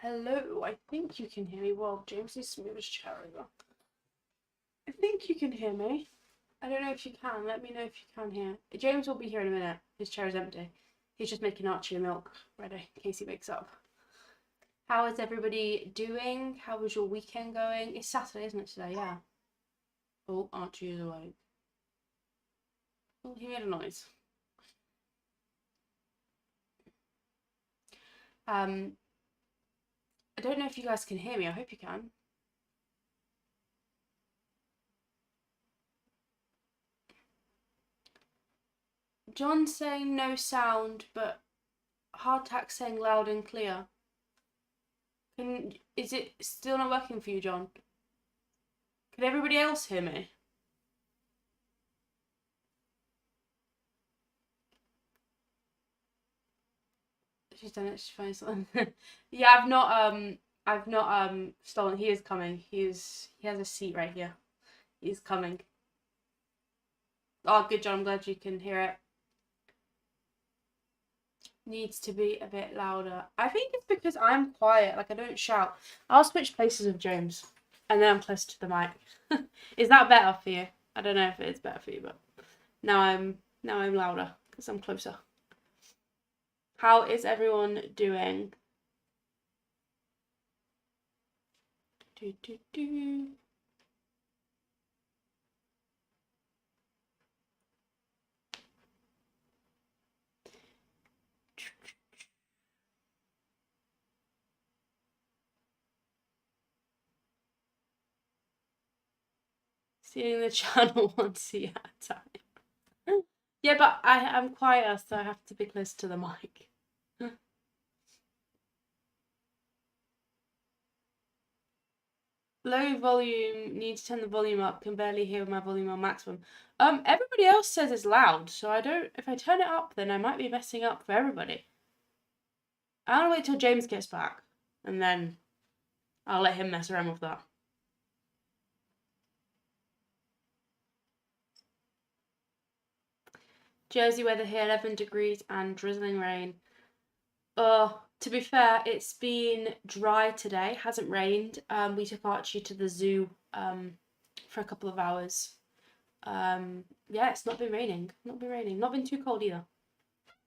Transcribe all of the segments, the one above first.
Hello, I think you can hear me. Well, James needs to move his chair over. I think you can hear me. I don't know if you can. Let me know if you can hear. James will be here in a minute. His chair is empty. He's just making Archie a milk ready in case he wakes up. How is everybody doing? How was your weekend going? It's Saturday, isn't it, today? Yeah. Oh, Archie is awake. Oh, he made a noise. I don't know if you guys can hear me. I hope you can. John's saying no sound, but Hardtack's saying loud and clear. Is it still not working for you, John? Can everybody else hear me? She's done it. She's fine. Something. Yeah, I've not stolen. He is coming. He has a seat right here. He's coming. Oh, good, John. I'm glad you can hear it. Needs to be a bit louder. I think it's because I'm quiet. Like, I don't shout. I'll switch places with James, and then I'm close to the mic. Is that better for you? I don't know if it is better for you, but now I'm louder because I'm closer. How is everyone doing? Seeing the channel once a time. Yeah, but I'm quieter, so I have to be close to the mic. Low volume, need to turn the volume up, can barely hear my volume on maximum. Everybody else says it's loud, so if I turn it up, then I might be messing up for everybody. I want to wait till James gets back, and then I'll let him mess around with that. Jersey weather here, 11 degrees and drizzling rain. To be fair, it's been dry today, hasn't rained. We took Archie to the zoo for a couple of hours. Yeah, it's not been raining. Not been too cold either.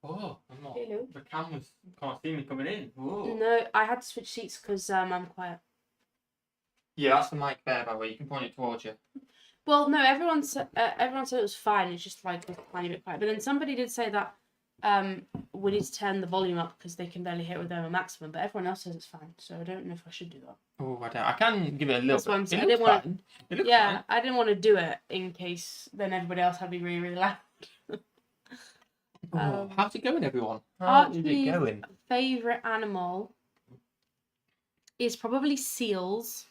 Oh, I'm not. Hello. The cameras can't see me coming in. Whoa. No, I had to switch seats because I'm quiet. Yeah, that's the mic there, by the way. You can point it towards you. Well, no, everyone said it was fine. It's just like a tiny bit quiet. But then somebody did say that we need to turn the volume up because they can barely hear it with their maximum. But everyone else says it's fine, so I don't know if I should do that. Oh, I don't. I can give it a little. That's what I'm saying. I didn't want to. Yeah, I didn't want to do it in case then everybody else had to be really, really loud. How's it going, everyone? How is it going? Favorite animal is probably seals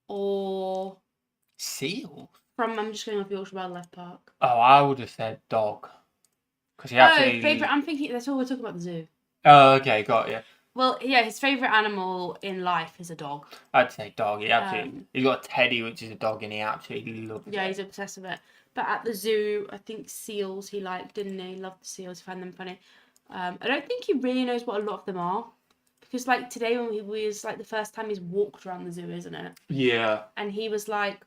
or seal. I'm just going off Yorkshire Wildlife Park. Oh, I would have said dog. Because he actually. Favorite. I'm thinking that's all we're talking about the zoo. Oh, okay, got you. Well, yeah, his favourite animal in life is a dog. I'd say dog. He absolutely. He's got a teddy, which is a dog, and he absolutely loves it. Yeah, he's obsessed with it. But at the zoo, I think seals he liked, didn't he? He loved the seals, he found them funny. I don't think he really knows what a lot of them are. Because, like, today when he was, like, the first time he's walked around the zoo, isn't it? Yeah. And he was, like,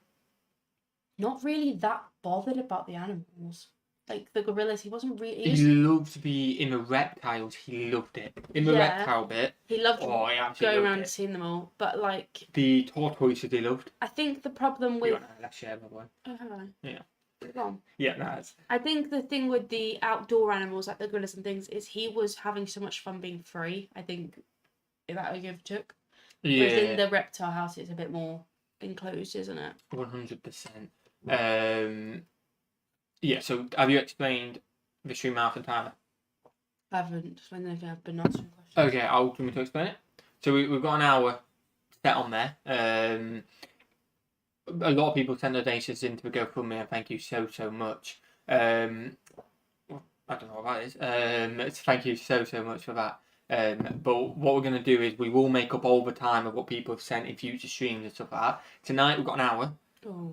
not really that bothered about the animals. Like, the gorillas, he wasn't really... He loved to be in the reptiles. He loved it. In the reptile bit. He loved going around and seeing them all. But, like... The tortoises he loved. I think the problem with... Let's share, by the way. Oh, have I? Yeah. Go on. Yeah, nice. I think the thing with the outdoor animals, like the gorillas and things, is he was having so much fun being free. I think that a give took. Yeah. Whereas in the reptile house, it's a bit more enclosed, isn't it? 100%. Yeah, so have you explained the stream mouth and timer? I haven't explained anything. I've been answering questions. Okay, I'll want me to explain it. So we've got an hour set on there. A lot of people send donations into the GoFundMe, and thank you so much. I don't know what that is. Thank you so much for that. But what we're going to do is we will make up all the time of what people have sent in future streams and stuff like that. Tonight we've got an hour. Oh.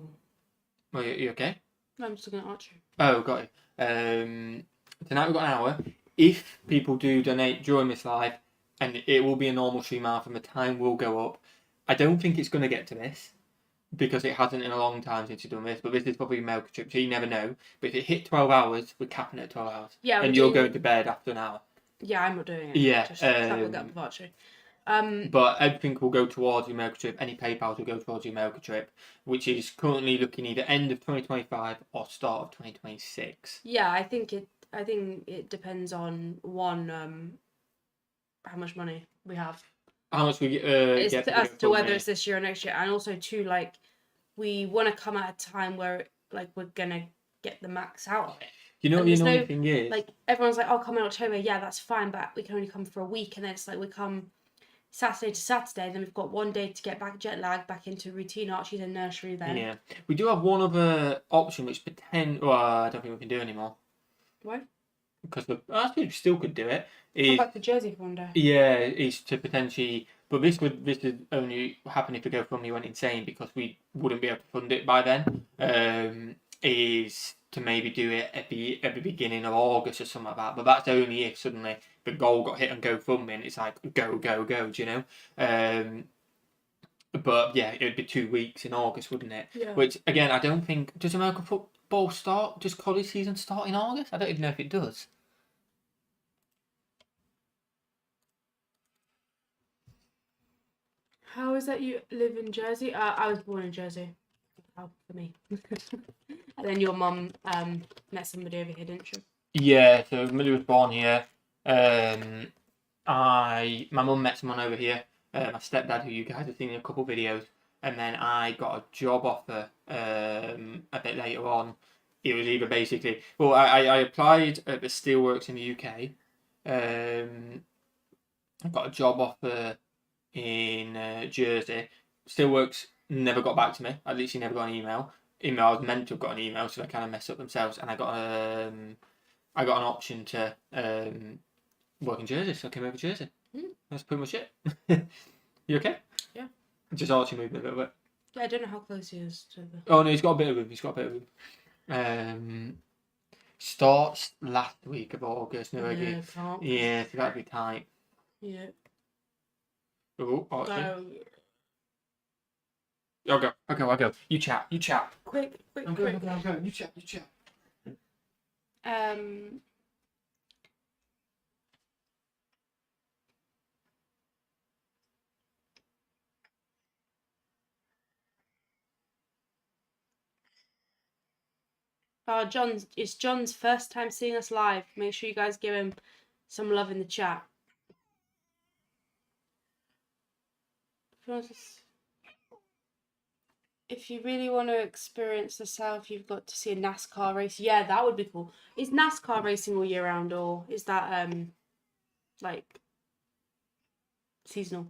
Are you okay? I'm just looking at Archie. Oh, got it. Tonight we've got an hour. If people do donate during this live, and it will be a normal stream marathon. The time will go up. I don't think it's going to get to this because it hasn't in a long time since you've done this. But this is probably a America trip, so you never know. But if it hit 12 hours, we're capping it at 12 hours. Yeah, and you're going to bed after an hour. Yeah, I'm not doing it. Yeah, just travel up with Archie. But everything will go towards the America trip. Any PayPals will go towards the America trip, which is currently looking either end of 2025 or start of 2026. Yeah, I think it depends on how much money we have. How much we get as to whether it's this year or next year, and also too, like, we want to come at a time where like we're gonna get the max out of it. You know what the annoying thing is? Like, everyone's like, oh, come in October, yeah, that's fine, but we can only come for a week, and then it's like we come Saturday to Saturday, then we've got one day to get back jet lag, back into routine. Archie's in nursery then. Yeah. We do have one other option which well, I don't think we can do anymore. Why? Because I think we still could do it. Come back to Jersey for one day. Yeah, is to potentially, but this would only happen if the GoFundMe went insane because we wouldn't be able to fund it by then. Is to maybe do it at the beginning of August or something like that. But that's only if suddenly the goal got hit on GoFundMe and it's like go, do you know? But yeah, it would be 2 weeks in August, wouldn't it? Yeah. Which again, I don't think, does American football start? Does college season start in August? I don't even know if it does. How is that you live in Jersey? I was born in Jersey. How for me. And then your mum met somebody over here, didn't she? Yeah, so Millie was born here. My mum met someone over here. My stepdad, who you guys have seen in a couple of videos, and then I got a job offer a bit later on. It was either basically, well, I applied at the Steelworks in the UK. I got a job offer in Jersey. Steelworks never got back to me. At least he never got an email. I was meant to have got an email, so they kind of messed up themselves. And I got an option to work in Jersey, so I came over to Jersey. That's pretty much it. You okay? Yeah. Just Archie moving a little bit. Yeah, I don't know how close he is to the... Oh no, he's got a bit of room. Starts last week of August. No idea. Yeah, so that'd be tight. Yeah. Oh, Archie. I'll go. You chat. Quick. I'm going. You chat. It's John's first time seeing us live. Make sure you guys give him some love in the chat. If you really want to experience the South, you've got to see a NASCAR race. Yeah, that would be cool. Is NASCAR racing all year round, or is that like seasonal?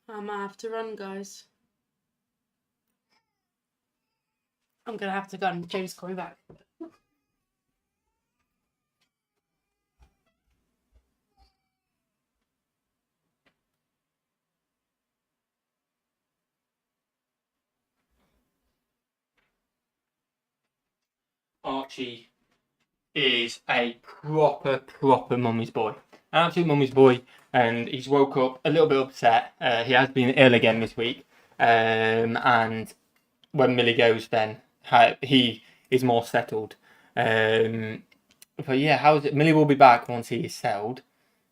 I might have to run, guys. I'm gonna have to go. James is coming back. Archie is a proper mummy's boy. An absolute mummy's boy, and he's woke up a little bit upset. He has been ill again this week, and when Millie goes, then he is more settled. But yeah, how is it? Millie will be back once he is settled,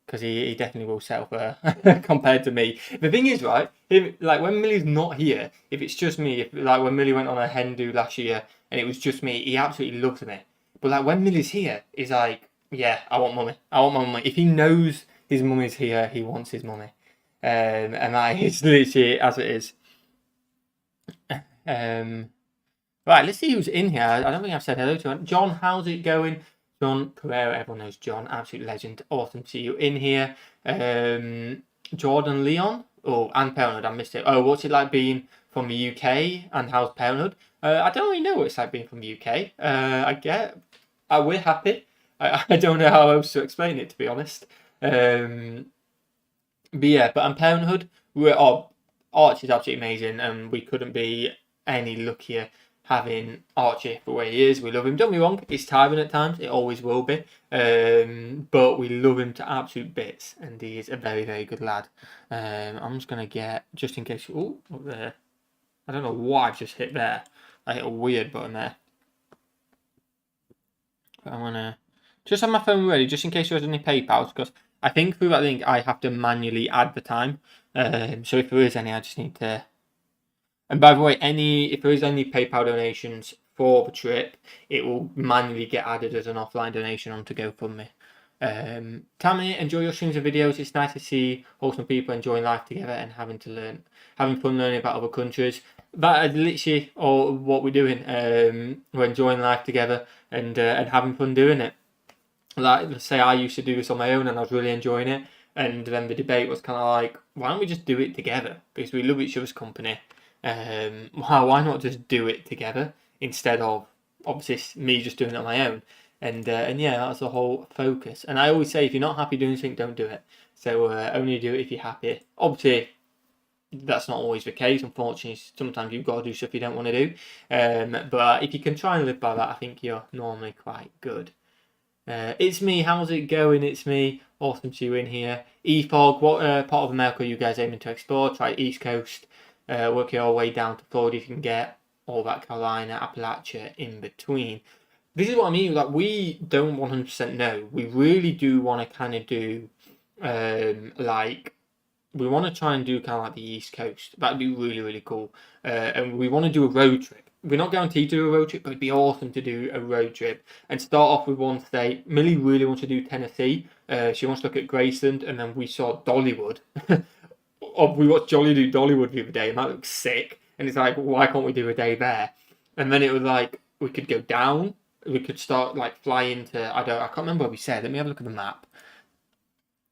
because he definitely will settle for her compared to me. The thing is, right, when Millie's not here, if it's just me, like when Millie went on a hen do last year and it was just me, he absolutely loves me. But like when Millie's here, he's like, yeah, I want mummy. I want my mummy. If he knows his mummy's here, he wants his mummy. And that is literally as it is. Right, let's see who's in here. I don't think I've said hello to him. John, how's it going? John Pereira, everyone knows John, absolute legend. Awesome to see you in here. Jordan Leon, and Parenthood, I missed it. Oh, what's it like being from the UK and how's Parenthood? I don't really know what it's like being from the UK. We're happy. I don't know how else to explain it, to be honest. But I'm Parenthood. Archie's absolutely amazing, and we couldn't be any luckier having Archie the way he is. We love him. Don't be wrong, it's tiring at times. It always will be. But we love him to absolute bits, and he is a very, very good lad. I'm just gonna get, just in case. Oh, up there. I don't know what I've just hit there. I hit a weird button there. But I'm gonna just have my phone ready, just in case there's any PayPals, because I think through that link I have to manually add the time. So if there is any, I just need to. And by the way, if there is any PayPal donations for the trip, it will manually get added as an offline donation onto GoFundMe. Tammy, enjoy your streams and videos. It's nice to see awesome people enjoying life together and having fun learning about other countries. That is literally all what we're doing. We're enjoying life together and having fun doing it. Like, let's say I used to do this on my own and I was really enjoying it, and then the debate was kind of like, why don't we just do it together? Because we love each other's company. Why not just do it together instead of obviously me just doing it on my own? And yeah, that's the whole focus. And I always say, if you're not happy doing something, don't do it. So only do it if you're happy. Obviously, that's not always the case. Unfortunately, sometimes you've got to do stuff you don't want to do. But if you can try and live by that, I think you're normally quite good. It's me, how's it going? It's me, awesome to you in here. EFOG, what part of America are you guys aiming to explore? Try East Coast, work your way down to Florida if you can get all that Carolina, Appalachia in between. This is what I mean, like, we don't 100% know. We really do want to kind of do, we want to try and do kind of like the East Coast. That'd be really, really cool. And we want to do a road trip. We're not guaranteed to do a road trip, but it'd be awesome to do a road trip and start off with one state. Millie really wants to do Tennessee. She wants to look at Graceland, and then we saw Dollywood. We watched Jolly do Dollywood the other day, and that looks sick. And it's like, why can't we do a day there? And then it was like, we could go down. We could start like flying to, I can't remember what we said. Let me have a look at the map.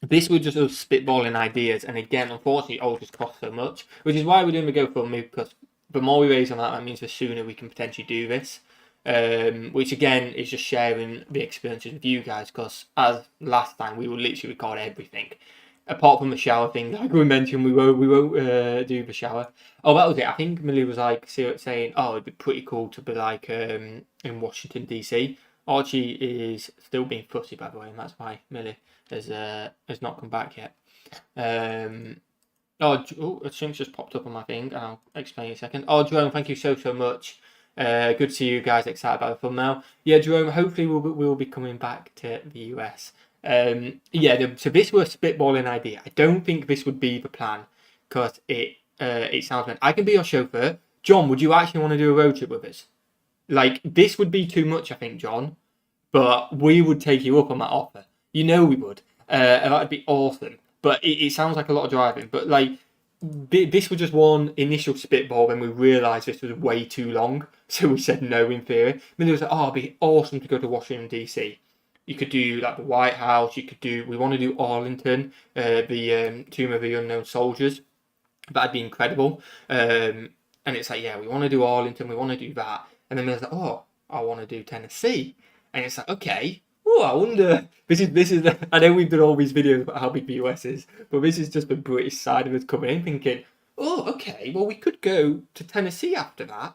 This was just us spitballing ideas, and again, unfortunately, it all just costs so much, which is why we're doing the GoFundMe, because the more we raise on that means the sooner we can potentially do this. Which again is just sharing the experiences with you guys, because as last time we will literally record everything, apart from the shower thing. Like we mentioned, we won't do the shower. Oh, that was it. I think Millie was like saying, "Oh, it'd be pretty cool to be like in Washington DC." Archie is still being fussy, by the way, and that's why Millie has not come back yet. A thing's just popped up on my thing, and I'll explain in a second. Oh, Jerome, thank you so much. Good to see you guys excited about the thumbnail. Yeah, Jerome, hopefully we'll be coming back to the US. So this was a spitballing idea. I don't think this would be the plan, because it sounds like I can be your chauffeur. John, would you actually want to do a road trip with us? Like, this would be too much, I think, John, but we would take you up on that offer. You know we would. And that'd be awesome. But it sounds like a lot of driving. But like, this was just one initial spitball when we realised this was way too long. So we said no in theory. I mean, it was like, oh, it'd be awesome to go to Washington DC. You could do like the White House. We want to do Arlington, the Tomb of the Unknown Soldiers. That'd be incredible. And it's like, yeah, we want to do Arlington. We want to do that. And then there's like, oh, I want to do Tennessee. And it's like, okay. Oh, I wonder. This is. I know we've done all these videos about how big the US is, but this is just the British side of us coming in, thinking, oh, okay. Well, we could go to Tennessee after that.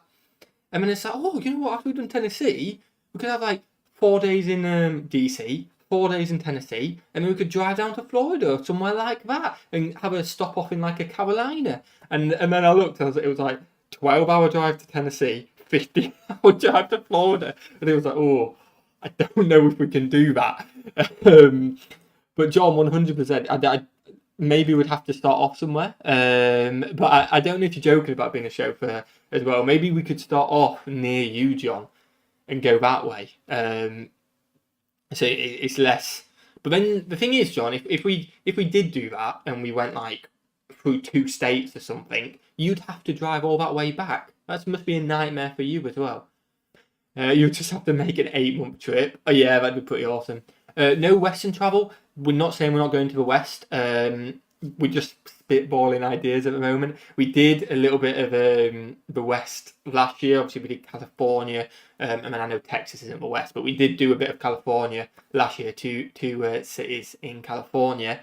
And then it's like, oh, you know what? After we've done Tennessee, we could have like 4 days in DC, 4 days in Tennessee, and then we could drive down to Florida or somewhere like that and have a stop off in like a Carolina. And then I looked, and it was like 12-hour drive to Tennessee, 50-hour drive to Florida, and it was like, oh, I don't know if we can do that. But John, 100%, I maybe we'd have to start off somewhere. But I don't know if you're joking about being a chauffeur as well. Maybe we could start off near you, John, and go that way. So it's less. But then the thing is, John, if we did do that and we went like through 2 states or something, you'd have to drive all that way back. That must be a nightmare for you as well. You just have to make an 8-month trip. Oh yeah, that'd be pretty awesome. No Western travel. We're not saying we're not going to the West. We're just spitballing ideas at the moment. We did a little bit of the West last year. Obviously, we did California. I mean, I know Texas isn't the West, but we did do a bit of California last year. Two cities in California.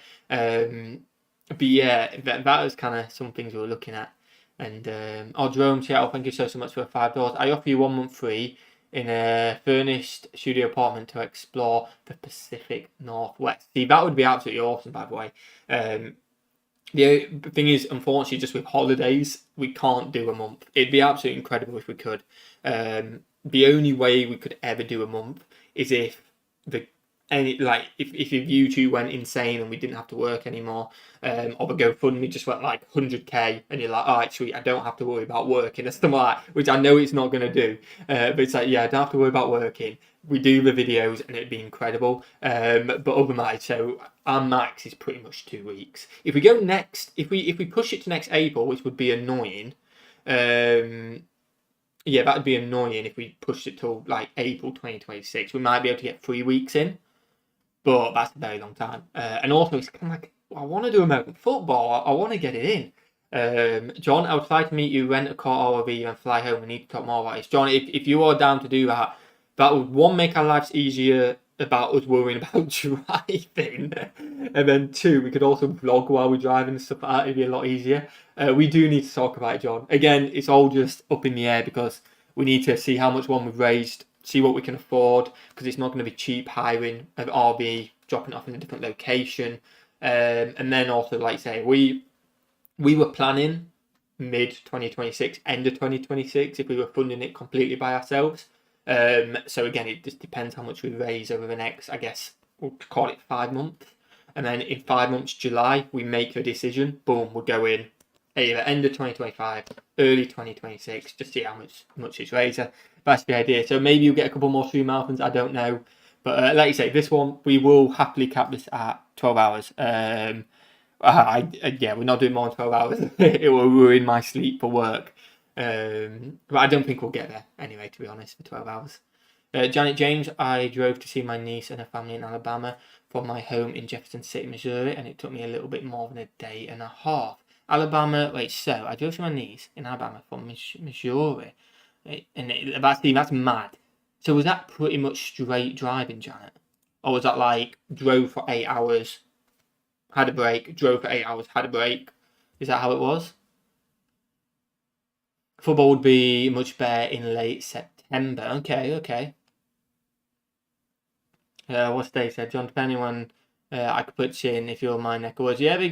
But yeah, that was kind of some things we were looking at. And Jerome Seattle, thank you so much for $5. I offer you 1 month free in a furnished studio apartment to explore the Pacific Northwest. See, that would be absolutely awesome, by the way. The thing is, unfortunately, just with holidays, we can't do a month. It'd be absolutely incredible if we could. The only way we could ever do a month is if if YouTube went insane and we didn't have to work anymore, or the GoFundMe just went like 100k, and you're like, all right, sweet, I don't have to worry about working or stuff like that, which I know it's not going to do. But it's like, yeah, I don't have to worry about working. We do the videos and it'd be incredible. But otherwise, so our max is pretty much 2 weeks. If we go next, if we push it to next April, which would be annoying. Yeah, that would be annoying if we pushed it till like April 2026. We might be able to get 3 weeks in, but that's a very long time. And also, it's kind of like, I want to do American football. I want to get it in. John, I would try to meet you, rent a car or RV and fly home. We need to talk more about this. John, if you are down to do that, that would, one, make our lives easier about us worrying about driving. And then 2, we could also vlog while we're driving and stuff like that. It'd be a lot easier. We do need to talk about it, John. Again, it's all just up in the air because we need to see how much one we've raised, see what we can afford, because it's not going to be cheap hiring an RV, dropping it off in a different location. And then also, like I say, we were planning mid 2026, end of 2026, if we were funding it completely by ourselves. So again, it just depends how much we raise over the next, I guess, we'll call it 5 months. And then in 5 months, July, we make a decision. Boom, we'll go in either end of 2025, early 2026, just see how much it's raised. That's the idea. So maybe you'll get a couple more stream marathons, I don't know. But like you say, this one, we will happily cap this at 12 hours. Yeah, we're not doing more than 12 hours. It will ruin my sleep for work. But I don't think we'll get there anyway, to be honest, for 12 hours. Janet James, I drove to see my niece and her family in Alabama from my home in Jefferson City, Missouri, and it took me a little bit more than a day and a half. Alabama, wait, so I drove to my niece in Alabama from Missouri, and that's mad. So was that pretty much straight driving, Janet? Or was that like drove for 8 hours, had a break, drove for 8 hours, had a break? Is that how it was? Football would be much better in late September. Okay. What's they said? John, depending on I could put you in if you're my neck of woods. Yeah, we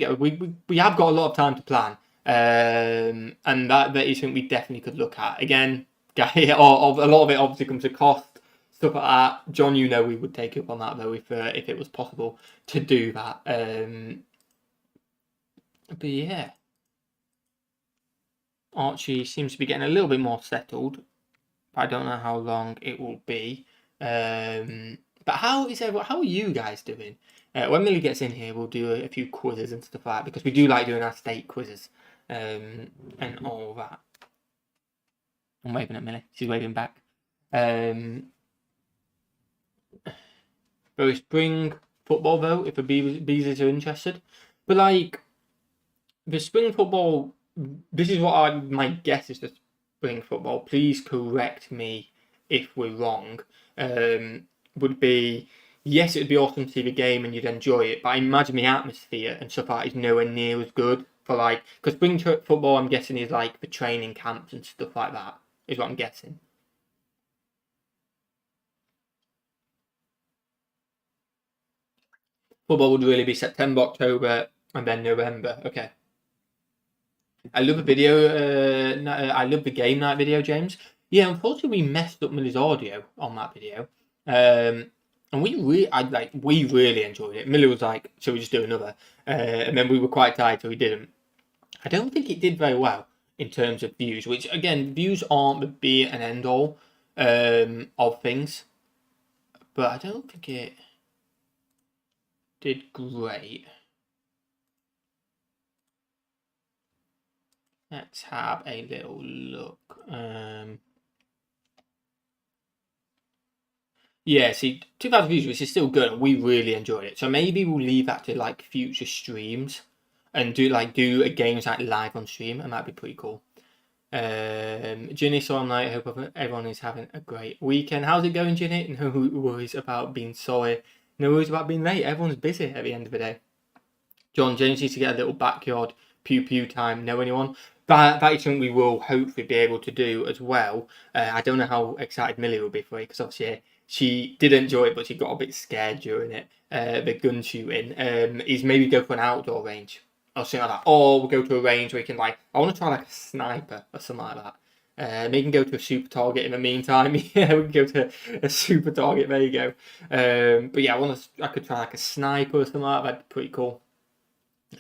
have got a lot of time to plan. And that is something we definitely could look at. Again, a lot of it obviously comes to cost, stuff like that. John, you know we would take up on that though if it was possible to do that. But yeah. Archie seems to be getting a little bit more settled. But I don't know how long it will be. But how are you guys doing? When Millie gets in here, we'll do a few quizzes and stuff like that because we do like doing our state quizzes and all that. I'm waving at Millie. She's waving back. But spring football though, if the Beesleys are interested. But like the spring football, this is what my guess is the spring football. Please correct me if we're wrong. Would be, yes, it would be awesome to see the game and you'd enjoy it, but I imagine the atmosphere and stuff like that is nowhere near as good for like, because spring football I'm guessing is like the training camps and stuff like that, is what I'm guessing. Football would really be September, October, and then November. Okay. I love the video. I love the game night video, James. Yeah, unfortunately, we messed up Millie's audio on that video. And we really enjoyed it. Millie was like, "Shall we just do another?" And then we were quite tired, so we didn't. I don't think it did very well in terms of views. Which again, views aren't the be and end all of things, but I don't think it did great. Let's have a little look. Yeah, see, 2,000 views, which is still good, and we really enjoyed it. So maybe we'll leave that to like future streams and do a games night live on stream. It might be pretty cool. Ginny, so I'm like, I hope everyone is having a great weekend. How's it going, Ginny? No worries about being sorry. No worries about being late. Everyone's busy at the end of the day. John James needs to get a little backyard pew pew time. Know anyone? That is something we will hopefully be able to do as well. I don't know how excited Millie will be for it because obviously she did enjoy it, but she got a bit scared during it. The gun shooting. Is maybe go for an outdoor range or something like that, or we'll go to a range where you can I want to try like a sniper or something like that. Maybe we can go to a super target in the meantime. Yeah, we can go to a super target. There you go. But yeah, I could try like a sniper or something like that. That'd be pretty cool.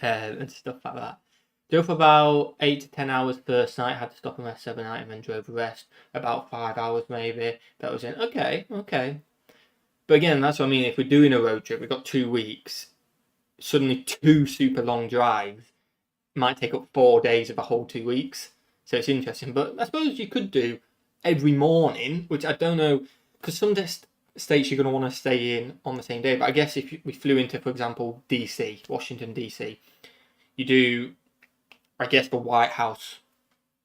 And stuff like that. Drove for about 8 to 10 hours first night. Had to stop and rest 7 night, and then drove the rest about 5 hours maybe. That was in okay. But again, that's what I mean. If we're doing a road trip, we've got 2 weeks. Suddenly, 2 super long drives might take up 4 days of the whole 2 weeks. So it's interesting. But I suppose you could do every morning, which I don't know, because some states you're going to want to stay in on the same day. But I guess if we flew into, for example, DC, Washington DC, you do, I guess, the White House.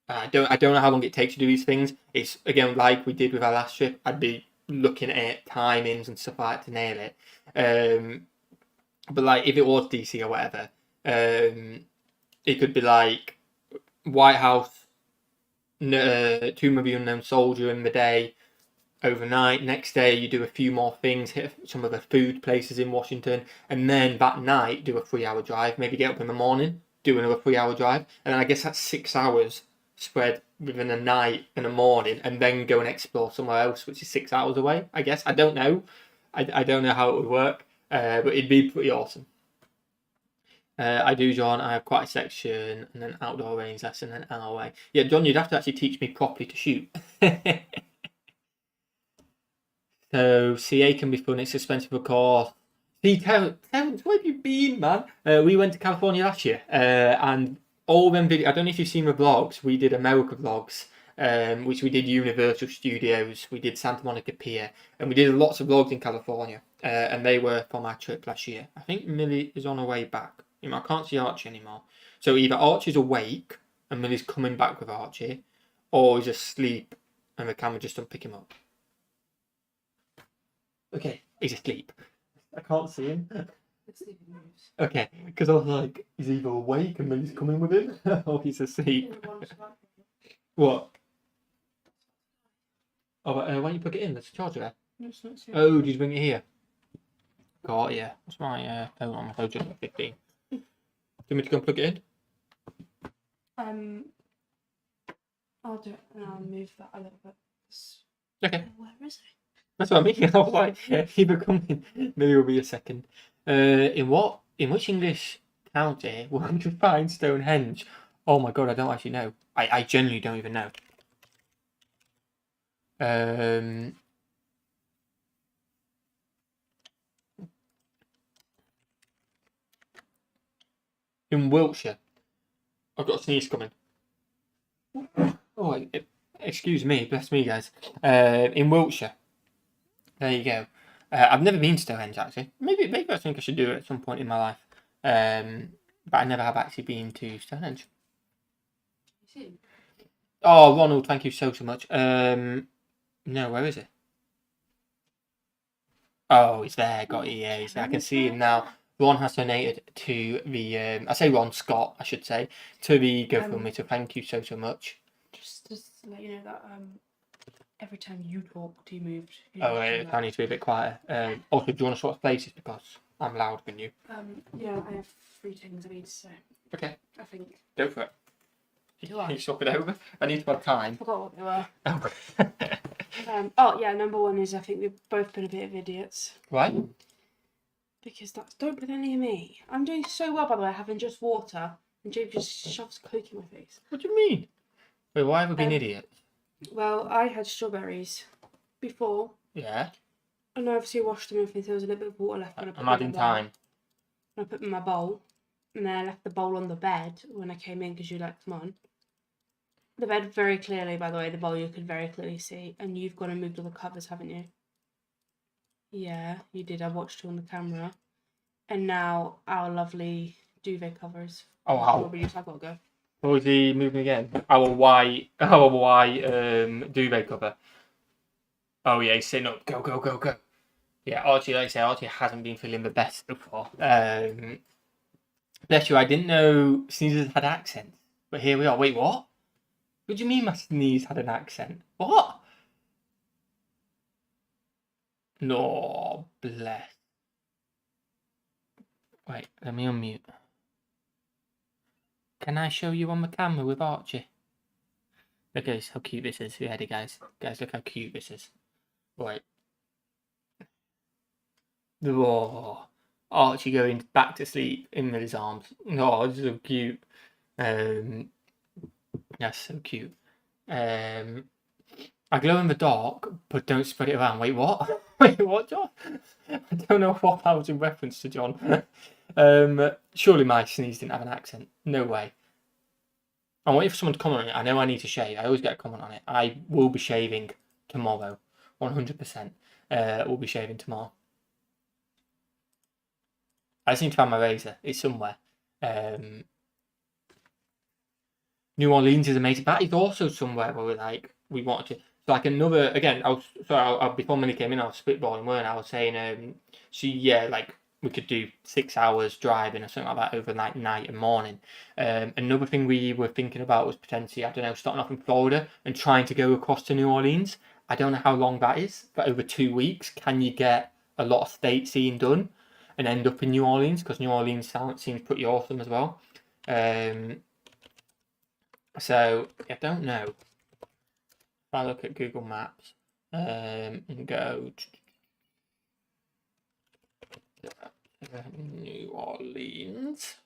I don't know how long it takes to do these things. It's again like we did with our last trip. I'd be looking at timings and stuff like that to nail it. But like if it was DC or whatever, it could be like White House, Tomb of the Unknown Soldier in the day, overnight. Next day you do a few more things, hit some of the food places in Washington, and then that night do a 3-hour drive. Maybe get up in the morning, do another 3-hour drive, and then I guess that's 6 hours spread within a night and a morning, and then go and explore somewhere else, which is 6 hours away. I guess I don't know. I don't know how it would work, but it'd be pretty awesome. I do, John. I have quite a section, and then outdoor range lesson, and an hour away. Yeah, John, you'd have to actually teach me properly to shoot. So CA can be fun. It's expensive, of course. See, Terence, where have you been, man? We went to California last year, and all them videos. I don't know if you've seen the vlogs. We did America vlogs, which we did Universal Studios. We did Santa Monica Pier, and we did lots of vlogs in California. And they were from our trip last year. I think Millie is on her way back. I can't see Archie anymore. So either Archie's awake and Millie's coming back with Archie, or he's asleep and the camera just doesn't pick him up. Okay, he's asleep. I can't see him. Okay, because I was like, he's either awake and Millie's coming with him, or he's asleep. What? Oh, why don't you plug it in? There's a charger there. Oh, did you bring it here? Got yeah. What's my phone on? My phone just at 15. Do you want me to go and plug it in? I'll do it and I'll move that a little bit. Okay. Where is it? That's what I mean. I was like, either coming, maybe it'll be a second. In which English county will you find Stonehenge? Oh my god, I don't actually know. I genuinely don't even know. In Wiltshire. I've got a sneeze coming. Oh, excuse me, bless me, guys. In Wiltshire. There you go. I've never been to Stonehenge actually. Maybe I think I should do it at some point in my life. But I never have actually been to Stonehenge. Oh, Ronald, thank you so much. No, where is it? Oh, he's there. Got it. Yeah, he's there. I can see him now. Ron has donated to the. I say Ron Scott, I should say, to the GoFundMe. So thank you so much. Just to let you know that every time you talked, he moved. I need to be a bit quieter. Also, do you want to swap places because I'm louder than you? Yeah, I have 3 things I need to say. Okay. I think. Go for it. Do I? Can you swap it over? I need to have time. I forgot what they were. Oh. Oh yeah, number 1 is I think we've both been a bit of idiots. Why? Because don't put that near me. I'm doing so well, by the way, having just water, and James just shoves Coke in my face. What do you mean? Wait, why have we been idiots? Well, I had strawberries before. Yeah. And I obviously washed them and things. There was a little bit of water left. I'm adding time. And I put them in my bowl. And then I left the bowl on the bed when I came in because you come on. The bed very clearly, by the way, the bowl you could very clearly see. And you've gone and moved all the covers, haven't you? Yeah, you did. I watched you on the camera. And now our lovely duvet covers. Oh, wow. I've got to go. What was he moving again? Our white duvet cover. Oh yeah, he's sitting up. Go. Yeah, Archie, like I say, Archie hasn't been feeling the best before. Bless you, I didn't know sneezes had accents. But here we are. Wait, what? What do you mean my sneeze had an accent? What? No, bless. Wait, let me unmute. Can I show you on the camera with Archie? Look at how cute this is. Ready, guys? Guys, look how cute this is. Right. Oh, Archie going back to sleep in Millie's arms. Oh, it's so cute. That's so cute. I glow in the dark, but don't spread it around. Wait, what? Wait, what, John? I don't know what that was in reference to, John. Surely my sneeze didn't have an accent. No way. I'm waiting for someone to comment on it. I know I need to shave. I always get a comment on it. I will be shaving tomorrow. 100%. We'll be shaving tomorrow. I just need to find my razor. It's somewhere. New Orleans is amazing. That is also somewhere where we wanted to. So like another again. Before Millie came in, I was spitballing, weren't I? I was saying, we could do 6 hours driving or something like that overnight, night and morning. Another thing we were thinking about was potentially, I don't know, starting off in Florida and trying to go across to New Orleans. I don't know how long that is, but over 2 weeks, can you get a lot of state seeing done and end up in New Orleans? Because New Orleans seems pretty awesome as well. So I don't know. If I look at Google Maps and go New Orleans.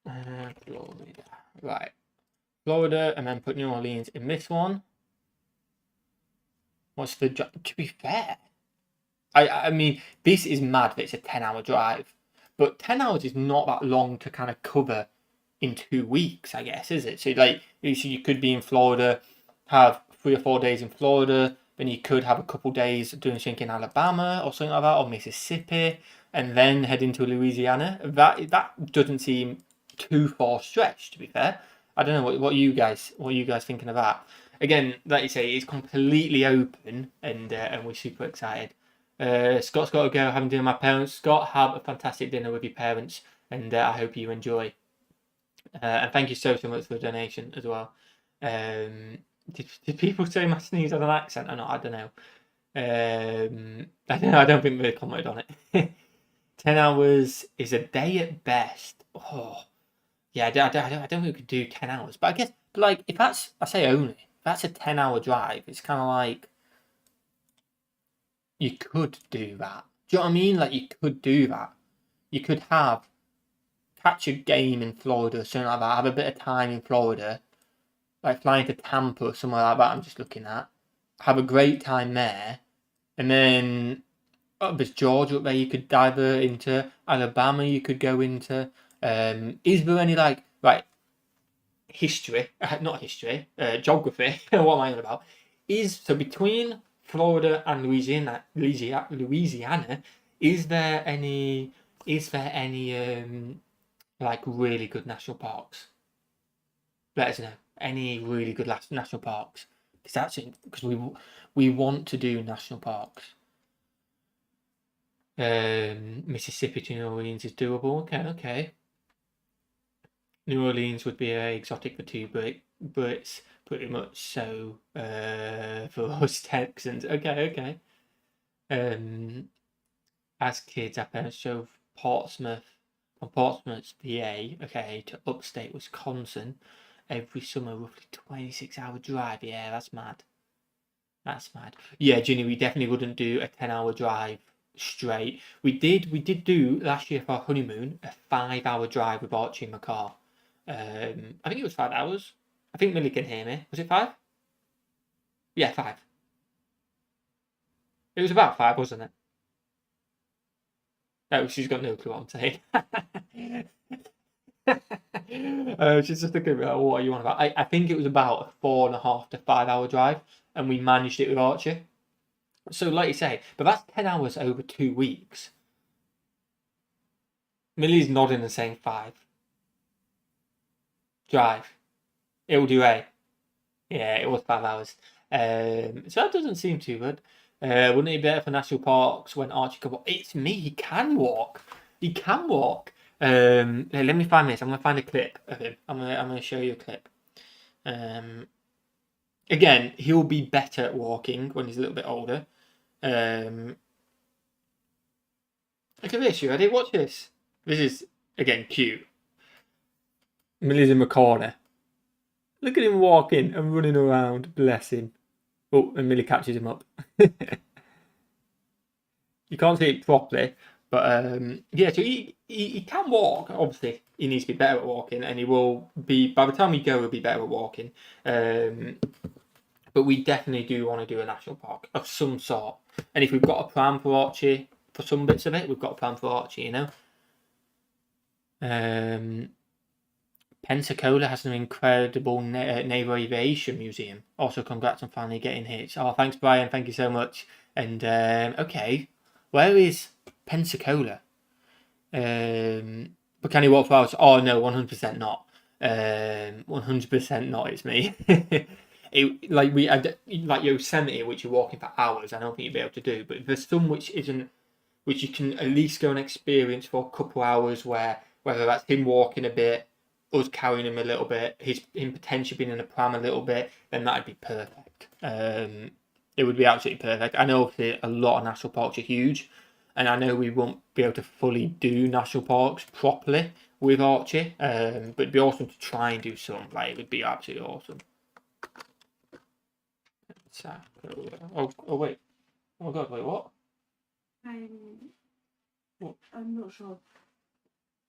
Florida. Right. Florida, and then put New Orleans in this one. What's the drive? To be fair, I mean, this is mad that it's a 10-hour drive. But 10 hours is not that long to kind of cover in 2 weeks, I guess, is it? So you could be in Florida, have 3 or 4 days in Florida, then you could have a couple days doing something in Alabama or something like that, or Mississippi, and then head into Louisiana. That doesn't seem too far stretched, to be fair. I don't know what you guys thinking of that. Again, like you say, it's completely open, and we're super excited. Scott's got to go having dinner with my parents. Scott, have a fantastic dinner with your parents, and I hope you enjoy. And thank you so much for the donation as well. Did people say my sneeze had an accent or not? I don't know. I don't know. I don't think they commented on it. 10 hours is a day at best. Oh, yeah. I don't think we could do 10 hours. But I guess, if that's, I say only, if that's a 10-hour drive, it's kind of like, you could do that. Do you know what I mean? You could do that. You could catch a game in Florida or something like that, have a bit of time in Florida, like flying to Tampa or somewhere like that, I'm just looking at, have a great time there, and then there's Georgia up there you could divert into, Alabama you could go into. Is there any history, not history, geography, what am I on about? So between Florida and Louisiana, is there any really good national parks? Let us know any really good national parks, because we want to do national parks. Mississippi to New Orleans is doable. Okay. New Orleans would be exotic for two Brits, pretty much so for us Texans. Okay. As kids, our parents drove from Portsmouth, PA, to upstate Wisconsin every summer, roughly 26-hour drive. Yeah, that's mad. Yeah, Ginny, we definitely wouldn't do a 10-hour drive straight. We did do last year for our honeymoon a 5-hour drive with Archie in my car. I think it was 5 hours. I think Millie can hear me. Was it 5? Yeah, 5. It was about 5, wasn't it? Oh, she's got no clue what I'm saying. She's just thinking about what are you on about. I think it was about a 4.5 to 5 hour drive, and we managed it with Archie. So, like you say, but that's 10 hours over 2 weeks. Millie's nodding and saying 5. Drive. It'll do A. Yeah, it was 5 hours. So that doesn't seem too good. Wouldn't it be better for national parks when Archie can walk? It's me. He can walk. He can walk. Let me find this. I'm gonna find a clip of him. I'm gonna show you a clip. Again, he'll be better at walking when he's a little bit older. Look at this. You ready? Watch this. This is again cute. Millie's in the corner. Look at him walking and running around. Bless him. Oh, and Millie catches him up. You can't see it properly, but yeah, so he can walk. Obviously, he needs to be better at walking, and he will be, by the time we go, he'll be better at walking. But we definitely do want to do a national park of some sort. And if we've got a plan for Archie, for some bits of it, we've got a plan for Archie, you know. Pensacola has an incredible naval aviation museum. Also, congrats on finally getting hits. Oh, thanks, Brian. Thank you so much. And okay, where is Pensacola? But can he walk for hours? Oh no, 100% not. 100% not. It's me. Like Yosemite, which you're walking for hours. I don't think you'd be able to do. But there's some which isn't, which you can at least go and experience for a couple hours. Where whether that's him walking a bit, us carrying him a little bit, him potentially being in a pram a little bit, then that'd be perfect. It would be absolutely perfect. I know obviously a lot of national parks are huge, and I know we won't be able to fully do national parks properly with Archie, but it'd be awesome to try and do some. Like, it would be absolutely awesome. Oh wait. Oh my god, wait, what? I'm not sure.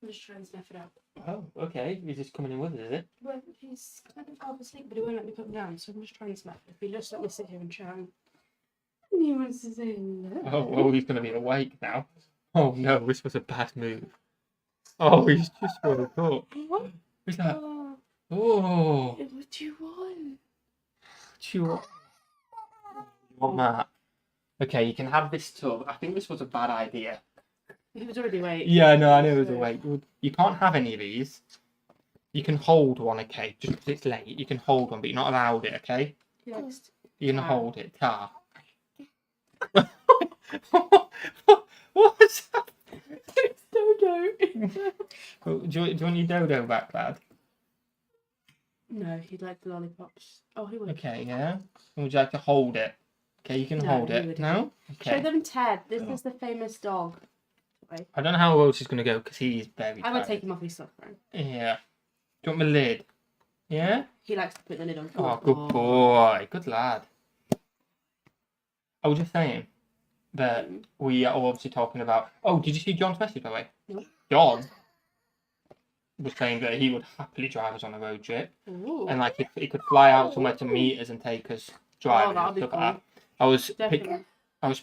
I'm just trying to sniff it out. Oh, okay. He's just coming in with us, is it? Well, he's kind of half asleep, but he won't let me put him down, so I'm just trying to smack it. If he just let me sit here and chat, and he wants to say hello. Oh, he's going to be awake now. Oh no, this was a bad move. Oh, he's just woke up. What? Who's that? Oh, Oh, what do you want? you want that? Okay, you can have this tub. I think this was a bad idea. He was already awake. Yeah, no, I know he was awake. You can't have any of these. You can hold one, okay? Just because it's late, you can hold one, but you're not allowed it, okay? Next. You can Tar. hold it. Tar. What's that? It's Dodo. Oh, do you want your dodo back, lad? No, he'd like the lollipops. Oh, he would. Okay, yeah. Would you like to hold it? Okay, you can No, hold he it. wouldn't. No? Show Okay. them Ted. This is the famous dog. I don't know how else he's going to go because he's very I would tired. take him off his sock, right? Yeah. Do you want my lid? Yeah? He likes to put the lid on. Oh, good boy. Good lad. I was just saying that we are obviously talking about... Oh, did you see John's message, by the way? No. John was saying that he would happily drive us on a road trip. Ooh. And, like, if he could fly out somewhere to meet us and take us driving that'd and be stuff fun. like that. I was Definitely.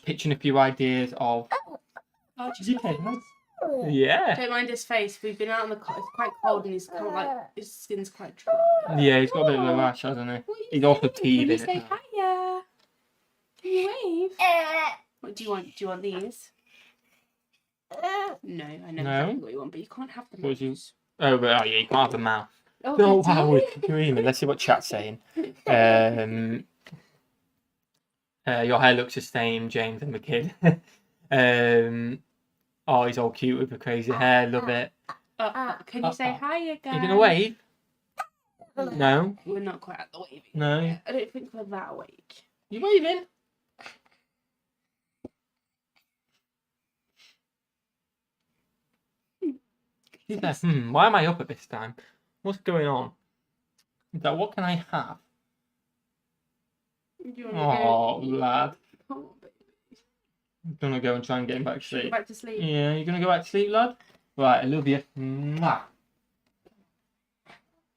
pitching a few ideas of... Oh, just Yeah. don't mind his face. We've been out on the it's quite cold and he's kind of like his skin's quite dry. Yeah, he's got a bit of a rash, hasn't he? He's also Can you teething. say hiya? Can you wave? What do you want? Do you want these? No, I know No? exactly what you want, but you can't have them. What was you- Oh, but, yeah, you can't have the mouth. Oh, No, it's wow, you. we're dreaming. Let's see what chat's saying. Your hair looks the same, James and the kid. Oh, he's all cute with the crazy hair. Love it. Can you say hiya, guys? You gonna wave? No. We're not quite at the waving. No. yet. I don't think we're that awake. You waving? He's like, why am I up at this time? What's going on? He's like, what can I have? Do you want Oh, to go? lad. Oh, baby. I'm gonna go and try and get him back to Should we sleep. go back to sleep? Yeah, you gonna go back to sleep, lad? Right, I love you. Mwah.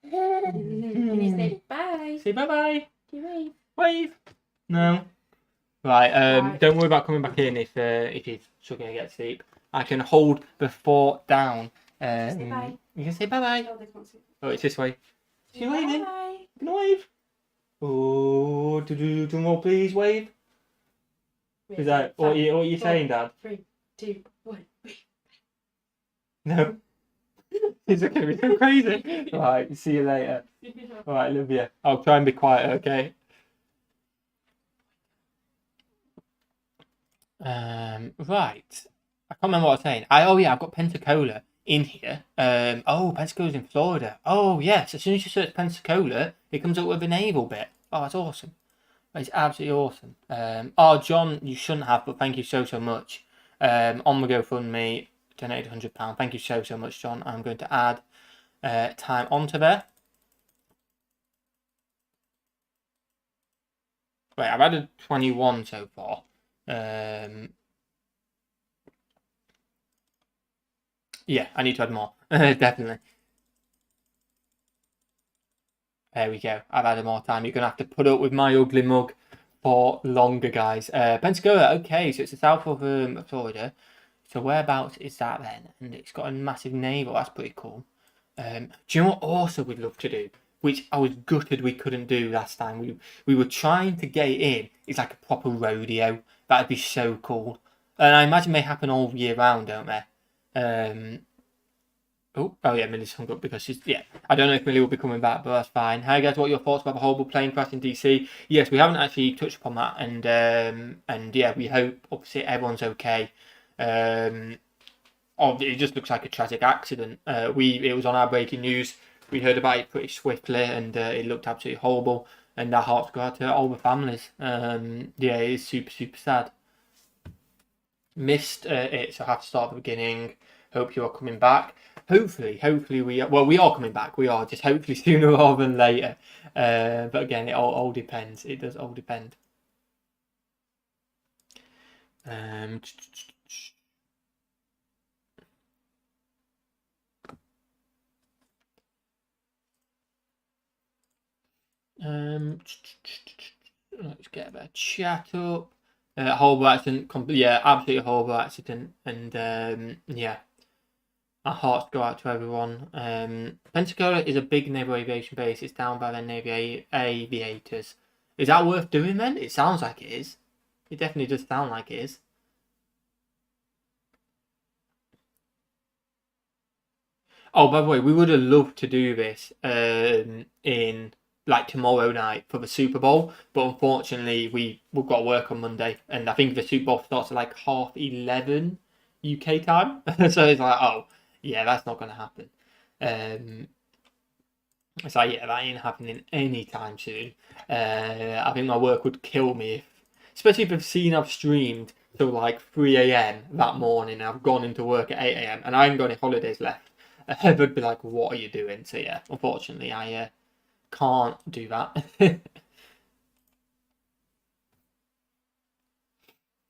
Can you say bye? Say bye-bye. Can you wave? Wave. No. Right, Right. don't worry about coming back in if he's struggling to get to sleep. I can hold the fort down. Say bye. You can say bye-bye. No, they can't see. Oh, it's this way. You waving? Bye. You gonna wave? Oh, do more please, wave. Is that what you saying, Dad? 3, 2, 1. No. He's looking at me so crazy. Right, see you later. Alright, love you. I'll try and be quiet, okay? Right. I can't remember what I was saying. Oh yeah, I've got Pensacola in here. Oh, Pensacola's in Florida. Oh yes, as soon as you search Pensacola, it comes up with a naval bit. Oh, that's awesome. It's absolutely awesome. Oh, John, you shouldn't have, but thank you so much. On the GoFundMe, donated £100. Thank you so much, John. I'm going to add time onto there. Wait, I've added 21 so far. Yeah, I need to add more. Definitely. There we go. I've added more time. You're going to have to put up with my ugly mug for longer, guys. Pensacola, okay, so it's the south of Florida. So whereabouts is that then? And it's got a massive naval. That's pretty cool. Do you know what also we'd love to do? Which I was gutted we couldn't do last time. We were trying to get it in. It's like a proper rodeo. That'd be so cool. And I imagine they happen all year round, don't they? Oh yeah, Millie's hung up because she's I don't know if Millie will be coming back, but that's fine. Hi guys, what are your thoughts about the horrible plane crash in DC? Yes, we haven't actually touched upon that, and yeah, we hope obviously everyone's okay. It just looks like a tragic accident. It was on our breaking news. We heard about it pretty swiftly, and it looked absolutely horrible. And our hearts go out to all the families. Yeah, it is super sad. Missed it, so I have to start at the beginning. Hope you are coming back. Hopefully we are. Well, we are coming back. We are just hopefully sooner rather than later. But again, it all depends. It does all depend. Let's get a chat up. Horrible accident. Yeah, absolutely horrible accident. And yeah, our hearts go out to everyone. Pensacola is a big naval aviation base. It's down by the Navy aviators. Is that worth doing then? It sounds like it is. It definitely does sound like it is. Oh, by the way, we would have loved to do this in like tomorrow night for the Super Bowl, but unfortunately we've got to work on Monday, and I think the Super Bowl starts at like 11:30 UK time. So it's like, oh yeah, that's not going to happen. It's like, yeah, that ain't happening anytime soon. I think my work would kill me, especially if I've streamed till like 3 a.m. that morning. And I've gone into work at 8 a.m. and I haven't got any holidays left. They'd be like, what are you doing? So yeah, unfortunately, I can't do that.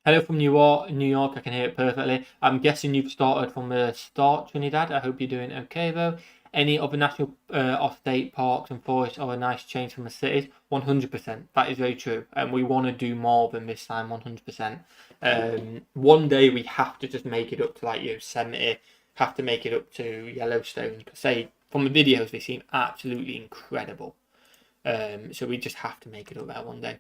Hello from New York. New York, I can hear it perfectly. I'm guessing you've started from the start, Trinidad. I hope you're doing okay though. Any other national off-state parks and forests are a nice change from the cities? 100%. That is very true. And we want to do more than this time, 100%. One day we have to just make it up to like Yosemite, have to make it up to Yellowstone. Because from the videos, they seem absolutely incredible. So we just have to make it up there one day.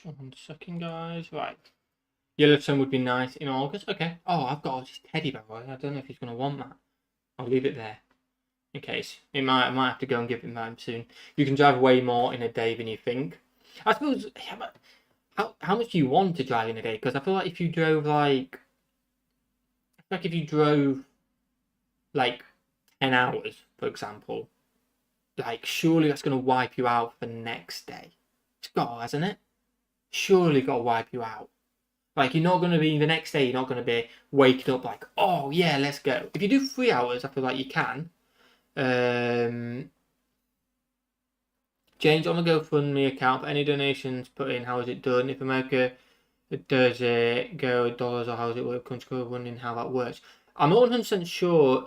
One second, guys. Right. Yellowstone would be nice in August. Okay. Oh, I've got this teddy bear. I don't know if he's going to want that. I'll leave it there in case. I might have to go and give him that soon. You can drive way more in a day than you think. I suppose. Yeah, but how much do you want to drive in a day? Because I feel like if you drove if you drove like 10 hours, for example, like surely that's going to wipe you out for the next day. It's got, hasn't it? Surely got to wipe you out. Like, you're not going to be, the next day, you're not going to be waking up like, oh, yeah, let's go. If you do 3 hours, I feel like you can. James, on the GoFundMe account, for any donations put in, how is it done? If America does it go dollars or how does it work? Country wondering how that works. I'm not 100% sure,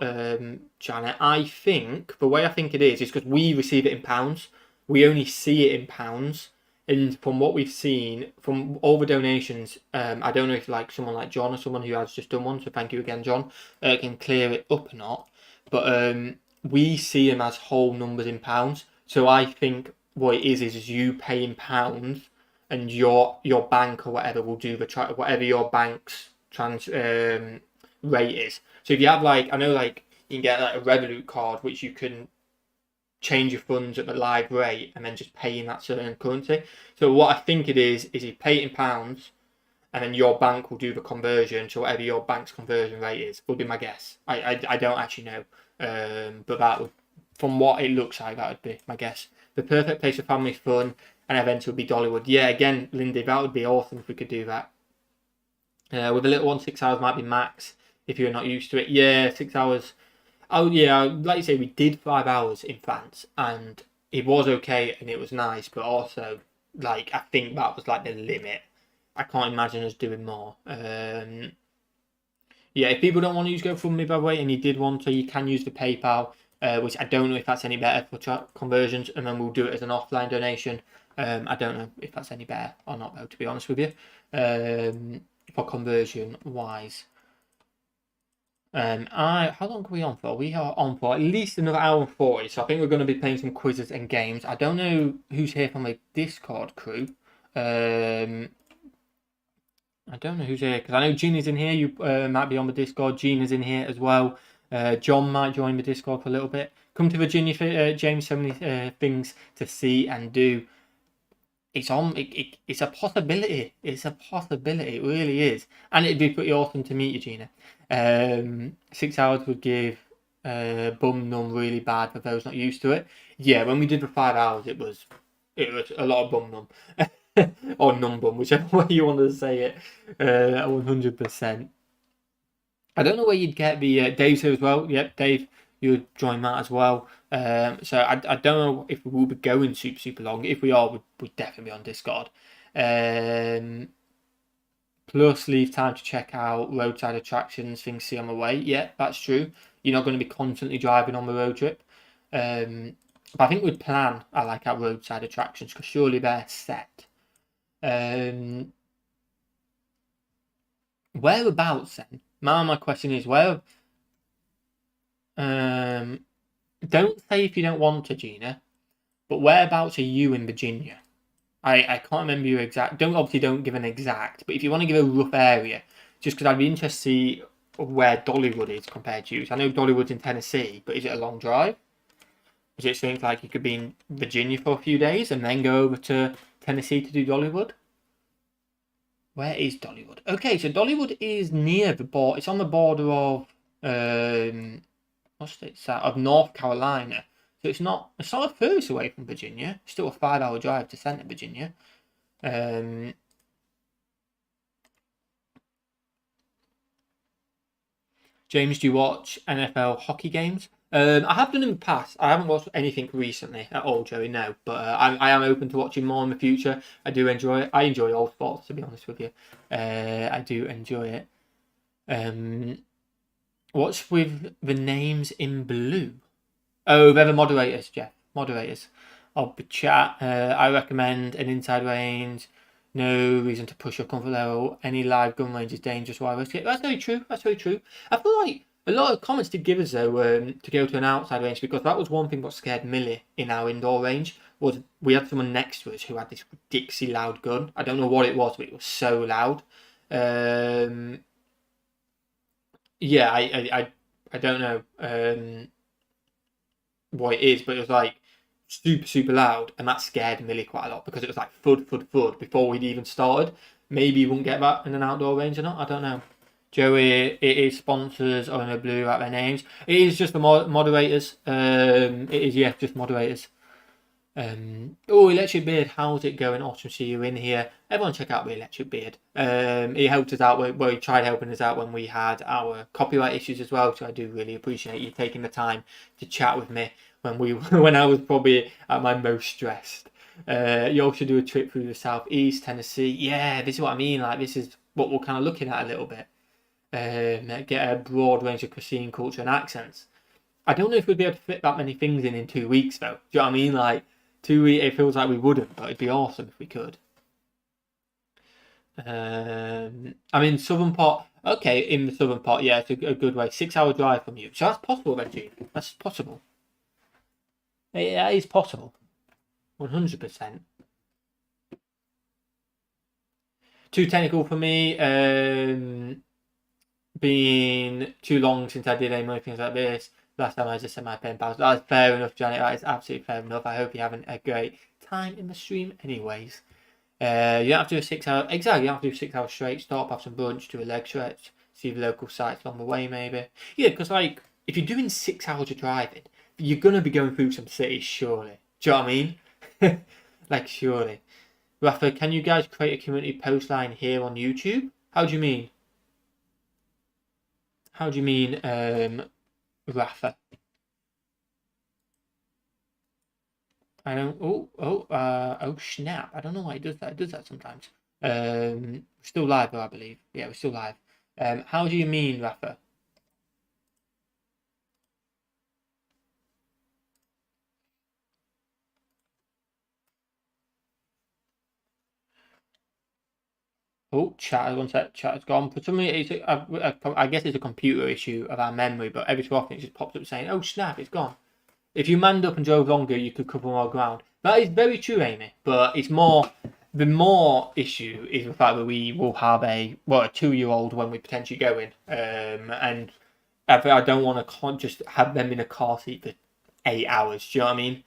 Janet. I think the way I think it is because we receive it in pounds. We only see it in pounds. And from what we've seen, from all the donations, I don't know if like someone like John or someone who has just done one, so thank you again, John, can clear it up or not. But we see them as whole numbers in pounds. So I think what it is you pay in pounds, and your bank or whatever will do the whatever your bank's rate is. So if you have like, I know like you can get like a Revolut card which you can change your funds at the live rate and then just pay in that certain currency. So what I think it is you pay it in pounds and then your bank will do the conversion to whatever your bank's conversion rate is, would be my guess. I don't actually know. But that would, from what it looks like, that would be my guess. The perfect place for family fun and events would be Dollywood. Yeah, again, Lindy, that would be awesome if we could do that. With a little one, 6 hours might be max if you're not used to it. Yeah, 6 hours. Oh yeah, like you say, we did 5 hours in France, and it was okay and it was nice, but also like I think that was like the limit. I can't imagine us doing more. Yeah, if people don't want to use GoFundMe, by the way, and you did want to, you can use the PayPal, which I don't know if that's any better for conversions, and then we'll do it as an offline donation. I don't know if that's any better or not, though, to be honest with you, for conversion wise. How long are we on for? We are on for at least another hour and 40, so I think we're going to be playing some quizzes and games. I don't know who's here from the Discord crew. I don't know who's here, because I know Gina's in here. You might be on the Discord. Gina's in here as well. John might join the Discord for a little bit. Come to Virginia, James. So many things to see and do. It's on. It's a possibility. It's a possibility. It really is, and it'd be pretty awesome to meet you, Gina. 6 hours would give bum numb really bad for those not used to it. Yeah, when we did the 5 hours, it was a lot of bum numb or numb bum, whichever way you want to say it. 100%. I don't know where you'd get the Dave's here as well. Yep, Dave, you would join that as well. So I don't know if we will be going super long. If we are, we'd definitely be on Discord. Plus, leave time to check out roadside attractions, things to see on the way. Yeah, that's true. You're not going to be constantly driving on the road trip. But I think we'd plan, I like our roadside attractions, because surely they're set. Whereabouts then? My question is, where... don't say if you don't want to, Gina, but whereabouts are you in Virginia? I can't remember your exact. Don't give an exact, but if you want to give a rough area, just because I'd be interested to see where Dollywood is compared to you. So I know Dollywood's in Tennessee, but is it a long drive? Is it something like you could be in Virginia for a few days and then go over to Tennessee to do Dollywood? Where is Dollywood? Okay, so Dollywood is near the border. It's on the border of what state's that? Of North Carolina. So it's not a furthest away from Virginia. It's still a 5-hour drive to Centre Virginia. James, do you watch NFL hockey games? I have done in the past. I haven't watched anything recently at all, Joey. No, but I am open to watching more in the future. I do enjoy it. I enjoy all sports, to be honest with you. I do enjoy it. What's with the names in blue? Oh, they're the moderators, Jeff. Moderators of the chat. I recommend an inside range. No reason to push your comfort level. Any live gun range is dangerous. Why risk it? That's very true. That's very true. I feel like a lot of comments did give us though to go to an outside range, because that was one thing that scared Millie in our indoor range. Was we had someone next to us who had this ridiculously loud gun. I don't know what it was, but it was so loud. Yeah, I don't know what it is, but it was like super loud, and that scared Millie quite a lot because it was like thud before we'd even started. Maybe you wouldn't get that in an outdoor range or not. I don't know. Joey, it is sponsors or in a blue at their names. It is just the moderators. It is, yeah, just moderators. Oh, Electric Beard, how's it going? Awesome to see you in here. Everyone check out the Electric Beard. He helped us out, he tried helping us out when we had our copyright issues as well, so I do really appreciate you taking the time to chat with me when I was probably at my most stressed. You also do a trip through the southeast, Tennessee. Yeah, this is what I mean, like this is what we're kind of looking at a little bit. get a broad range of cuisine, culture, and accents. I don't know if we'd be able to fit that many things in 2 weeks, though. Do you know what I mean? Like, 2 weeks, it feels like we wouldn't, but it'd be awesome if we could. I mean, Southern Pot. Okay, in the Southern Pot, yeah, it's a good way. 6-hour drive from you, so that's possible, then, Gene. That's possible. Yeah, it is possible. 100%. Too technical for me. Being too long since I did any more things like this. Last time I just said my pen pals. That's fair enough, Janet. That is absolutely fair enough. I hope you're having a great time in the stream, anyways. You don't have to do a 6-hour. Exactly, you don't have to do 6 hours straight. Stop, have some brunch, do a leg stretch, see the local sites along the way, maybe. Yeah, because like if you're doing 6 hours of driving, you're gonna be going through some cities, surely. Do you know what I mean? Like, surely. Rafa, can you guys create a community post line here on YouTube? How do you mean? How do you mean, Rafa? I don't. Oh snap! I don't know why it does that. It does that sometimes. We're still live, though, I believe. Yeah, we're still live. How do you mean, Rafa? Oh, chat. One sec. Chat has gone. For some reason, I guess it's a computer issue of our memory, but every so often it just pops up saying, "Oh snap, it's gone." If you manned up and drove longer, you could cover more ground. That is very true, Amy. But it's more. The more issue is the fact that we will have a 2-year-old when we potentially go in, and I don't want to just have them in a car seat for 8 hours. Do you know what I mean?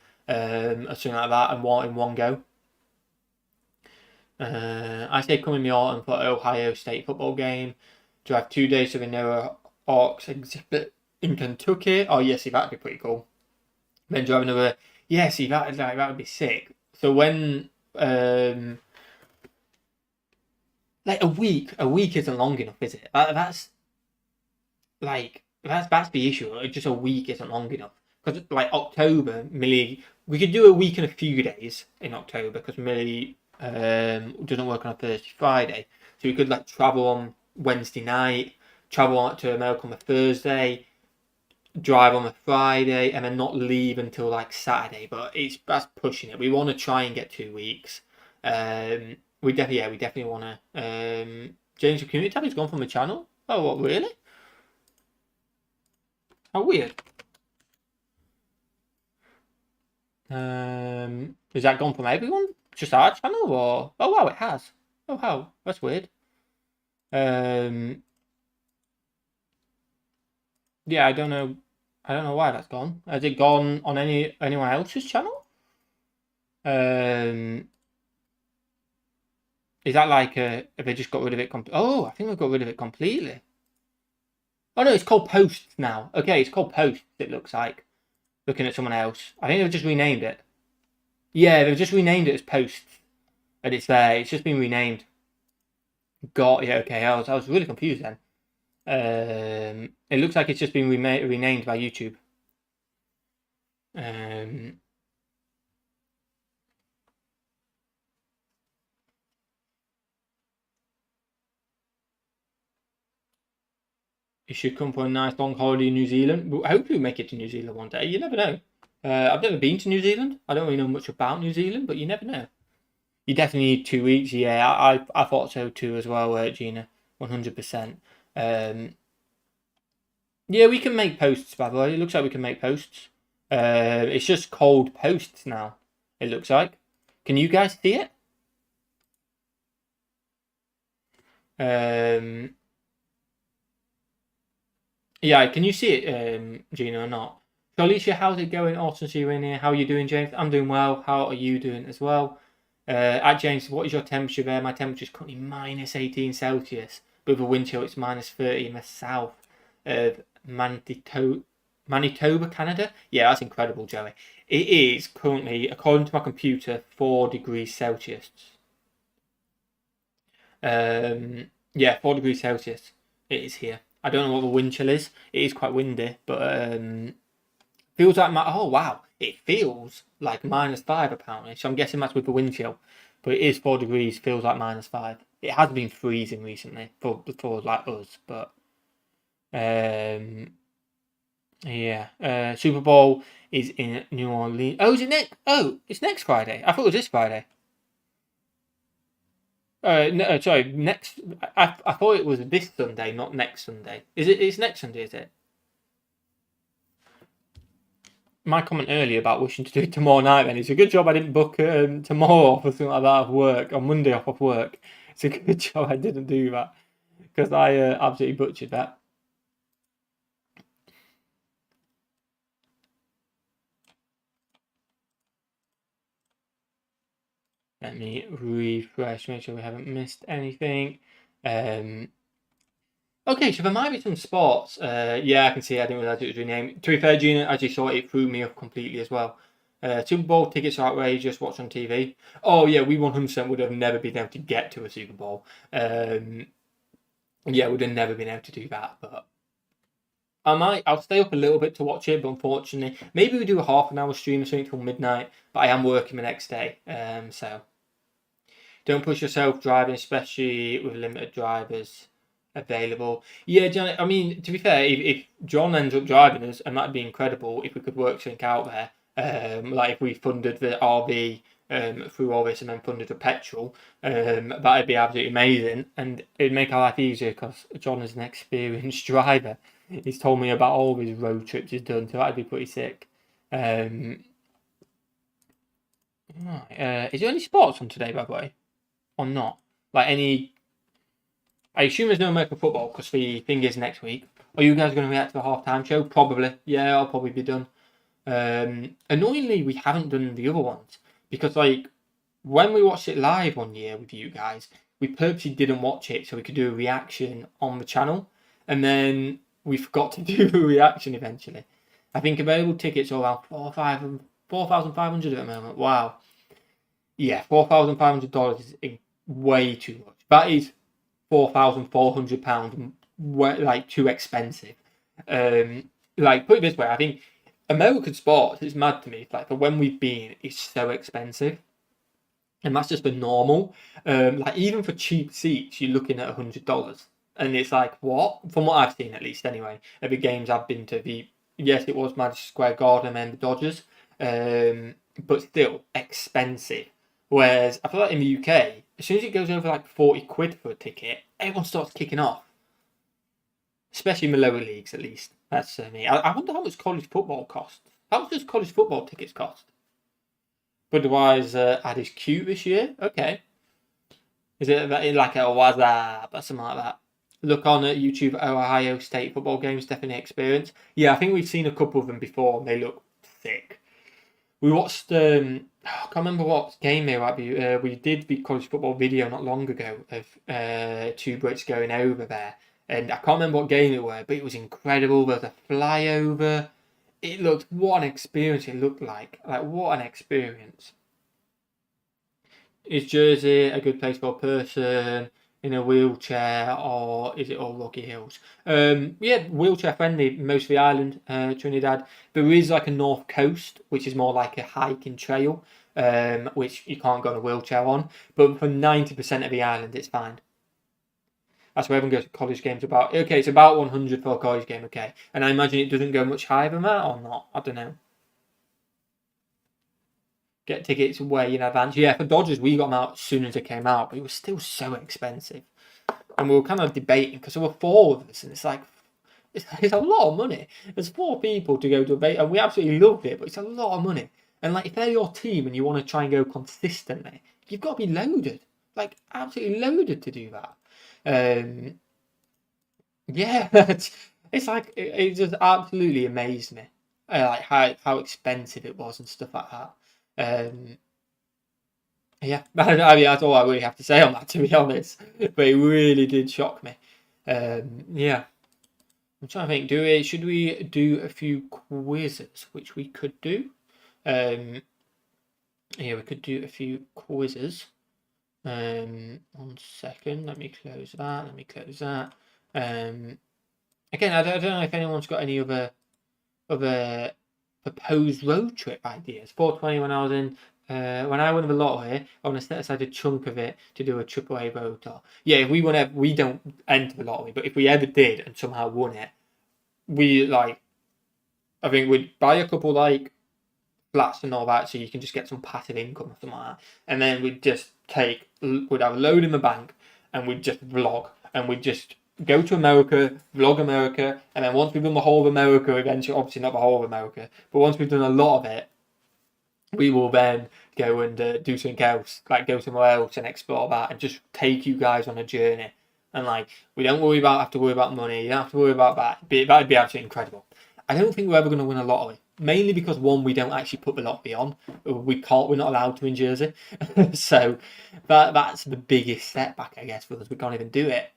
Or something like that, and in one go. I say come in the autumn for Ohio State football game. Drive 2 days to the Noah Hawks exhibit in Kentucky. Oh, yeah, see, that'd be pretty cool. Then drive another. Yeah, see, that would be sick. So when like a week isn't long enough, is it? That's the issue. Like, just a week isn't long enough because like October, Millie, we could do a week and a few days in October because Millie doesn't work on a Thursday, Friday, so we could like travel on Wednesday night, travel on to America on a Thursday, drive on a Friday, and then not leave until like Saturday. But that's pushing it. We want to try and get 2 weeks. We definitely want to. James, the community tab has gone from the channel. Oh, what, really? How weird. Is that gone from everyone? Just our channel, or oh wow, it has. Oh wow, that's weird. Yeah, I don't know why that's gone. Has it gone on anyone else's channel? Is that like have they just got rid of it? Oh, I think they've got rid of it completely. Oh no, it's called Posts now. Okay, it's called Posts. It looks like. Looking at someone else, I think they've just renamed it. Yeah, they've just renamed it as Posts, and it's there. It's just been renamed. Got yeah. Okay, I was really confused then. It looks like it's just been renamed by YouTube. You should come for a nice long holiday in New Zealand. Hopefully we make it to New Zealand one day. You never know. I've never been to New Zealand. I don't really know much about New Zealand, but you never know. You definitely need 2 weeks. Yeah, I thought so too as well, Gina. 100%. Yeah, we can make posts, by the way. It looks like we can make posts. It's just called Posts now, it looks like. Can you guys see it? Yeah, can you see it, Gina, or not? So Alicia, how's it going? Awesome to see you in here. How are you doing, James? I'm doing well. How are you doing as well? At James, what is your temperature there? My temperature is currently minus 18 Celsius. But with a wind chill, it's minus 30 in the south of Manitoba, Canada. Yeah, that's incredible, Joey. It is currently, according to my computer, 4 degrees Celsius. Yeah, 4 degrees Celsius. It is here. I don't know what the wind chill is. It is quite windy, but feels like oh wow, it feels like -5 apparently. So I'm guessing that's with the wind chill. But it is 4 degrees. Feels like -5. It has been freezing recently for like us, but Yeah. Super Bowl is in New Orleans. Oh, is it next? Oh, it's next Friday. I thought it was this Friday. No, sorry, next. I thought it was this Sunday, not next Sunday. Is it? It's next Sunday, is it? My comment earlier about wishing to do it tomorrow night. Then it's a good job I didn't book tomorrow off or something like that of work, on Monday off of work. It's a good job I didn't do that because I absolutely butchered that. Let me refresh, make sure we haven't missed anything. Okay, so there might be some sports. Yeah, I can see. I didn't realize it was renamed. To be fair, Gina, as you saw, it threw me off completely as well. Super Bowl tickets are outrageous. Watch on TV. Oh yeah, we 100% would have never been able to get to a Super Bowl. Yeah, would have never been able to do that. But I'll stay up a little bit to watch it. But unfortunately, maybe we do a half an hour stream or something till midnight. But I am working the next day. So don't push yourself driving, especially with limited drivers available. Yeah, John. I mean, to be fair, if John ends up driving us, and that'd be incredible if we could work something out there. Like if we funded the RV through all this and then funded the petrol, that'd be absolutely amazing, and it'd make our life easier because John is an experienced driver. He's told me about all his road trips he's done, so that'd be pretty sick. Right, is there any sports on today, by the way, or not? Like any I assume there's no American football because the thing is next week. Are you guys going to react to the halftime show? Probably. Yeah, I'll probably be done. Annoyingly, we haven't done the other ones because, like, when we watched it live one year with you guys, we purposely didn't watch it so we could do a reaction on the channel, and then we forgot to do a reaction eventually. I think available tickets are around 4,500 at the moment. Wow. Yeah, $4,500 is way too much. That is £4,400, like too expensive. Like put it this way, I think American sports is mad to me. Like for when we've been, it's so expensive, and that's just the normal. Like even for cheap seats, you're looking at $100, and it's like what? From what I've seen, at least anyway, at the games I've been to, yes, it was Madison Square Garden and the Dodgers, but still expensive. Whereas I feel like in the UK, as soon as it goes over like 40 quid for a ticket, everyone starts kicking off. Especially in the lower leagues, at least. That's me. I wonder how much college football costs. How much does college football tickets cost? Budweiser had his cute this year. Okay. Is it like a WhatsApp or something like that? Look on at YouTube, Ohio State football games, definitely experience. Yeah, I think we've seen a couple of them before, and they look thick. We watched, I can't remember what game they were at. We did the college football video not long ago of two Brits going over there. And I can't remember what game it was, but it was incredible. There was a flyover. It looked, what an experience it looked like. Like, what an experience. Is Jersey a good place for a person in a wheelchair, or is it all rocky hills? Yeah, wheelchair friendly, most of the island, Trinidad. There is like a north coast, which is more like a hiking trail, which you can't go in a wheelchair on. But for 90% of the island, it's fine. That's where everyone goes to college games about. Okay, it's about 100 for a college game, okay. And I imagine it doesn't go much higher than that, or not. I don't know. Get tickets way in advance. Yeah, for Dodgers, we got them out as soon as it came out, but it was still so expensive. And we were kind of debating because there were four of us, and it's like, it's a lot of money. There's four people to go to a bait, and we absolutely loved it, but it's a lot of money. And like, if they're your team and you want to try and go consistently, you've got to be loaded, like absolutely loaded to do that. Yeah, it's like it just absolutely amazed me, like how expensive it was and stuff like that. Yeah, I mean that's all I really have to say on that, to be honest. But it really did shock me. Yeah, I'm trying to think. Should we do a few quizzes, which we could do? Yeah, we could do a few quizzes. 1 second. Let me close that. Let me close that. Again, I don't know if anyone's got any other proposed road trip ideas. 420 when I was in. When I won the lottery, I want to set aside a chunk of it to do a AAA road tour. Yeah, if we don't enter the lottery, but if we ever did and somehow won it, we like, I think we'd buy a couple like flats and all that, so you can just get some passive income or something like that. And then we'd just we'd have a load in the bank, and we'd just vlog, and we'd just go to America, vlog America, and then once we've done the whole of America, eventually, obviously not the whole of America, but once we've done a lot of it, we will then go and do something else, like go somewhere else and explore that, and just take you guys on a journey. And like, we don't have to worry about money. You don't have to worry about that. That'd be absolutely incredible. I don't think we're ever going to win a lottery, mainly because one, we don't actually put the lottery on. We can't. We're not allowed to in Jersey, so that's the biggest setback, I guess, for us. We can't even do it.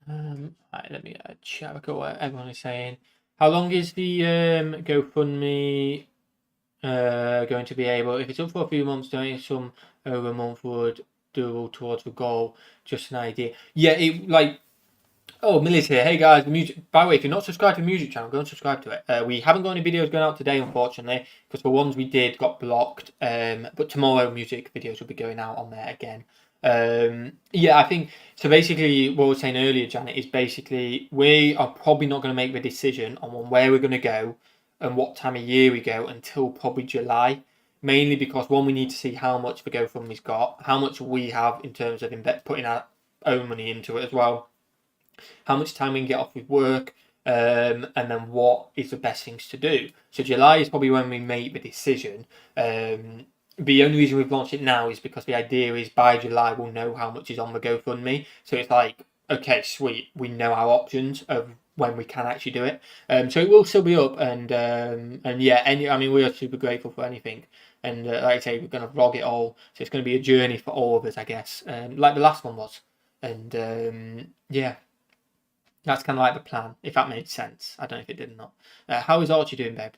Right, let me check what everyone is saying. How long is the GoFundMe going to be able? If it's up for a few months, donating some over a month would do towards the goal. Just an idea. Yeah, it like. Oh, Millie's here. Hey guys, the music. By the way, if you're not subscribed to the music channel, go and subscribe to it. We haven't got any videos going out today, unfortunately, because the ones we did got blocked. But tomorrow, music videos will be going out on there again. Yeah, I think so. Basically, what I was saying earlier, Janet, is basically we are probably not going to make the decision on where we're going to go and what time of year we go until probably July. Mainly because one, we need to see how much the GoFundMe's got, how much we have in terms of putting our own money into it as well, how much time we can get off with work, and then what is the best things to do. So July is probably when we make the decision. The only reason we've launched it now is because the idea is by July we'll know how much is on the GoFundMe. So it's like, okay, sweet, we know our options of when we can actually do it. So it will still be up, and yeah, I mean, we are super grateful for anything. And like I say, we're going to vlog it all, so it's going to be a journey for all of us, I guess, like the last one was. And yeah, that's kind of like the plan, if that made sense. I don't know if it did or not. How is Archie doing, babe?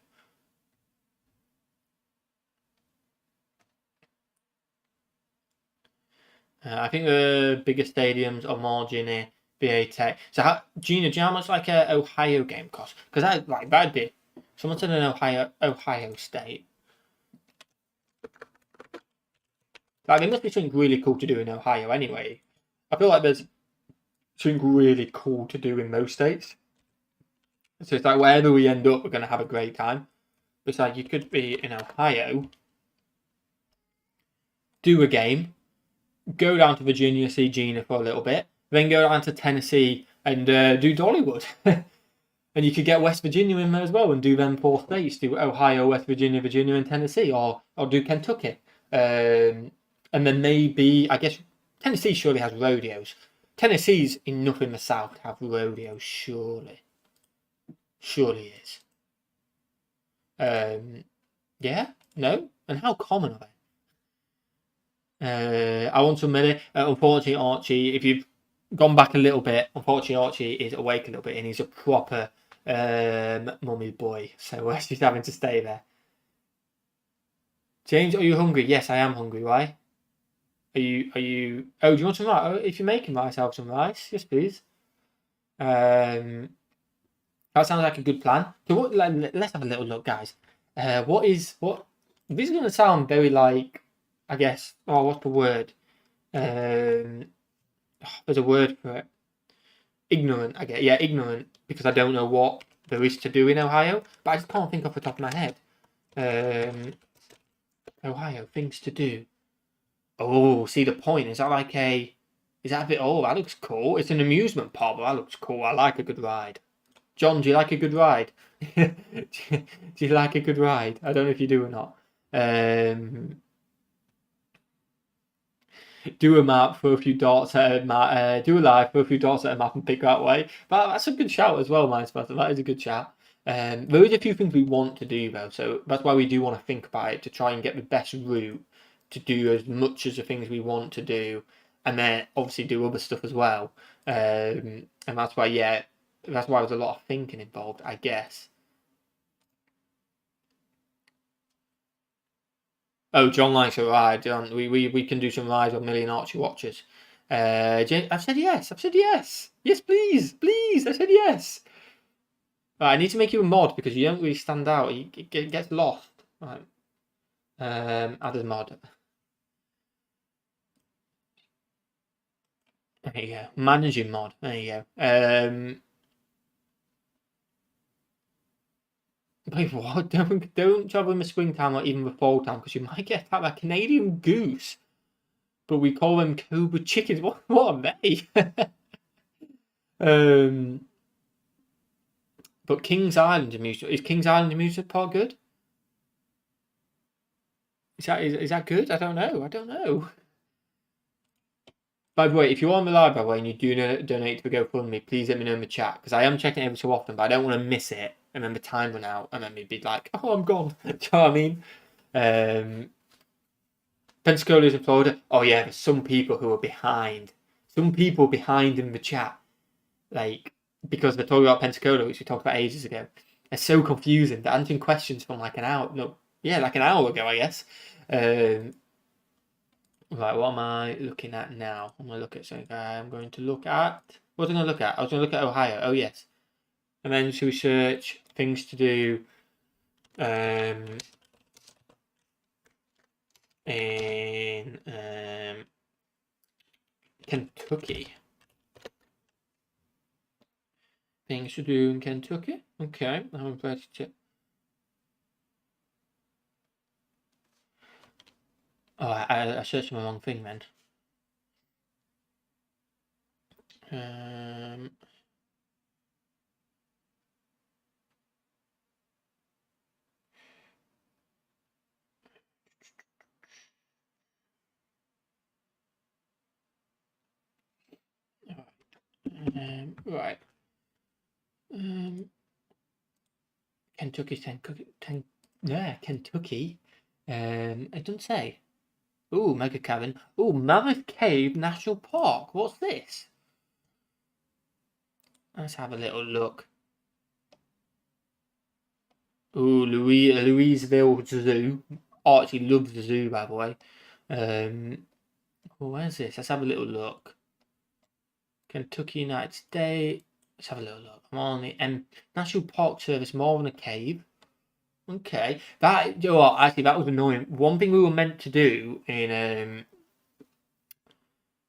I think the biggest stadiums are Margini, BA Tech. So, Gina, do you know how much like a Ohio game costs? Because that'd be someone said an Ohio State. Like, there must be something really cool to do in Ohio anyway. I feel like there's something really cool to do in most states. So it's like wherever we end up, we're going to have a great time. It's like you could be in Ohio, do a game, go down to Virginia, see Gina for a little bit, then go down to Tennessee and do Dollywood. And you could get West Virginia in there as well and do them 4 states, do Ohio, West Virginia, Virginia, and Tennessee, or do Kentucky. And then maybe, I guess, Tennessee surely has rodeos. Tennessee's enough in the South to have rodeos, surely. Surely is. Yeah? No? And how common are they? I want some minute. Unfortunately, Archie, if you've gone back a little bit, unfortunately, Archie is awake a little bit and he's a proper mummy boy. So she's having to stay there. James, are you hungry? Yes, I am hungry. Why? Are you? Oh, do you want some rice? Oh, if you're making rice, I'll have some rice. Yes, please. That sounds like a good plan. So let's have a little look, guys. What? This is going to sound very like, I guess. Oh, what's the word? There's a word for it. Ignorant. I get, yeah, ignorant, because I don't know what there is to do in Ohio, but I just can't think off the top of my head. Ohio, things to do. Oh, see the point. Is that a bit, oh, that looks cool. It's an amusement park, but that looks cool. I like a good ride. John, do you like a good ride? Do you like a good ride? I don't know if you do or not. Do a map for a few dots at a map. Do a live for a few dots at a map and pick that way. But that's a good shout as well, Mindspatter. That is a good shout. There is a few things we want to do though, so that's why we do want to think about it to try and get the best route to do as much as the things we want to do, and then obviously do other stuff as well. And that's why, yeah, that's why there's a lot of thinking involved, I guess. Oh, John likes a ride. John, we can do some rides on Million Archie watches. I've said yes. I've said yes. Yes, please. Please. I said yes. Right, I need to make you a mod because you don't really stand out. It gets lost. Right. Add as mod. There you go. Managing mod. There you go. Wait, what? Don't travel in the springtime or even the fall time because you might get attacked by a Canadian goose. But we call them cobra chickens. What are they? But King's Island amusement is King's Island amusement park good? Is that good? I don't know. By the way, if you're on the live, by the way, and you do donate to the GoFundMe, please let me know in the chat because I am checking it every so often, but I don't want to miss it and then the time run out and then we'd be like, oh, I'm gone. Do you know what I mean? Pensacola's in Florida. Oh yeah, there's some people who are behind. Some people behind in the chat, like because they're talking about Pensacola, which we talked about ages ago. It's so confusing. They're answering questions from like an hour. No, yeah, like an hour ago, I guess. Right, what am I looking at now? I'm going to look at something. I'm going to look at... What was I going to look at? I was going to look at Ohio. Oh, yes. And then to research things to do in Kentucky. Things to do in Kentucky. Okay, I haven't played it. Oh, I searched the wrong thing then. Right. Kentucky. Kentucky. It doesn't say. Ooh, Mega Cavern. Ooh, Mammoth Cave National Park. What's this? Let's have a little look. Ooh, Louisville Zoo. Archie loves the zoo, by the way. Where's this? Let's have a little look. Kentucky, United States. Let's have a little look. I'm on the National Park Service, more than a cave. Okay, that, you know what, actually that was annoying. One thing we were meant to do in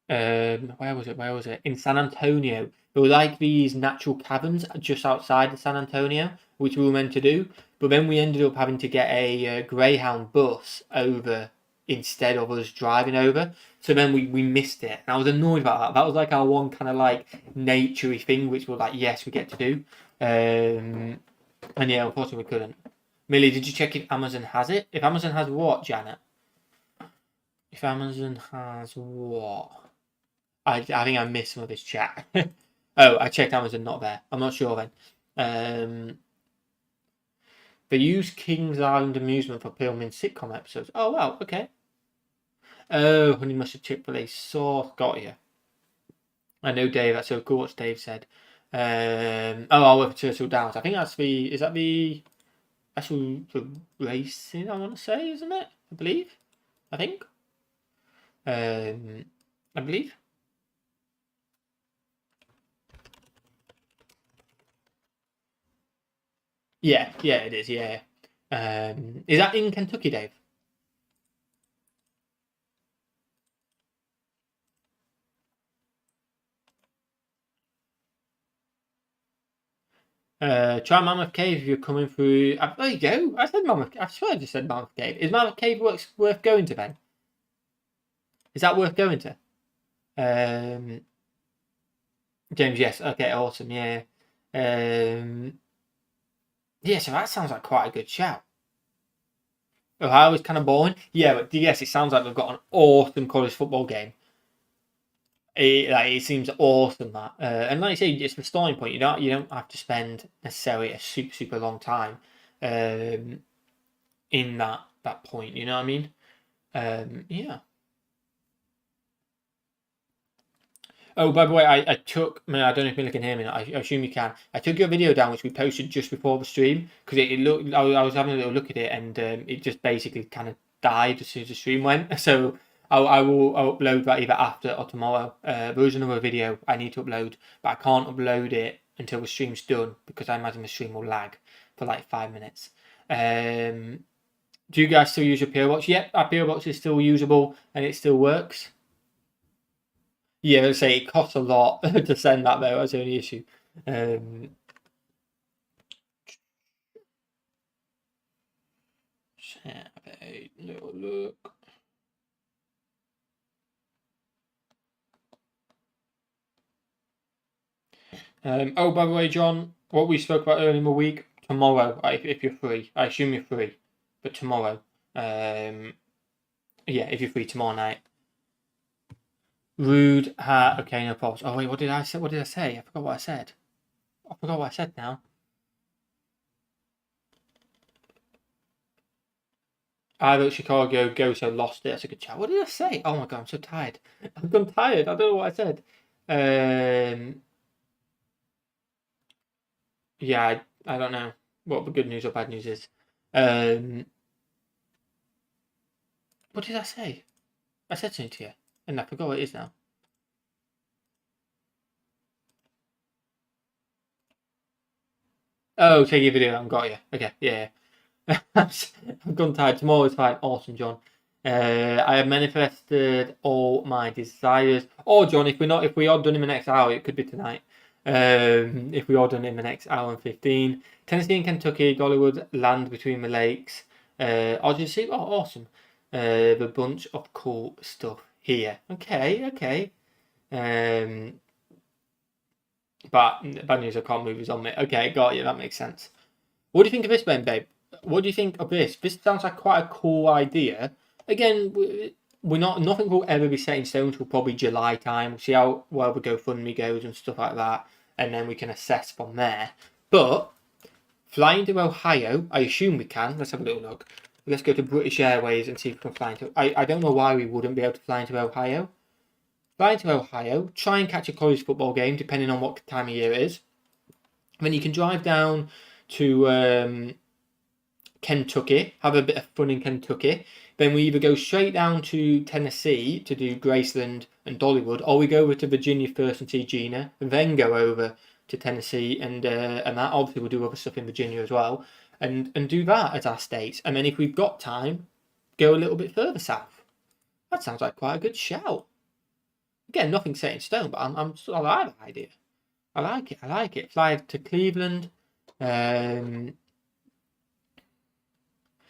where was it? In San Antonio. There were like these natural caverns just outside of San Antonio, which we were meant to do. But then we ended up having to get a Greyhound bus over instead of us driving over. So then we missed it. And I was annoyed about that. That was like our one kind of like naturey thing, which we're like, yes, we get to do. And yeah, unfortunately we couldn't. Millie, did you check if Amazon has it? If Amazon has what, Janet? If Amazon has what? I think I missed some of this chat. Oh, I checked Amazon, not there. I'm not sure then. They use King's Island amusement for Pillman sitcom episodes. Oh, wow, okay. Oh, Honey Mustard Chick-fil-A sauce. Got you. I know Dave. That's so cool what Dave said. I'll work for Turtle Downs. I think that's the... Is that the... Actual racing, I want to say, isn't it? I believe. I think. I believe. Yeah, it is. Yeah. Is that in Kentucky, Dave? Try Mammoth Cave if you're coming through. There you go. I said Mammoth. I swear I just said Mammoth Cave. Is Mammoth Cave worth going to then? Is that worth going to? James, yes. Okay, awesome. Yeah. Yeah, so that sounds like quite a good shout. Ohio is kind of boring. Yeah, but yes, it sounds like they've got an awesome college football game. It seems awesome that, and like I say, it's the starting point. You don't have to spend necessarily a super long time, in that point. You know what I mean? Yeah. Oh, by the way, I took. I don't know if you can hear me. I assume you can. I took your video down, which we posted just before the stream, because it looked. I was having a little look at it, and it just basically kind of died as soon as the stream went. So I'll upload that either after or tomorrow. There is another video I need to upload, but I can't upload it until the stream's done because I imagine the stream will lag for like 5 minutes. Do you guys still use your P.O Box? Yep, our P.O Box is still usable and it still works. Yeah, I'd say it costs a lot to send that though. That's the only issue. Have a little look. Oh, by the way, John, what we spoke about earlier in the week, tomorrow, if you're free. I assume you're free, but tomorrow. Yeah, if you're free tomorrow night. Rude hat. Okay, no problems. Oh wait, what did I say? What did I say? I forgot what I said. I forgot what I said now. I wrote Chicago go so lost it. That's a good chat. What did I say? Oh my god, I'm so tired. I've gone tired. I don't know what I said. Yeah, I don't know what the good news or bad news is. What did I say? I said something to you, and I forgot what it is now. Oh, take your video. I've got you. Okay, yeah. I've gone tired. Tomorrow's fine. Awesome, John. I have manifested all my desires. Oh, John, if we are done in the next hour, it could be tonight. If we are done in the next hour and 15. Tennessee and Kentucky, Dollywood, land between the lakes. I'll just see. Oh, awesome. The bunch of cool stuff here. Okay. But bad news, I can't move his on me. Okay, got you. That makes sense. What do you think of this, Ben, babe? What do you think of this? This sounds like quite a cool idea. Again, nothing will ever be set in stone until probably July time. We'll see how well the GoFundMe goes and stuff like that, and then we can assess from there. But flying to Ohio, I assume we can. Let's have a little look. Let's go to British Airways and see if we can fly into. I don't know why we wouldn't be able to fly into Ohio. Fly into Ohio, try and catch a college football game, depending on what time of year it is. And then you can drive down to Kentucky, have a bit of fun in Kentucky. Then we either go straight down to Tennessee to do Graceland and Dollywood, or we go over to Virginia first and see Gina, and then go over to Tennessee and that. Obviously, we'll do other stuff in Virginia as well, and do that as our states. And then if we've got time, go a little bit further south. That sounds like quite a good shout. Again, nothing set in stone, but I like the idea. I like it. Fly to Cleveland.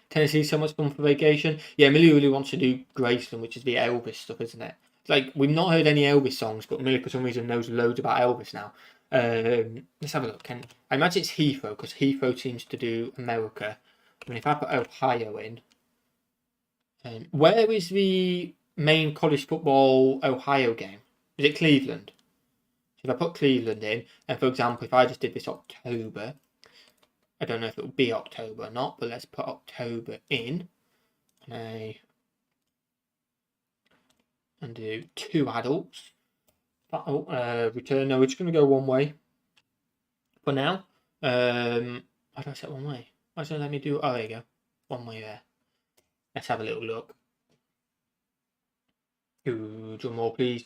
Tennessee, so much fun for vacation. Yeah, Millie really wants to do Graceland, which is the Elvis stuff, isn't it? Like, we've not heard any Elvis songs, but Millie, for some reason, knows loads about Elvis now. Let's have a look. I imagine it's Heathrow, because Heathrow seems to do America. I mean, if I put Ohio in... where is the main college football Ohio game? Is it Cleveland? So if I put Cleveland in, and for example, if I just did this October... I don't know if it will be October or not, but let's put October in. And do 2 adults. Return. No, we're just going to go one way for now. How do I set one way? Why doesn't it let me do... Oh, there you go. One way there. Let's have a little look. Drum roll, please.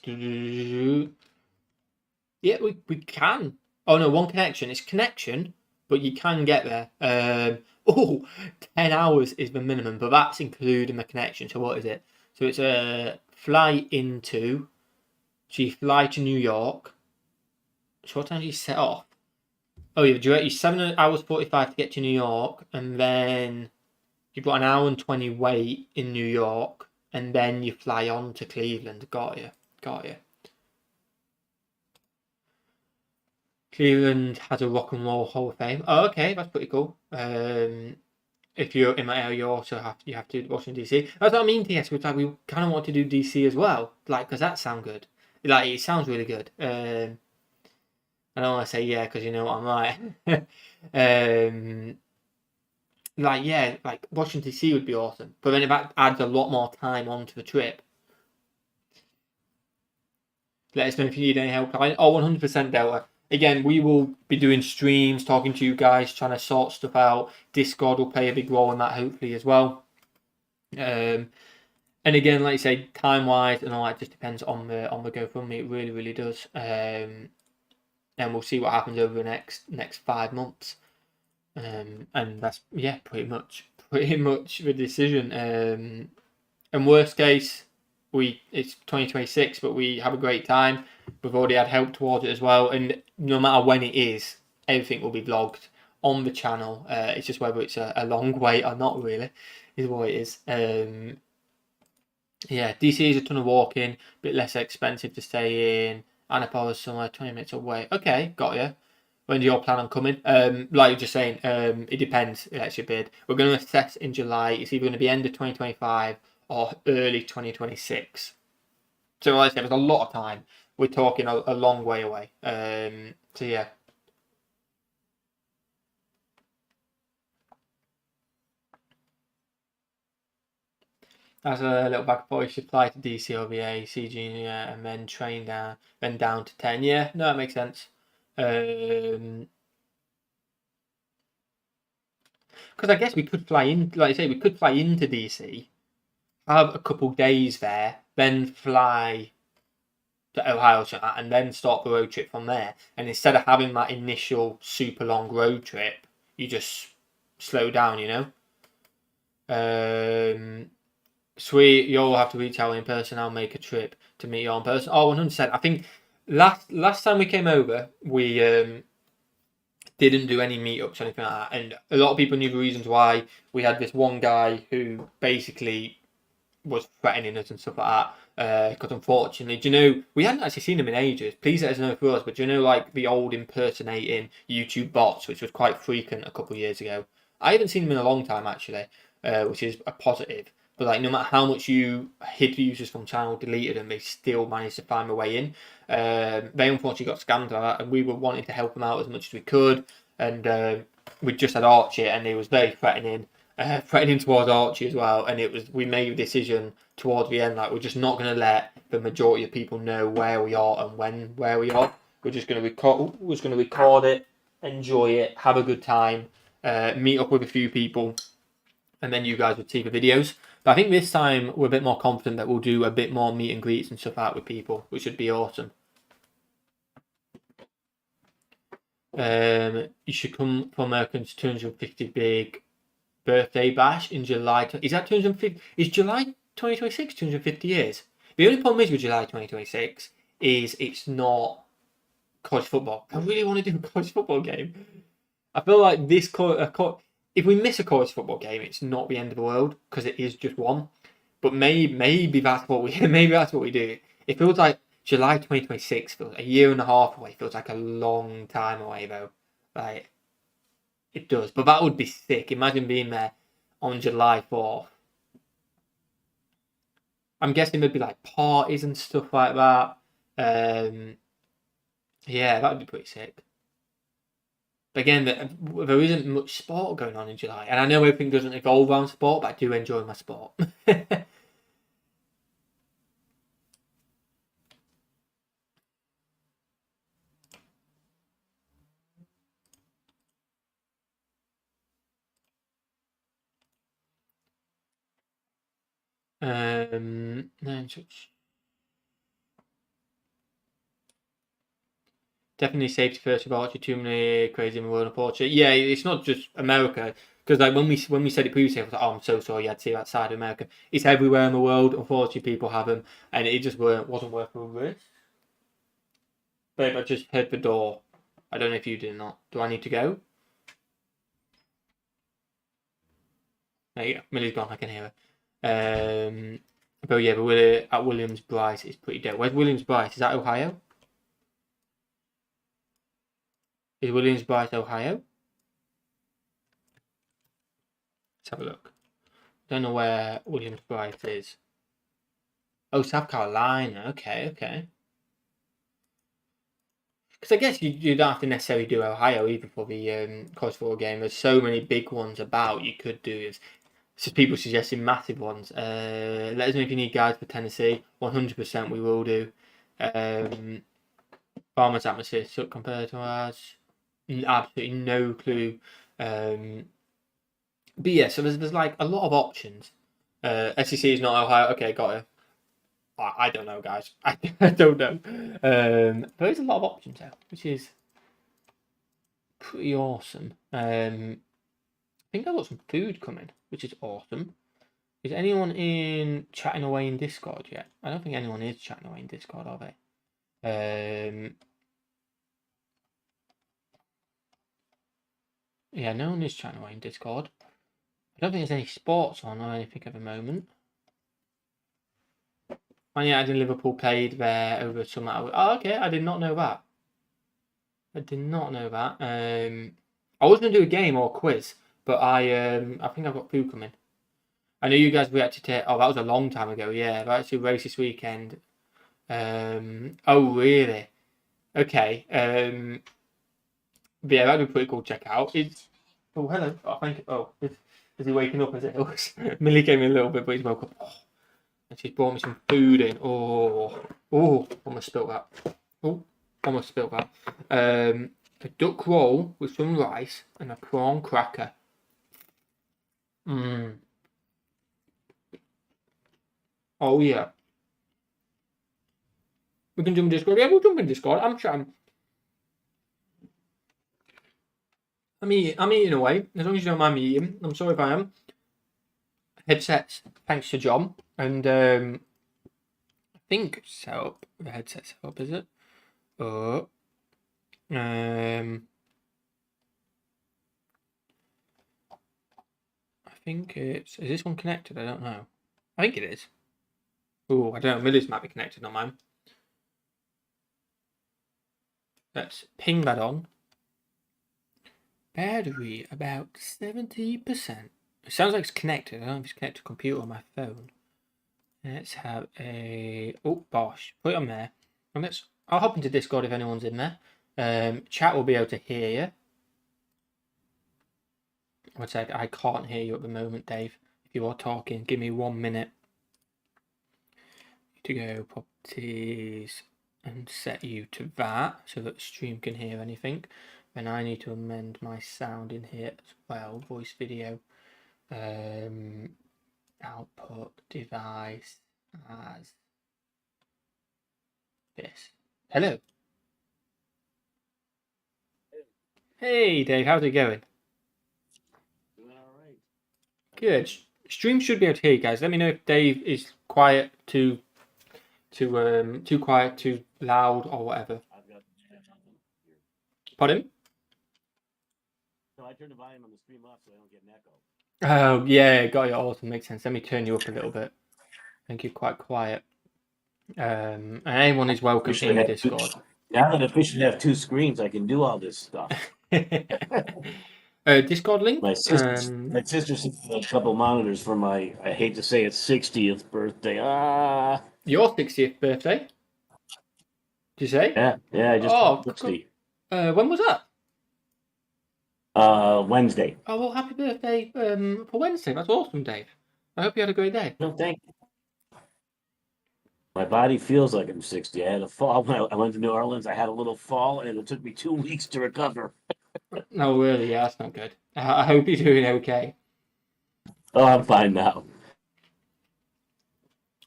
Yeah, we can. Oh, no, one connection. It's connection, but you can get there. 10 hours is the minimum, but that's including the connection. So what is it? So it's a fly into. So you fly to New York. So what time do you set off? Oh, you 7 hours 45 to get to New York, and then you've got 1 hour and 20 wait in New York, and then you fly on to Cleveland. Got you. Cleveland has a Rock and Roll Hall of Fame. Oh, okay, that's pretty cool. If you're in my area, you also have to Washington DC. That's what I mean. Yes, we kind of want to do DC as well, like because that sounds good. Like it sounds really good. I don't want to say yeah because you know what I'm like. Like Washington DC would be awesome, but then that adds a lot more time onto the trip. Let us know if you need any help. 100% Delta. Again, we will be doing streams, talking to you guys, trying to sort stuff out. Discord will play a big role in that, hopefully, as well. And again, like you say, time wise and all that just depends on the GoFundMe. It really, really does. And we'll see what happens over the next 5 months. And that's pretty much the decision. And worst case, it's 2026, but we have a great time. We've already had help towards it as well, and no matter when it is, everything will be vlogged on the channel. It's just whether it's a long wait or not, really, is what it is. DC is a ton of walking, a bit less expensive to stay in. Annapolis somewhere 20 minutes away. Okay, got you. When do you plan on coming? Like you're just saying, it depends. That's your bid. We're going to assess in July. It's either going to be end of 2025 or early 2026. So like I said, there's a lot of time. We're talking a long way away. So yeah. As a little back point, you should apply to DC OVA, C Junior, and then train down, then down to 10. Yeah, no, that makes sense. Because I guess we could fly in, like I say, we could fly into DC, have a couple days there, then fly to Ohio and then start the road trip from there. And instead of having that initial super long road trip, you just slow down, you know. Sweet, you'll have to reach out in person. I'll make a trip to meet you in person. Oh, 100%. I think last time we came over, we didn't do any meetups or anything like that, and a lot of people knew the reasons why. We had this one guy who basically was threatening us and stuff like that. Because unfortunately, do you know, we hadn't actually seen him in ages. Please let us know if it was, but do you know, like the old impersonating YouTube bots, which was quite frequent a couple of years ago. I haven't seen him in a long time actually, which is a positive. But like, no matter how much you hid the users from channel, deleted them, they still managed to find their way in. They unfortunately got scammed like that, and we were wanting to help them out as much as we could. And we just had Archie, and he was very threatening towards Archie as well. And we made a decision towards the end, like we're just not going to let the majority of people know where we are and where we are. We're just going to record it, enjoy it, have a good time, meet up with a few people, and then you guys would see the videos. But I think this time we're a bit more confident that we'll do a bit more meet and greets and stuff out with people, which would be awesome. You should come for American's 250 big birthday bash in July. Is that 250? Is July 2026 250 years? The only problem is with July 2026 is it's not college football. I really want to do a college football game. I feel like this if we miss a college football game, it's not the end of the world because it is just one. But maybe that's what we do. It feels like July 2026 feels a year and a half away. Feels like a long time away though. Like it does. But that would be sick. Imagine being there on July 4th. I'm guessing there'd be like parties and stuff like that. Yeah, that would be pretty sick. But again, there isn't much sport going on in July. And I know everything doesn't evolve around sport, but I do enjoy my sport. Definitely safety first with Archie. Too many crazy in the world, unfortunately. Yeah, it's not just America. Because like when we said it previously, I was like, oh, I'm so sorry you had to see outside of America. It's everywhere in the world. Unfortunately, people have them, and it just wasn't worth the risk. Babe, I just heard the door. I don't know if you did or not. Do I need to go? There you go. Millie's gone. I can hear her. But yeah, but we're at Williams Bryce. It's pretty dope. Where's Williams Bryce? Is that Ohio? Is Williams Bryce Ohio? Let's have a look. Don't know where Williams Bryce is. Oh, South Carolina. Okay. Because I guess you don't have to necessarily do Ohio either for the college football game. There's so many big ones about you could do. It's just people suggesting massive ones. Let us know if you need guides for Tennessee. 100% we will do. Farmers atmosphere so compared to ours. Absolutely no clue. But yeah, so there's like a lot of options. SEC is not Ohio. Okay, got it. I don't know, guys. I don't know. There is a lot of options out, which is pretty awesome. I think I've got some food coming, which is awesome. Is anyone in chatting away in Discord yet? I don't think anyone is chatting away in Discord, are they? Yeah, no one is chatting away in Discord. I don't think there's any sports on or anything at the moment. Man United and Liverpool played there over summer. Oh, okay, I did not know that. I did not know that. I was going to do a game or a quiz, but I think I've got food coming. I know you guys reacted to. Oh, that was a long time ago. Yeah, that's your race this weekend. Oh, really? Okay. But yeah, that'd be pretty cool to check out. It's. Oh, hello. Oh, thank you. Oh, is he waking up as it was? Millie came in a little bit, but he's woke up. Oh, and she's brought me some food in. Oh, almost spilled that. Oh, almost spilled that. A duck roll with some rice and a prawn cracker. Mmm. Oh yeah. We can jump in Discord. Yeah, we'll jump in Discord. I'm chatting. I'm eating away. As long as you don't mind me eating. I'm sorry if I am. Headsets, thanks to John. And I think set up the headset set up, is it? Oh. I think it's. Is this one connected? I don't know. I think it is. Oh, I don't know. Millie's might be connected, not mine. Let's ping that on. Battery about 70%. It sounds like it's connected. I don't know if it's connected to a computer or my phone. Let's have a. Oh, bosh. Put it on there. And I'll hop into Discord if anyone's in there. Chat will be able to hear you. One sec, I can't hear you at the moment, Dave. If you are talking, give me 1 minute to go properties and set you to that so that the stream can hear anything. Then I need to amend my sound in here as well. Voice video. Output device as this. Hello. Hey Dave, how's it going? Doing all right. Good. Stream should be able to hear you guys. Let me know if Dave is quiet, too quiet, too loud, or whatever. I've got here. Pardon? No, I turned the volume on the stream off so I don't get an echo. Oh yeah, got you. Awesome, makes sense. Let me turn you up a little bit. I think you're quite quiet. And anyone is welcome in the Discord. Now that I officially have 2 screens, I can do all this stuff. Discord link. My sister sent me a couple monitors for my. I hate to say it, 60th birthday. Your 60th birthday? Did you say? Yeah. I just turned 60. When was that? Wednesday. Oh well, happy birthday for Wednesday. That's awesome, Dave. I hope you had a great day. No, thank you. My body feels like I'm 60. I had a fall when I went to New Orleans. I had a little fall, and it took me 2 weeks to recover. No, really, yeah, that's not good. I hope you're doing okay. Oh, I'm fine now.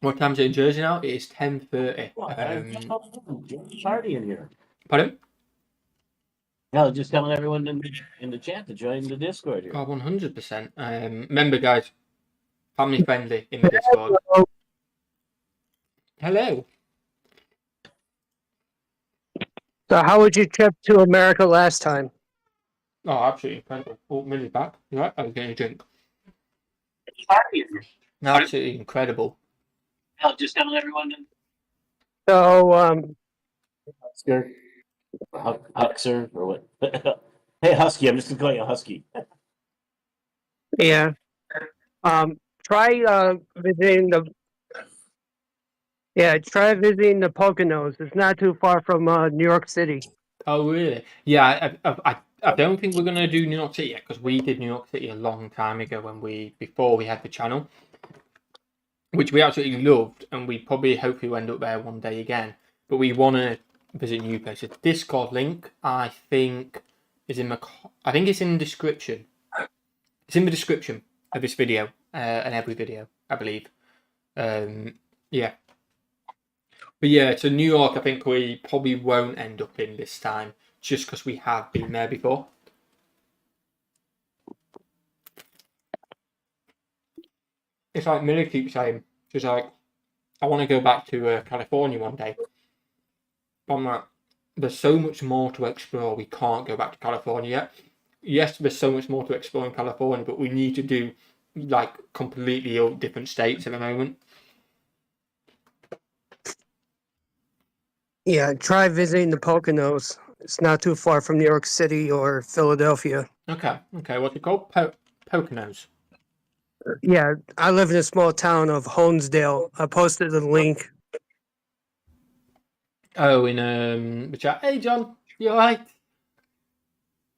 What time is it in Jersey now? It is 10:30. Party in here. Pardon? No, just telling everyone in the chat to join the Discord here. Oh, 100%. Remember, guys, family friendly in the Discord. Hello. So how was your trip to America last time? Oh, absolutely incredible. Oh, Millie's back. You right? I was getting a drink. Absolutely incredible. I'll just tell everyone. So Husker, Huxer, or what? Hey, Husky. I'm just gonna call you Husky. yeah. Try visiting the Poconos. It's not too far from New York City. Oh, really? Yeah, I don't think we're going to do New York City yet because we did New York City a long time ago before we had the channel, which we absolutely loved, and we probably hopefully will end up there one day again. But we want to visit new places. Discord link, I think, is in the. I think it's in the description. It's in the description of this video. in every video, I believe. Yeah. But yeah, so New York, I think we probably won't end up in this time, just because we have been there before. It's like Millie keeps saying, she's like, I want to go back to California one day. But I'm like, there's so much more to explore. We can't go back to California yet. Yes, there's so much more to explore in California, but we need to do like completely different states at the moment. Yeah, try visiting the Poconos. It's not too far from New York City or Philadelphia. Okay. What's it called? Poconos. Yeah, I live in a small town of Honesdale. I posted the link. Oh, in the chat. Hey, John, you alright?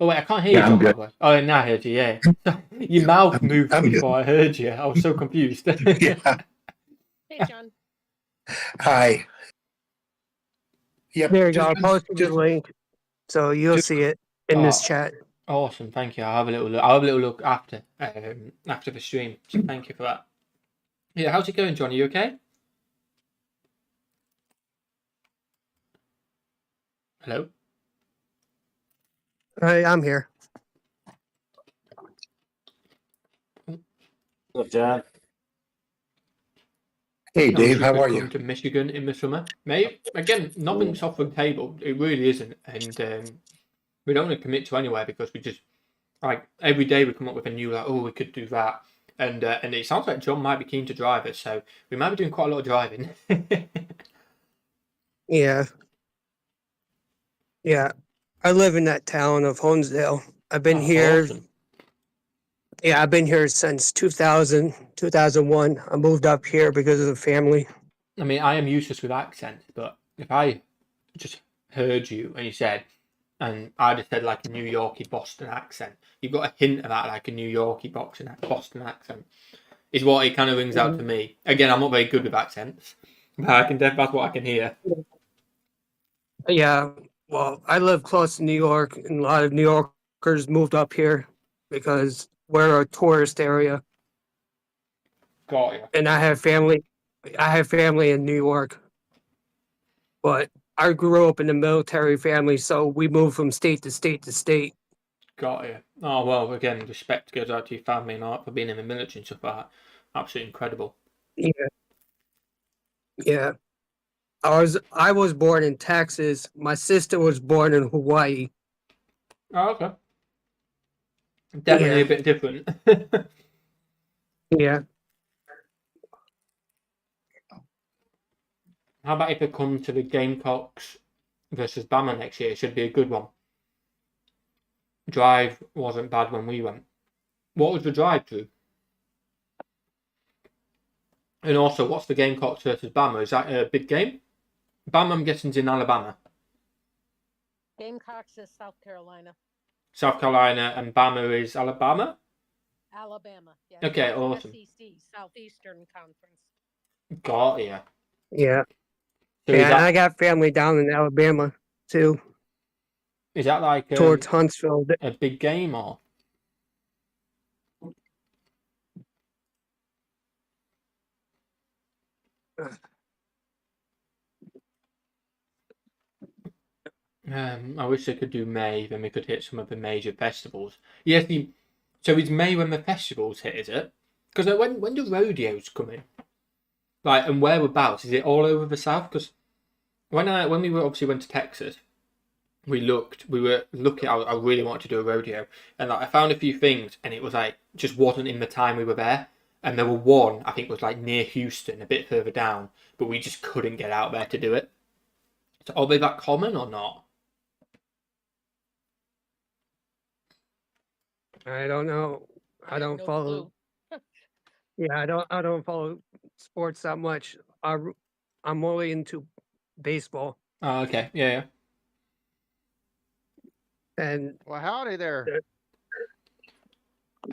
Oh wait, I can't hear you, Yeah, I'm John. By good. the way. Oh, now I heard you. Yeah, your mouth moved I'm good. before I heard you. I was so confused. Yeah. Hey, John. Hi. Yep. There you go. I just- posted the just- link, so you'll just- see it in this Oh. chat. Awesome, thank you. I'll have a little look. I'll have a little look after the stream. So thank you for that. Yeah, how's it going, John? Are you okay? Hello. I'm here. Look, John. Hey, I Dave, wish how could are come you? to Michigan in the summer, mate. Again, nothing's off the table. It really isn't, and we don't want to commit to anywhere because we just like every day we come up with a new like, oh, we could do that, and it sounds like John might be keen to drive us, so we might be doing quite a lot of driving. Yeah. Yeah. I live in that town of Honesdale. I've been Oh, here. awesome. Yeah, I've been here since 2000, 2001. I moved up here because of the family. I mean, I am useless with accents, but if I just heard you and you said, and I just said like a New Yorkie Boston accent, you've got a hint of that, like a New Yorkie Boston accent, is what it kind of rings out to me. Again, I'm not very good with accents, but that's what I can hear. Yeah. Well, I live close to New York, and a lot of New Yorkers moved up here because we're a tourist area. Got you. And I have family. I have family in New York, but I grew up in a military family, so we moved from state to state to state. Got you. Oh well, again, respect goes out to your family and art for being in the military and stuff like that. Absolutely incredible. Yeah. Yeah. I was born in Texas. My sister was born in Hawaii. Oh, okay. Definitely Yeah. a bit different. Yeah. How about if it comes to the Gamecocks versus Bama next year? It should be a good one. Drive wasn't bad when we went. What was the drive to? And also, what's the Gamecocks versus Bama? Is that a big game? Bama, I'm guessing, is in Alabama. Gamecocks is South Carolina. South Carolina, and Bama is Alabama? Alabama. Yeah. Okay, it's awesome. SEC, Southeastern Conference. Got ya. Yeah. So Yeah, and I got family down in Alabama too, is that like towards Huntsville. a big game or? I wish they could do May, then we could hit some of the major festivals. Yes, so it's May when the festivals hit, is it? Because when do rodeos come in? Like, and whereabouts? Is it all over the South? Because when we were obviously went to Texas, we were looking. I really wanted to do a rodeo, and like, I found a few things, and it was like just wasn't in the time we were there. And there were one I think was like near Houston, a bit further down, but we just couldn't get out there to do it. So are they that common or not? I don't know. I don't No follow. clue. Yeah, I don't follow sports that much. I'm only into baseball. Oh, okay, yeah. And Well, howdy there.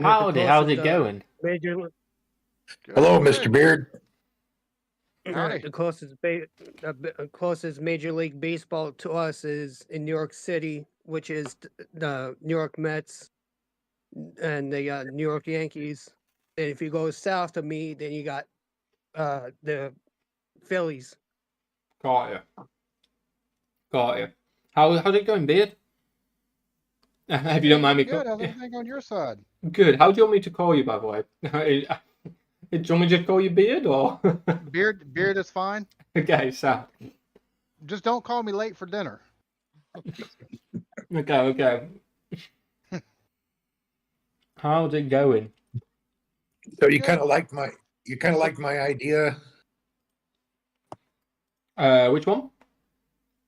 Howdy, how's it going? Major, Hello, Good. Mr. Beard. Howdy. the closest Major League Baseball to us is in New York City, which is the New York Mets and the New York Yankees. And if you go south of me, then you got the Phillies. Got you. Got you. How's it going, Beard? If you don't mind me. Good. How's everything on your side? Good. How do you want me to call you, by the way? Do you want me to just call you Beard or? Beard is fine. Okay, so. Just don't call me late for dinner. Okay. How's it going? So you Good. kind of like my idea. Which one?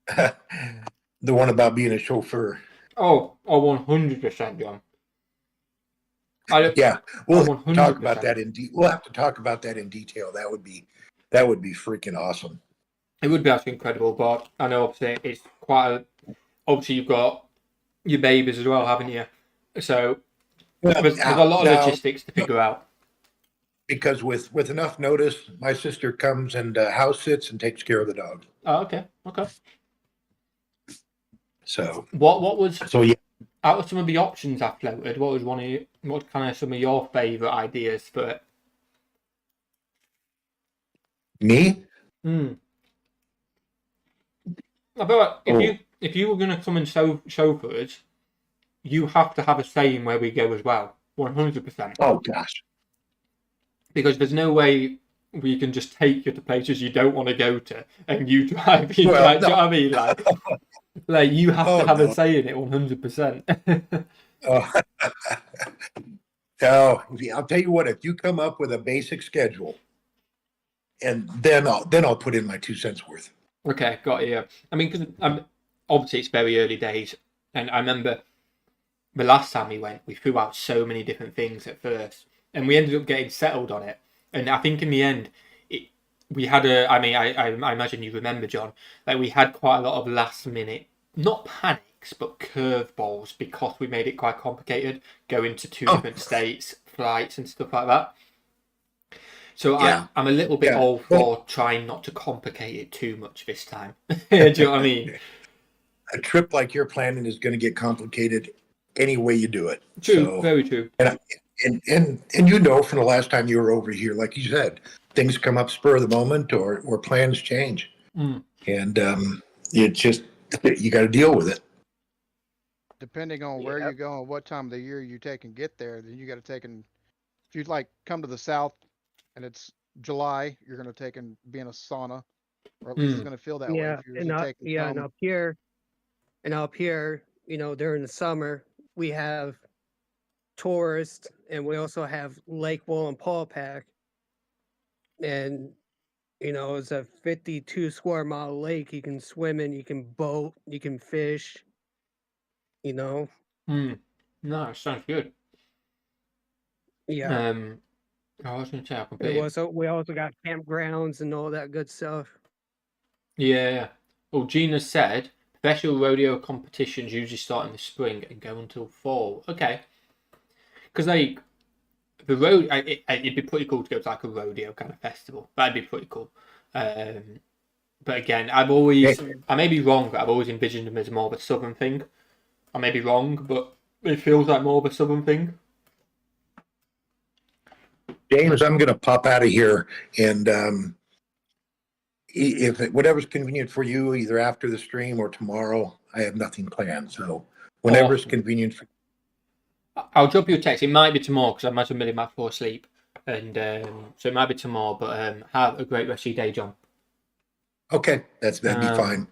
The one about being a chauffeur. Oh, 100%, John. Yeah, we'll have to 100%. talk about that we'll have to talk about that in detail. That would be freaking awesome. It would be actually incredible, but I know obviously it's obviously you've got your babies as well, haven't you? So there's a lot of logistics to figure out. Because with enough notice, my sister comes and house sits and takes care of the dog. Oh, okay. So What was yeah. out of some of the options I floated? What kind of some of your favourite ideas for it? Me? I feel like if you were going to come and chauffeur us, you have to have a say in where we go as well. 100%. Oh gosh. Because there's no way we can just take you to places you don't want to go to and you drive. Do you know what I mean? Like you have to have a say in it 100%. Oh, I'll tell you what. If you come up with a basic schedule, and then I'll put in my 2 cents worth. Okay, got you. I mean, because obviously it's very early days, and I remember the last time we went, we threw out so many different things at first, and we ended up getting settled on it. And I think in the end, we had I imagine you remember, John, like we had quite a lot of last minute, not panics, but curveballs because we made it quite complicated, going to two different states, flights and stuff like that. So yeah. I'm a little bit all for trying not to complicate it too much this time. Do you know what I mean? A trip like you're planning is going to get complicated any way you do it. True, very true. And you know from the last time you were over here, like you said, things come up spur of the moment or plans change. And it's just, you got to deal with it. Depending on where you go and what time of the year you take and get there, then you got to take and if you like come to the south and it's July, you're going to take and be in a sauna, or at least it's going to feel that way. If you're and up here, you know, during the summer we have tourists, and we also have Lake Wallenpaupack, and you know it's a 52 square mile lake. You can swim in, you can boat, you can fish. You know. No, sounds good. Yeah. I was going to say I completely. We also got campgrounds and all that good stuff. Yeah. Well, Gina said professional rodeo competitions usually start in the spring and go until fall. Okay. Because like the road, it'd be pretty cool to go to like a rodeo kind of festival. That'd be pretty cool. But again, I may be wrong, but I've always envisioned them as more of a southern thing. I may be wrong, but it feels like more of a southern thing. James, I'm going to pop out of here, and if whatever's convenient for you, either after the stream or tomorrow, I have nothing planned. So whenever's convenient for you. I'll drop you a text. It might be tomorrow because I imagine Millie might fall asleep, and so it might be tomorrow. But have a great rest of your day, John. Okay, that'd be fine.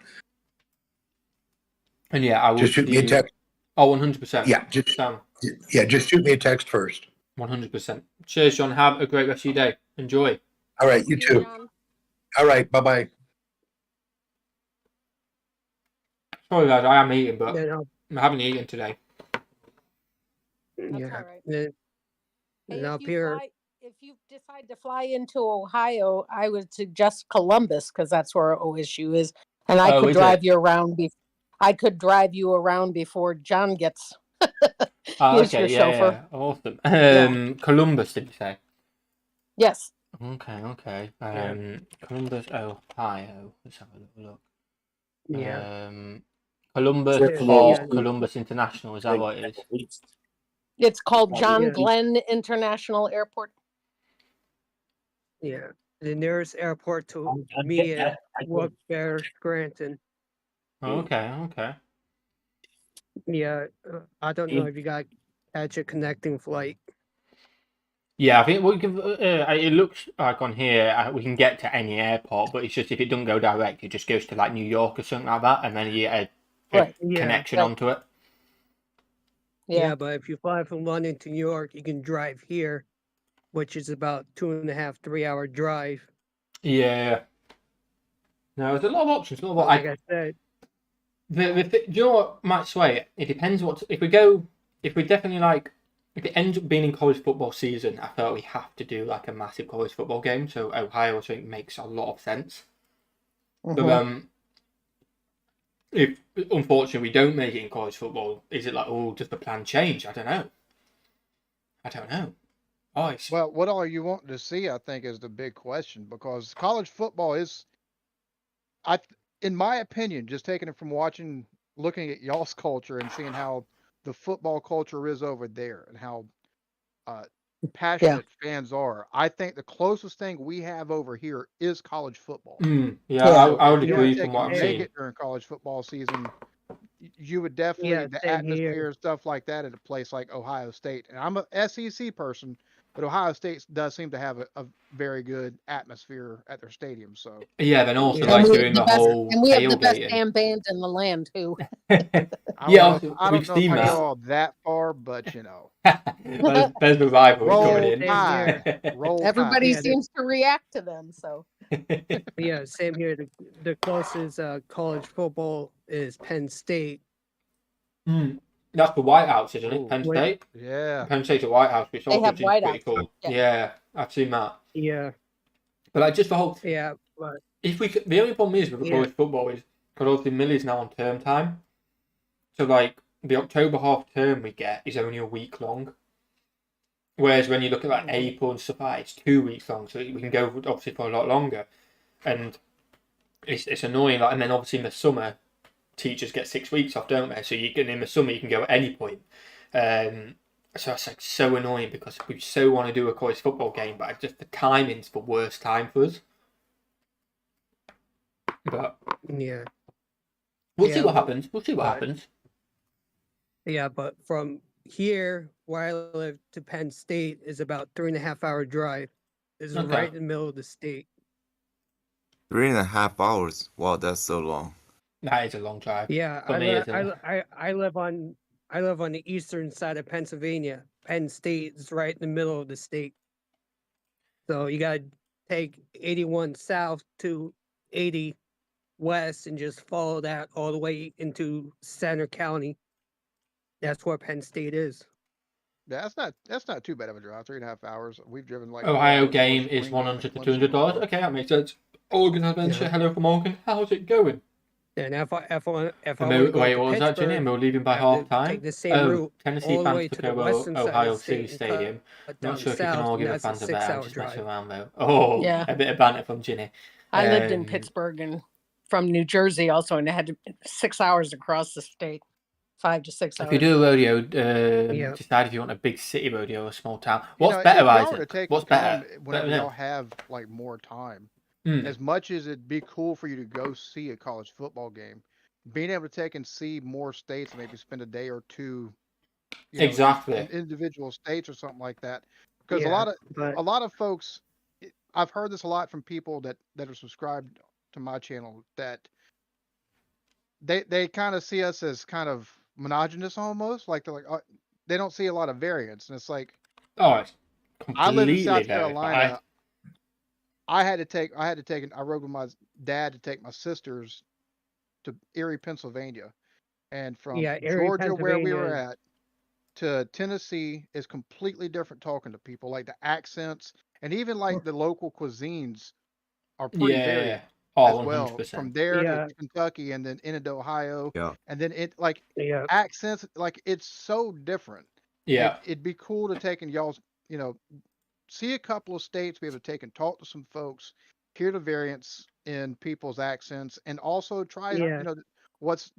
And yeah, I will just shoot me a text. Oh, 100%. Yeah, just shoot me a text first. 100%. Cheers, John. Have a great rest of your day. Enjoy. All right, you too. All right, bye-bye. Sorry, guys, I am eating, but I haven't eaten today. That's all right. And up here, if you decide to fly into Ohio, I would suggest Columbus because that's where OSU is, and I could drive you around. I could drive you around before John gets. Okay, yeah, awesome. Columbus, did you say? Yes. Okay. Columbus, Ohio. Let's have a little look. Yeah. Columbus or Columbus International, is that what it is? It's called John Glenn International Airport. Yeah. The nearest airport to I'm me getting, is I, Wilkes-Barre, Scranton. Okay. Yeah. I don't know if you got catch a connecting flight. Yeah, I think we can. It looks like on here we can get to any airport, but it's just if it doesn't go direct, it just goes to like New York or something like that, and then you get a Right. Yeah. connection Right. onto it. Yeah. Yeah, but if you fly from London to New York, you can drive here, which is about 2.5, 3 hour drive. Yeah. No, there's a lot of options. A lot of But like I said, do you know what might sway it? It depends what if we go. If we definitely like, if it ends up being in college football season, I feel like we have to do like a massive college football game. So Ohio, I think, makes a lot of sense. But Mhm. if unfortunately we don't make it in college football, is it like, oh, does the plan change? I don't know. Oh, it's Well, what are you wanting to see? I think is the big question because college football is, in my opinion, just taking it from watching, looking at y'all's culture and seeing how the football culture is over there and how uh, Yeah. passionate fans are. I think the closest thing we have over here is college football. yeah, Yeah. I would If you were agree to from take what and I've make seen. it during college football season, you would definitely yeah, the same here. atmosphere stuff like that at a place like Ohio State. And I'm a SEC person, but Ohio State does seem to have a very good atmosphere at their stadium. So Yeah, then also Yeah. And like we have doing the the best, whole and we have the best tailgating. damn band in the land too. Yeah, also, I we've don't know if seen I that. go all that far, but There's the rivalry roll coming in. Same here. tide, roll Everybody tide. Yeah, seems to react to them. So yeah, same here. The closest college football is Penn State. That's the White House, isn't it? Ooh, Penn Wait, State. yeah. Penn State's a White House, which they also have seems pretty whiteouts. cool. Yeah. Yeah, I've seen that. yeah, But like just the whole, yeah, but if we could, the only problem is with the yeah, college football is because obviously Millie's now on term time, so like the October half term we get is only a week long. Whereas when you look at like April and stuff like that, it's 2 weeks long, so we can go obviously for a lot longer. And it's annoying. Like, and then obviously in the summer, teachers get 6 weeks off, don't they? So you can in the summer you can go at any point. So it's like so annoying because we so want to do a college football game, but just the timing's the worst time for us. But yeah, we'll see yeah. what happens. We'll see what But happens. yeah, but from here where I live to Penn State is about 3.5 hour drive. This is Okay. right in the middle of the state. 3.5 hours. Wow, that's so long. That is a long drive. Yeah, For me, isn't it? I live on the eastern side of Pennsylvania. Penn State is right in the middle of the state. So you gotta take 81 south to 80 west and just follow that all the way into Center County. That's where Penn State is. Yeah, that's not too bad of a drive. 3.5 hours. We've driven like Ohio 4 hours game for is spring game at $100 to Clemson $200. before. Okay, that makes sense. Morgan Adventure. Yeah. Hello from Morgan. How's it going? And if I want And to go wait, to what was that, Jenny? Pittsburgh, And we're leaving I by have half to time. take the same route Tennessee all the fans way took to the over western side of Ohio the City state and Stadium. cut Not down sure if you can south, argue and with that's a fans of that. I'm 6 hour just messing drive. around though. Oh, Yeah. a bit of banter from Ginny. I lived in Um, Pittsburgh and from New Jersey also, and I had 6 hours across the state, 5 to 6 If you hours. do a rodeo, Yeah. decide if you want a big city rodeo or a small town. You What's know, better, if y'all were to Isaac? take What's and come better? whenever Better y'all have like more time, than- as much as it'd be cool for you to go see a college football game, being able to take and see more states and maybe spend a day or two, you know, Exactly. in individual states or something like that. Because Yeah, a but lot of folks, I've heard this a lot from people that are subscribed to my channel that they kind of see us as kind of monogamous almost, like they're like they don't see a lot of variance, and it's like Oh, it's I live in completely South verified. Carolina. I had to take I rode with my dad to take my sisters to Erie, Pennsylvania, and from yeah, Erie, Georgia where we were Pennsylvania. at to Tennessee is completely different talking to people, like the accents and even like the local cuisines are pretty varied Yeah. Oh, as well. 100%. From there to Yeah, Kentucky and then into Ohio, Yeah. and then it like yeah, accents, like it's so different. And Yeah. it'd be cool to take and y'all's, you know, see a couple of states, be able to take and talk to some folks, hear the variance in people's accents, and also try, yeah, you know, what's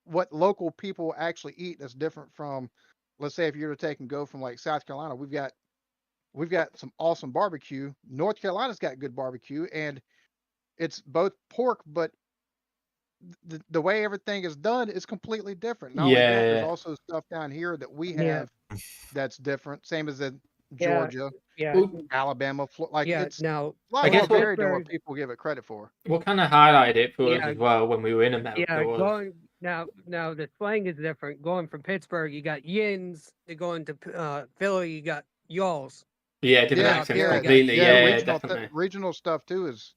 what local people actually eat that's different from, let's say, if you were to take and go from like South Carolina, we've got we've got some awesome barbecue. North Carolina's got good barbecue, and it's both pork, but the way everything is done is completely different. Not only that, there's Yeah. also stuff down here that we Yeah. have that's different. Same as in Yeah. Georgia, Yeah. Well, Alabama, like Yeah. it's Now, a lot I more guess what varied than what Pittsburgh. people give it credit for. what kind of highlighted it for us Yeah. as well when we were in America Yeah. was Going now the slang is different. Going from Pittsburgh, you got yins. Going to Philly, you got y'alls. different Yeah, Up accents here, I yeah, got completely. yeah. Yeah, yins. definitely. Regional stuff too is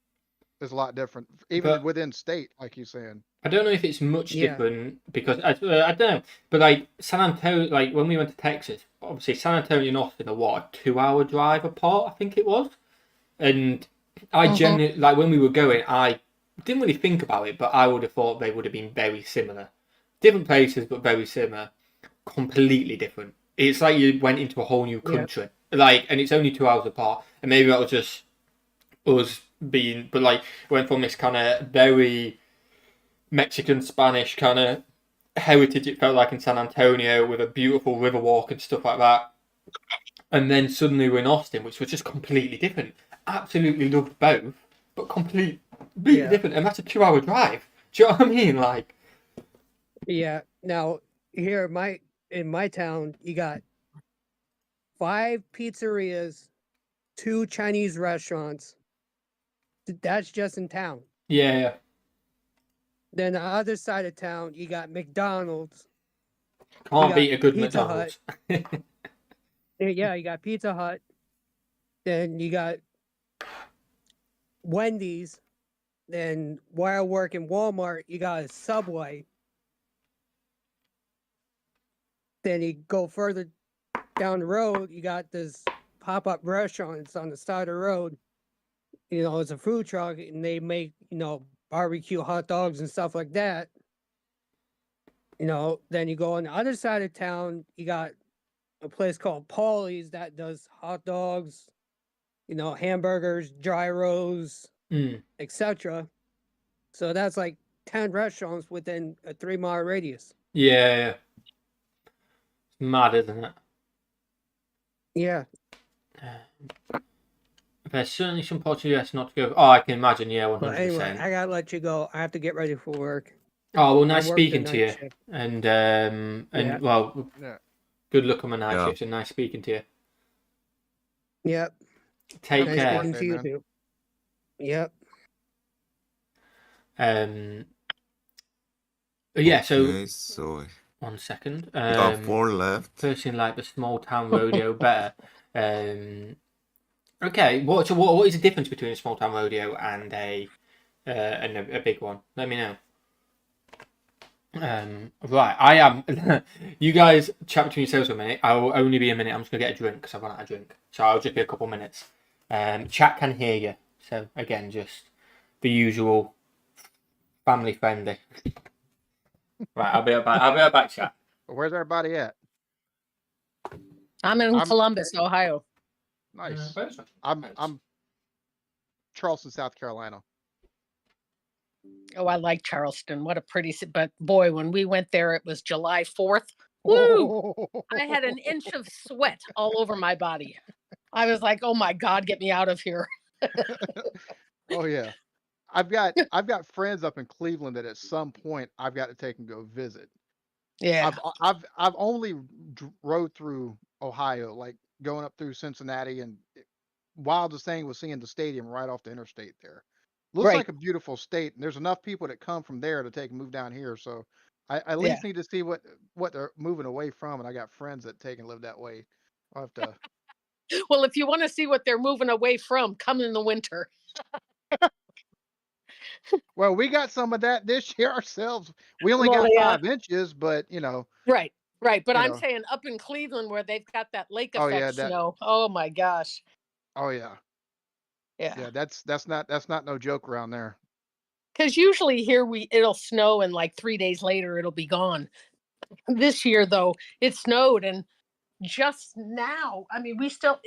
a lot different, even But within state, like you're saying. I don't know if it's much Yeah. different because I don't know. But like San Antonio, like when we went to Texas, obviously San Antonio and Austin are what, a 2 hour drive apart, I think it was. And I genuinely, like when we were going, I didn't really think about it, but I would have thought they would have been very similar. Different places, but very similar. Completely different. It's like you went into a whole new Yeah. country. Like, and it's only 2 hours apart. And maybe that was just us being, but like, went from this kind of very Mexican Spanish kind of heritage, it felt like in San Antonio with a beautiful river walk and stuff like that. And then suddenly we're in Austin, which was just completely different. Absolutely loved both, but completely Yeah. different. And that's a 2 hour drive. Do you know what I mean? Like, Yeah. Now here, in my town, you got 5 pizzerias, 2 Chinese restaurants. That's just in town. yeah. Then the other side of town, you got McDonald's. Can't got beat a good Pizza McDonald's. Yeah, you got Pizza Hut. Then you got Wendy's. Then while working Walmart, you got a Subway. Then you go further down the road, you got this pop-up restaurants on the side of the road. You know, it's a food truck, and they make, barbecue hot dogs and stuff like that. Then you go on the other side of town, you got a place called Paulie's that does hot dogs, hamburgers, gyros, Mm. etc. So that's like 10 restaurants within a 3-mile radius. Yeah. It's mad, isn't it? Yeah. There's certainly some parts of the US not to go. Oh, I can imagine. Yeah, 100%. But anyway, I gotta let you go. I have to get ready for work. Oh, well, nice I work the speaking to night you. shift. And Yeah. well, Yeah. good luck on the night Yeah. shifts and nice speaking to you. Yep. Take Nice care. speaking to you man. too. Yep. Yeah, so Okay, so 1 second. we got 4 left. Personally like the small town rodeo better. Okay, what is the difference between a small town rodeo and a big one? Let me know. Right, I am. You guys chat between yourselves for a minute. I will only be a minute. I'm just gonna get a drink because I've run out of drink. So I'll just be a couple minutes. Chat can hear you. So again, just the usual family friendly. Right, I'll be right back. I'll be right back, chat. Where's everybody at? I'm in I'm- Columbus, Ohio. Nice. Where's my- I'm Charleston, South Carolina. Oh, I like Charleston. What a pretty but boy, when we went there, it was July 4th. Woo! I had an inch of sweat all over my body. I was like, "Oh my God, get me out of here!" Oh yeah, I've got friends up in Cleveland that at some point I've got to take and go visit. Yeah, I've only rode through Ohio, like going up through Cincinnati, and wildest thing was seeing the stadium right off the interstate there. Looks Right. like a beautiful state, and there's enough people that come from there to take and move down here. So I at least need to see what they're moving away from, and I got friends that take and live that way. I'll have to. Well, if you want to see what they're moving away from, come in the winter. Well, we got some of that this year ourselves. We only Well, got yeah. 5 inches, but Right. But You I'm know. saying up in Cleveland where they've got that lake Oh, effect yeah, that- snow. Oh my gosh. oh yeah, Yeah. yeah. That's not no joke around there. Because usually here it'll snow and like 3 days later it'll be gone. This year though, it snowed and just now, I mean, we still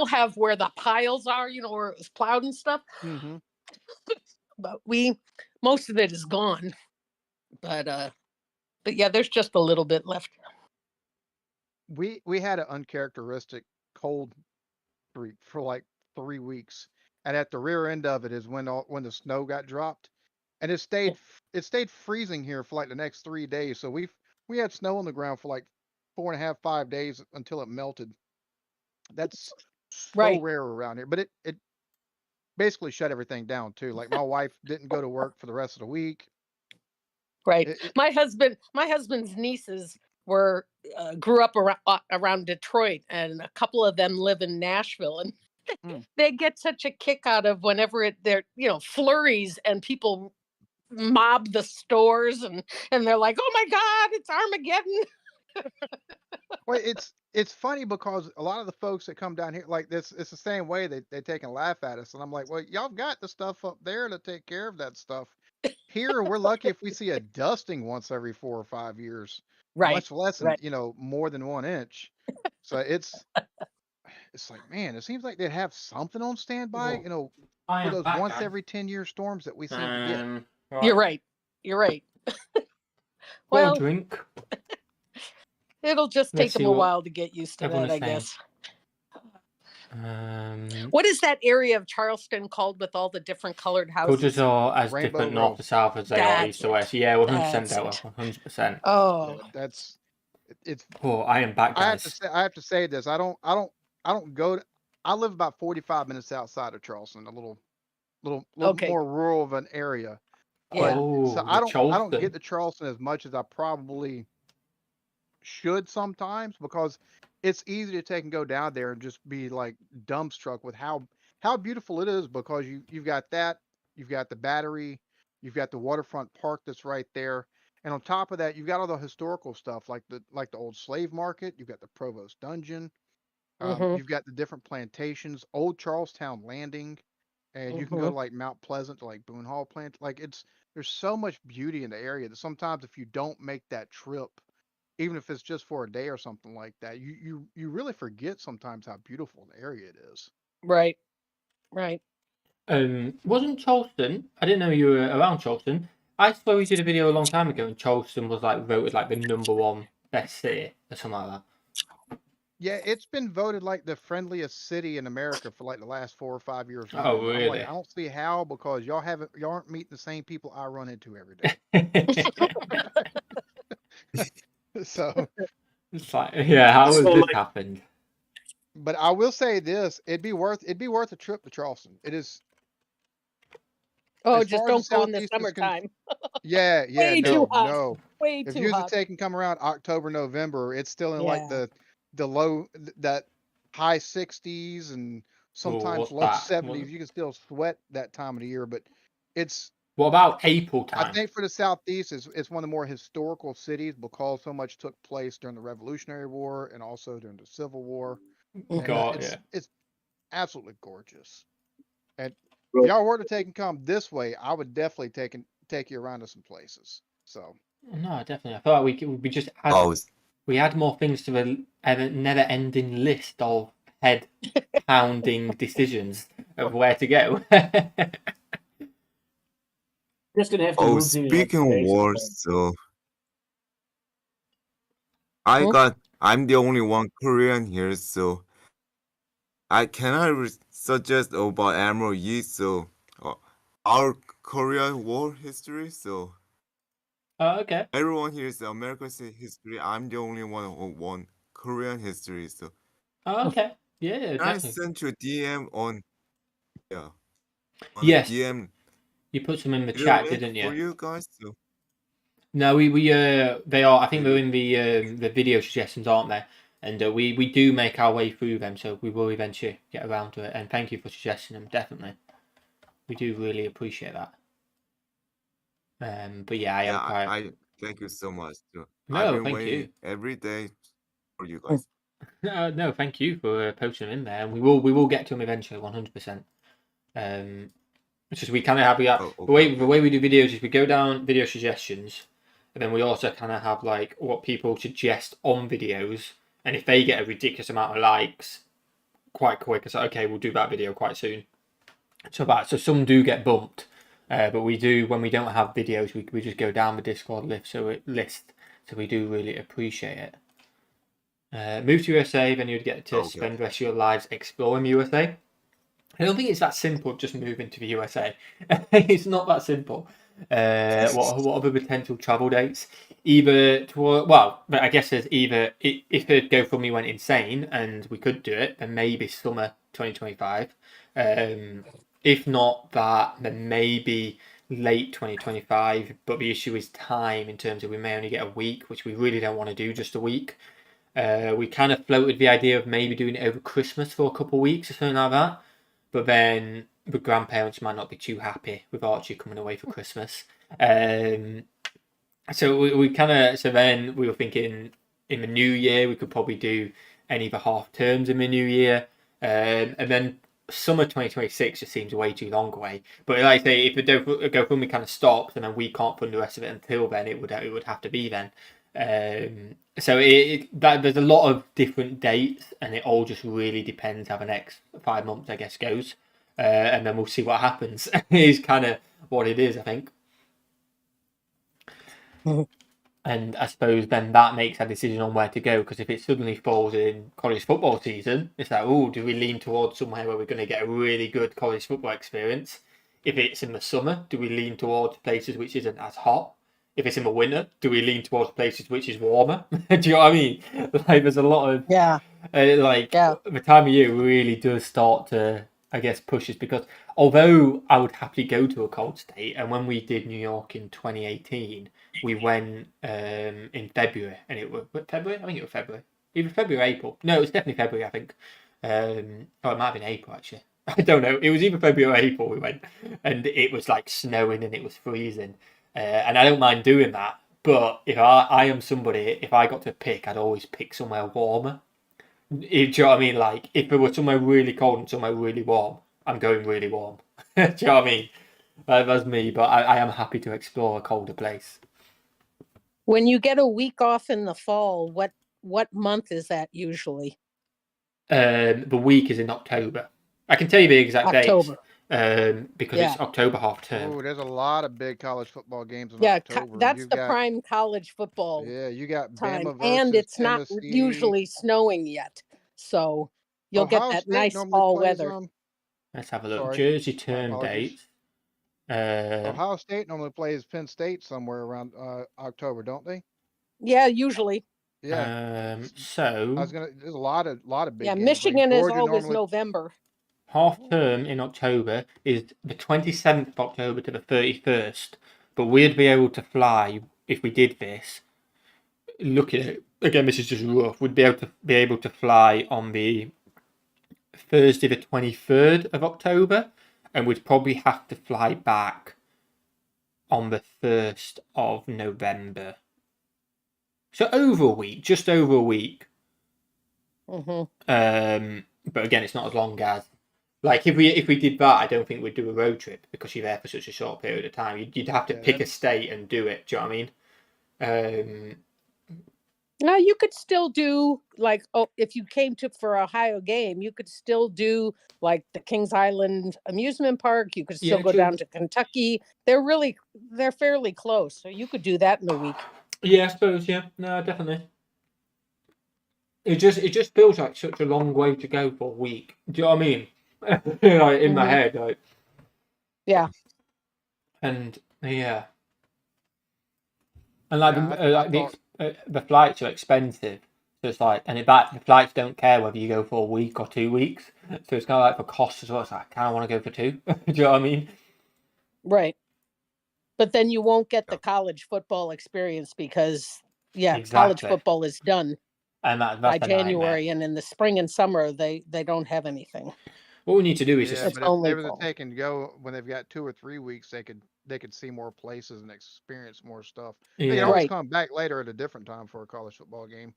have where the piles are, where it was plowed and stuff. Mm-hmm. But most of it is gone. But yeah, there's just a little bit left. we had an uncharacteristic cold streak for like 3 weeks, and at the rear end of it is when the snow got dropped, and it stayed freezing here for like the next 3 days. So we had snow on the ground for like 4.5, 5 days until it melted. That's so Right. rare around here, but it basically shut everything down too. Like my wife didn't go to work for the rest of the week. Right. It, My husband's nieces were grew up around Detroit, and a couple of them live in Nashville, and mm. they get such a kick out of whenever they're flurries and people mob the stores, and they're like, oh my God, it's Armageddon. Well, it's funny because a lot of the folks that come down here, like this, it's the same way they take and laugh at us, and I'm like, well, y'all got the stuff up there to take care of that stuff. Here, we're lucky if we see a dusting once every 4 or 5 years, Right. much less in Right. more than 1 inch. So it's like, man, it seems like they'd have something on standby, I for am those back, once guys. every 10-year storms that we seem to get. You're Right. right. You're right. Got a Well, drink. it'll just Let's take them see a what while to get used to everyone that, is I saying. guess. Um, What is that area of Charleston called with all the different colored cultures houses? are as Rainbow different north Row. to south as they are That's east to it. west. Yeah, 100% That's Delta, it. 100%. Oh, That's it's. Oh, I am back, I have to guys. say this. I don't go. I live about 45 minutes outside of Charleston, a little okay. more rural of an area. But Yeah. so Oh, the I don't get Charleston. to Charleston as much as I probably should sometimes, because it's easy to take and go down there and just be like dumbstruck with how beautiful it is, because you've got that, you've got the Battery, you've got the waterfront park that's right there, and on top of that, you've got all the historical stuff like the old slave market, you've got the Provost Dungeon, Mm-hmm. you've got the different plantations, Old Charlestown Landing, and you can go Mm-hmm. to like Mount Pleasant to like Boone Hall plant. Like there's so much beauty in the area that sometimes if you don't make that trip, even if it's just for a day or something like that, you really forget sometimes how beautiful the area it is. Right. Right. Wasn't Charleston? I didn't know you were around Charleston. I swear we did a video a long time ago, and Charleston was like voted like the #1 best city or something like that. Yeah, it's been voted like the friendliest city in America for like the last 4 or 5 years Oh, running. I'm like, really? I don't see how, because y'all aren't meeting the same people I run into every day. So, It's like, yeah, how has So, this like, happened? but I will say this: it'd be worth a trip to Charleston. It is, Oh, as just far as the don't go in the Southeast is summertime. yeah, Way too hot. no. Way If too you was to hot. take and come around October, November, it's still in like Yeah. the low that high 60s and Oh, sometimes what's low that? 70s. You can still sweat that time of the year, but it's What about April I time? think for the Southeast, it's one of the more historical cities because so much took place during the Revolutionary War and also during the Civil War, and God, yeah. it's absolutely gorgeous. And if bro, y'all were to take and come this way, I would definitely take you around to some places. So. No, definitely. I feel like we just Oh, add more things to the never-ending list of head-pounding decisions of where to go. just gonna have to move to the United speaking of States. wars, so Hmm? I'm the only one Korean here, so I cannot suggest about Admiral Yi, so our Korean War history, so Oh, okay. everyone here is American history. I'm the only one who won Korean history, so Oh, okay. Yeah, can I definitely. send you a DM on the Yes, DM you put some in the little chat, link didn't for you? you guys? So No, they are. I think they're in the video suggestions, aren't they? And we do make our way through them, so we will eventually get around to it. And thank you for suggesting them. Definitely, we do really appreciate that. But yeah, I hope I thank you so much. So I've No, been thank waiting you. every day for you guys. No, thank you for posting them in there. And we will get to them eventually, 100%. It's just we kind of have Oh, the way we do videos is we go down video suggestions, and then we also kind of have like what people suggest on videos, and if they get a ridiculous amount of likes quite quick, it's like, okay, we'll do that video quite soon. So some do get bumped, but we do when we don't have videos, we just go down the Discord list, so we do really appreciate it. Move to USA, then you'd get to Okay. spend the rest of your lives exploring USA. I don't think it's that simple, just moving to the USA. It's not that simple. What other potential travel dates? Either toward, well, but I guess there's either if the GoFundMe went insane and we could do it, then maybe summer 2025. If not that, then maybe late 2025. But the issue is time in terms of we may only get a week, which we really don't want to do just a week. We kind of floated the idea of maybe doing it over Christmas for a couple of weeks or something like that. But then the grandparents might not be too happy with Archie coming away for Christmas. So we kind of, so then we were thinking in the new year, we could probably do any of the half terms in the new year. And then summer 2026 just seems way too long away. But like I say, if the GoFundMe kind of stops and then we can't fund the rest of it until then, it would have to be then. So there's a lot of different dates, and it all just really depends how the next 5 months, I guess, goes. And then we'll see what happens. Is kind of what it is, I think. And I suppose then that makes a decision on where to go, because if it suddenly falls in college football season, it's like, oh, do we lean towards somewhere where we're going to get a really good college football experience? If it's in the summer, do we lean towards places which isn't as hot? If it's in the winter, do we lean towards places which is warmer? Do you know what I mean? Like, there's a lot of Yeah. the time of year really does start to, I guess, push us, because although I would happily go to a cold state, and when we did New York in 2018, we went in February, and it was February. I think it was February, either February or April. No, it was definitely February, I think. Or it might have been April actually. I don't know. It was either February or April we went, and it was like snowing and it was freezing. And I don't mind doing that, but if I am somebody, if I got to pick, I'd always pick somewhere warmer. Do you know what I mean? Like, if there were somewhere really cold and somewhere really warm, I'm going really warm. Do you know what I mean? That's me, but I am happy to explore a colder place. When you get a week off in the fall, what month is that usually? The week is in October. I can tell you the exact October. dates, because Yeah. it's October half term. Oh, there's a lot of big college football games in Yeah, October. that's You the got, prime college football yeah, you got time, Bama and versus it's not Tennessee. usually snowing yet, so you'll get Ohio that State nice normally fall plays weather. Let's have a look. Sorry, Jersey my term apologies. dates. Ohio State normally plays Penn State somewhere around October, don't they? Yeah, usually. Yeah. So There's a lot of big Yeah, games. Like Michigan is Georgia always normally, November. half term in October is the 27th of October to the 31st, but we'd be able to fly if we did this. Looking at it, again, this is just rough. We'd be able to fly on the Thursday, the 23rd of October, and we'd probably have to fly back on the 1st of November. So over a week, just over a week. Hmm. But again, it's not as long as, like, if we did that, I don't think we'd do a road trip, because you're there for such a short period of time. You'd have to Yeah, pick a state and do it. Do you know what I mean? Now you could still do like, oh, if you came to for a Ohio game, you could still do like the Kings Island amusement park. You could still Yeah, go true. down to Kentucky. They're fairly close, so you could do that in a week. Yeah, I suppose. Yeah, no, definitely. It just feels like such a long way to go for a week. Do you know what I mean? Like, in my Mhm. head, like. Yeah. And yeah, and like yeah, I thought, the flights are expensive. So it's like, and the flights don't care whether you go for a week or 2 weeks. So it's kind of like for cost as well. It's like, I kind of want to go for 2. Do you know what I mean? Right. But then you won't get the college football experience because, college Exactly. football is done And that's by the nightmare. January, and in the spring and summer they don't have anything. What we need to do is yeah, just It's but if only they were to fall. take and go when they've got 2 or 3 weeks, they could see more places and experience more stuff. They can yeah. always Right. come back later at a different time for a college football game.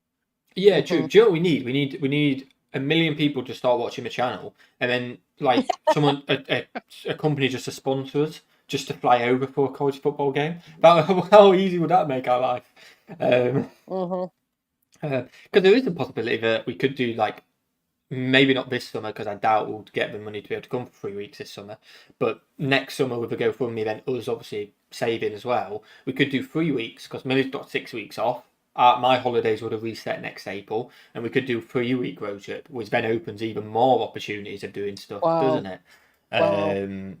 Yeah, true. Mhm. Do you know what we need? We need a million people to start watching the channel, and then like someone a company just to sponsor us, just to fly over for a college football game. How easy would that make our life? Mhm. Because there is a possibility that we could do, like, maybe not this summer, because I doubt we'll get the money to be able to come for 3 weeks this summer, but next summer with the GoFundMe, then us obviously saving as well, we could do 3 weeks, because Millie's got 6 weeks off. my holidays would have reset next April, and we could do a 3-week road trip, which then opens even more opportunities of doing stuff, Wow. doesn't it? Wow.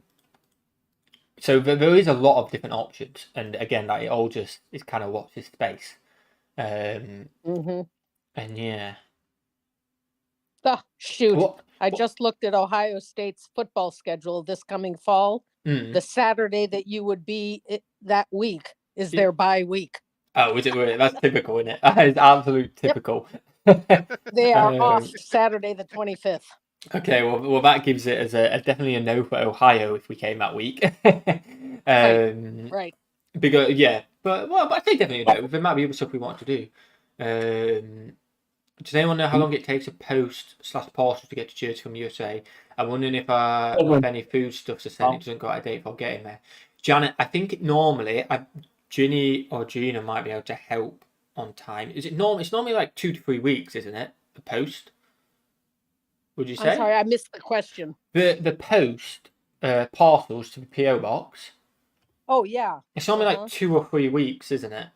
So there is a lot of different options, and again, like, it all just is kind of watch this space. Mm-hmm. And yeah. Oh, shoot. What? I just looked at Ohio State's football schedule this coming fall. The Saturday that you would be that week is Yeah. their bye week. Oh, is it really? That's typical, isn't it? That is absolute typical. They are off Saturday the 25th. Okay, well, that gives it as a definitely a no for Ohio if we came that week. Right. Because but I say definitely a no. There might be other stuff we want to do. Does anyone know how long it takes a post/parcel to get to church from USA? I'm wondering if any food stuffs are sent, it doesn't go out of date for getting there. Janet, I think normally Ginny or Gina might be able to help on time. Is it normal? It's normally like 2 to 3 weeks, isn't it? The post. Would you say? I'm sorry, I missed the question. The post parcels to the P.O Box. Oh yeah. It's normally like 2 or 3 weeks, isn't it?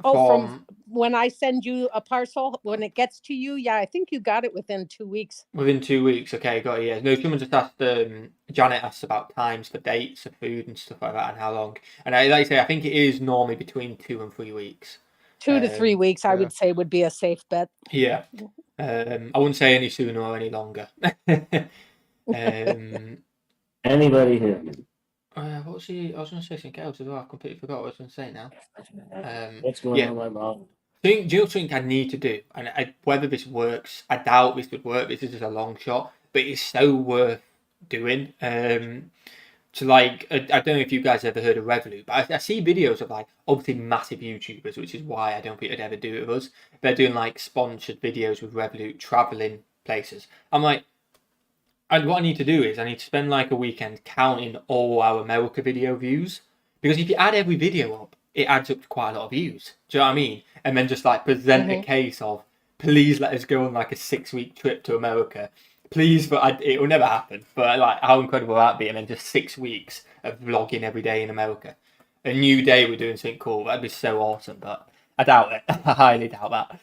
From when I send you a parcel, when it gets to you, yeah, I think you got it within 2 weeks. Within 2 weeks, okay, got it. Yeah. No, someone just asked. Janet asked about times for dates of food and stuff like that, and how long. And like I say, I think it is normally between 2 and 3 weeks. 2 to 3 weeks, I would say, would be a safe bet. Yeah. I wouldn't say any sooner or any longer. Anybody here? What was I was going to say something else as well. I completely forgot what I was going to say now. What's going on, my mom? Do you know something I need to do? And whether this works, I doubt this would work. This is just a long shot, but it's so worth doing. To like, I don't know if you guys ever heard of Revolut, but I see videos of like obviously massive YouTubers, which is why I don't think they'd ever do it with us. They're doing like sponsored videos with Revolut, traveling places. I'm like, and what I need to do is I need to spend like a weekend counting all our America video views, because if you add every video up, it adds up to quite a lot of views. Do you know what I mean? And then just like present a case of, please let us go on like a 6-week trip to America. Please, but it will never happen. But like, how incredible would that be? And then just 6 weeks of vlogging every day in America. A new day we're doing something cool. That'd be so awesome. But I doubt it. I highly doubt that.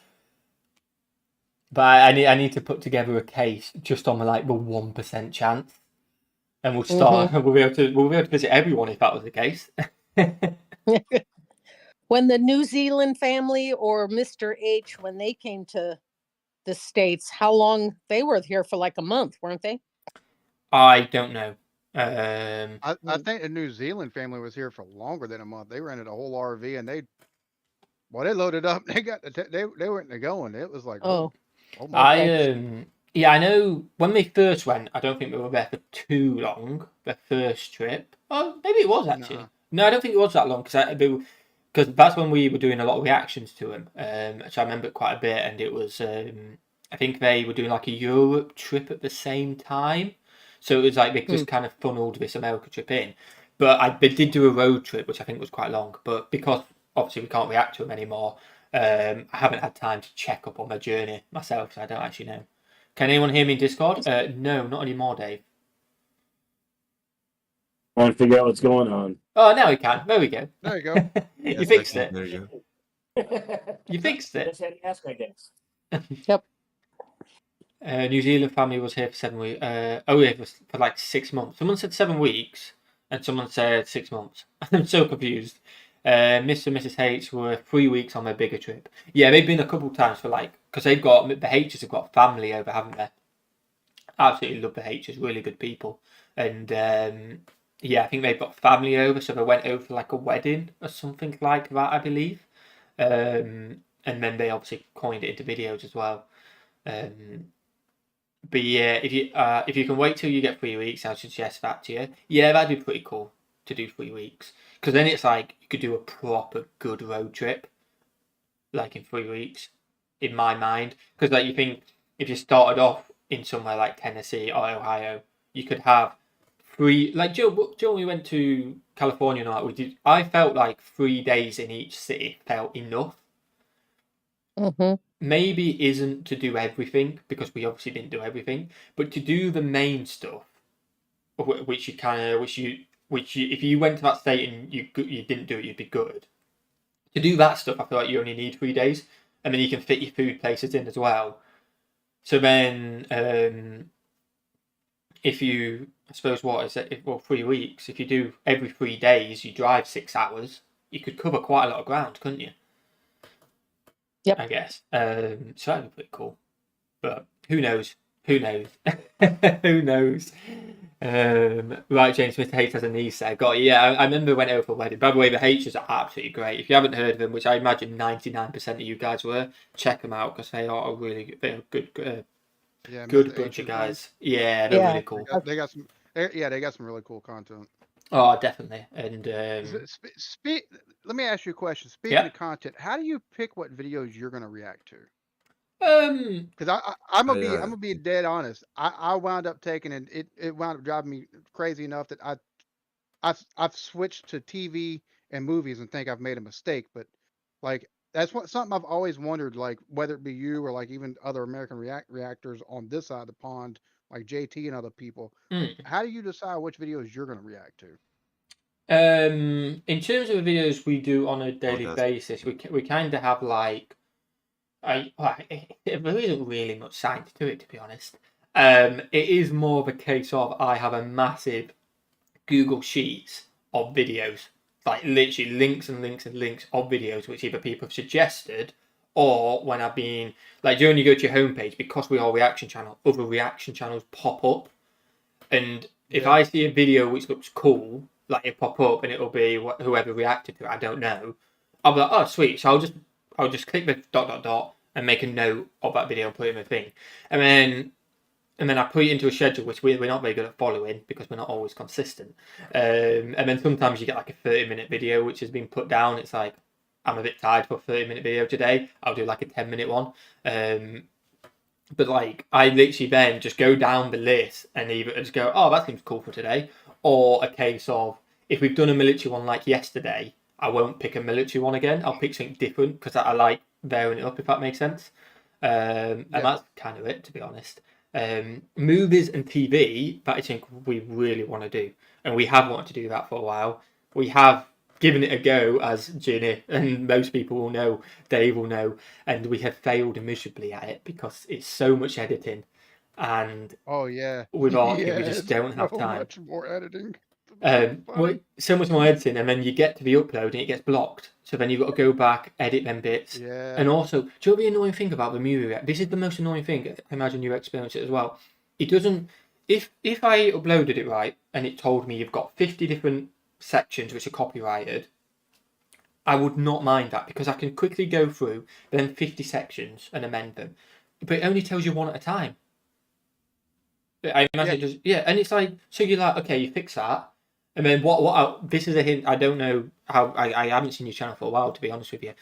But I need to put together a case just on like the 1% chance, and we'll start. We'll be able to visit everyone if that was the case. When the New Zealand family or Mr. H, when they came to the States, how long they were here for? Like a month, weren't they? I don't know. I think the New Zealand family was here for longer than a month. They rented a whole RV and they loaded up. They got they weren't going. It was like I know when they first went, I don't think they were there for too long. The first trip, oh, maybe it was actually. No, I don't think it was that long because that's when we were doing a lot of reactions to him. So I remember it quite a bit, and it was I think they were doing like a Europe trip at the same time, so it was like they just kind of funneled this America trip in. But they did do a road trip, which I think was quite long. But because obviously we can't react to them anymore, I haven't had time to check up on my journey myself, so I don't actually know. Can anyone hear me in Discord? No, not anymore, Dave. Trying to figure out what's going on. Oh, now we can. There we go. There you go. You fixed it. There you You fixed it. Just had to ask, I guess. Yep. New Zealand family was here for 7 weeks. It was for like 6 months. Someone said 7 weeks, and someone said 6 months. I'm so confused. Mr. and Mrs. H were 3 weeks on their bigger trip. Yeah, they've been a couple times for like, because the H's have got family over, haven't they? Absolutely love the H's, really good people. And I think they've got family over, so they went over for like a wedding or something like that, I believe. And then they obviously coined it into videos as well. But yeah, if you can wait till you get 3 weeks, I'll suggest that to you. Yeah, that'd be pretty cool to do 3 weeks, because then it's like you could do a proper good road trip, like in 3 weeks, in my mind. Because like you think if you started off in somewhere like Tennessee or Ohio, you could have 3. Like Joe, when we went to California, and we did. I felt like 3 days in each city felt enough. Maybe isn't to do everything, because we obviously didn't do everything, but to do the main stuff, which if you went to that state and you didn't do it, you'd be good. To do that stuff, I feel like you only need 3 days, and then you can fit your food places in as well. So then, if you, I suppose, what is it? Well, 3 weeks. If you do every 3 days, you drive 6 hours. You could cover quite a lot of ground, couldn't you? Yep. I guess. So that'd be pretty cool. But who knows? Who knows? Who knows? Right, James Mr. H has a niece there. Got it. Yeah, I remember when over for a wedding. By the way, the H's are absolutely great. If you haven't heard of them, which I imagine 99% of you guys were, check them out because they are a really they're good, Yeah, good Mr. bunch H's, of guys. Yeah, they're Yeah. really cool. They got some. Yeah, they got some really cool content. Oh, definitely. And Let me ask you a question. Speaking yeah. of content, how do you pick what videos you're going to react to? Because I'm gonna be dead honest. I wound up taking it wound up driving me crazy enough that I've switched to TV and movies and think I've made a mistake. But like something I've always wondered, like whether it be you or like even other American reactors on this side of the pond, like JT and other people. Like, how do you decide which videos you're gonna react to? in terms of the videos we do on a daily that's- basis, we kind of have like there isn't really much science to it, to be honest. It is more of a case of I have a massive Google Sheets of videos, like literally links and links and links of videos, which either people have suggested or when I've been like, do you only go to your homepage because we are a reaction channel, other reaction channels pop up, and if Yeah. I see a video which looks cool, like it pop up and it'll be whoever reacted to it, I don't know. I'll be like, oh sweet, so I'll just click the ... and make a note of that video and put it in the thing, and then I put it into a schedule which we're not very good at following because we're not always consistent. And then sometimes you get like a 30-minute video which has been put down. It's like, I'm a bit tired for a 30-minute video today. I'll do like a 10-minute one. But like, I literally then just go down the list and either just go, oh, that seems cool for today. Or a case of, if we've done a military one like yesterday, I won't pick a military one again. I'll pick something different because I like varying it up, if that makes sense. And that's kind of it, to be honest. Movies and TV, that I think we really want to do. And we have wanted to do that for a while. We have given it a go, as Ginny and most people will know, Dave will know, and we have failed miserably at it because it's so much editing, and Oh yeah. with Archie Yeah, we just it's don't have so time. much more editing. Well, so much more editing, and then you get to the upload and it gets blocked. So then you've got to go back, edit them bits. Yeah. And also, do you know the annoying thing about the movie react? This is the most annoying thing. I imagine you experience it as well. It doesn't. If I uploaded it right and it told me you've got 50 different sections which are copyrighted, I would not mind that because I can quickly go through then 50 sections and amend them. But it only tells you one at a time. I imagine it just, yeah, and it's like, so you're like, okay, you fix that. And then this is a hint, I don't know how, I haven't seen your channel for a while, to be honest with you.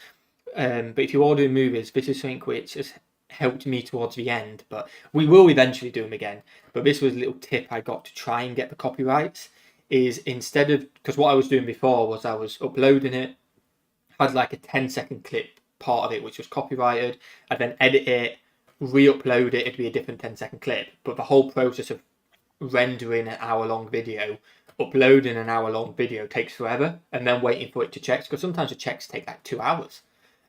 But if you are doing movies, this is something which has helped me towards the end, but we will eventually do them again. But this was a little tip I got to try and get the copyrights, is instead of, because what I was doing before was I was uploading it, had like a 10-second clip part of it which was copyrighted. I'd then edit it, re-upload it, it'd be a different 10-second clip. But the whole process of rendering an hour-long video, uploading an hour-long video takes forever, and then waiting for it to check, because sometimes the checks take like 2 hours.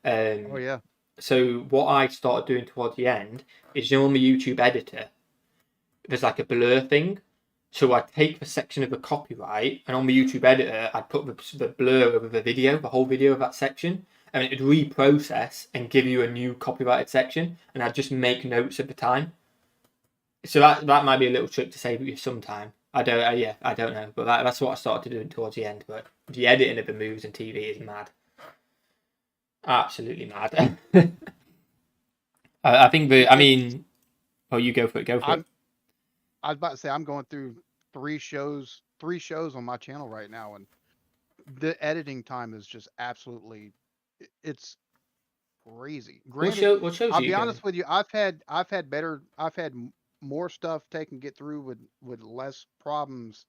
Oh yeah. So what I started doing towards the end is, on the YouTube editor, there's like a blur thing. So I take the section of the copyright, and on the YouTube editor, I'd put the blur over the video, the whole video of that section, and it'd reprocess and give you a new copyrighted section, and I'd just make notes at the time. So that might be a little trick to save you some time. I don't know, but that's what I started doing towards the end. But the editing of the movies and TV is mad, absolutely mad. I think you go for it. Go for it. I was about to say I'm going through three shows on my channel right now, and the editing time is just absolutely, it's crazy. Granted, What shows I'll are you be honest going? with you, I've had more stuff taken get through with less problems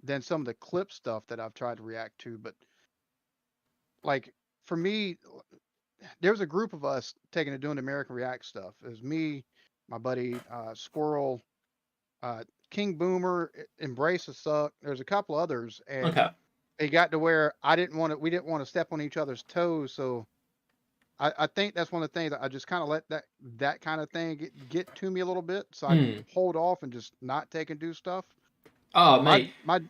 than some of the clip stuff that I've tried to react to. But like for me, there's a group of us taking and doing American React stuff. It was me, my buddy Squirrel, King Boomer, Embrace the Suck. There's a couple others, and Okay. it got to where we didn't want to step on each other's toes. So I think that's one of the things that I just kind of let that kind of thing get to me a little bit. So I hold off and just not take and do stuff. Oh, My mate, my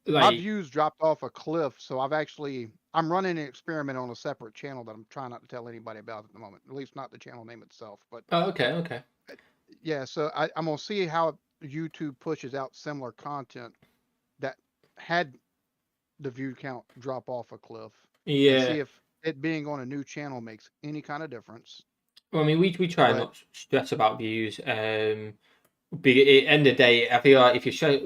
my like, views dropped off a cliff. So I'm running an experiment on a separate channel that I'm trying not to tell anybody about at the moment. At least not the channel name itself. But oh, okay. yeah, so I'm gonna see how YouTube pushes out similar content that had the view count drop off a cliff, and Yeah. see if it being on a new channel makes any kind of difference. Well, I mean, we try and But not stress about views. Be at the end of the day, I feel like if you show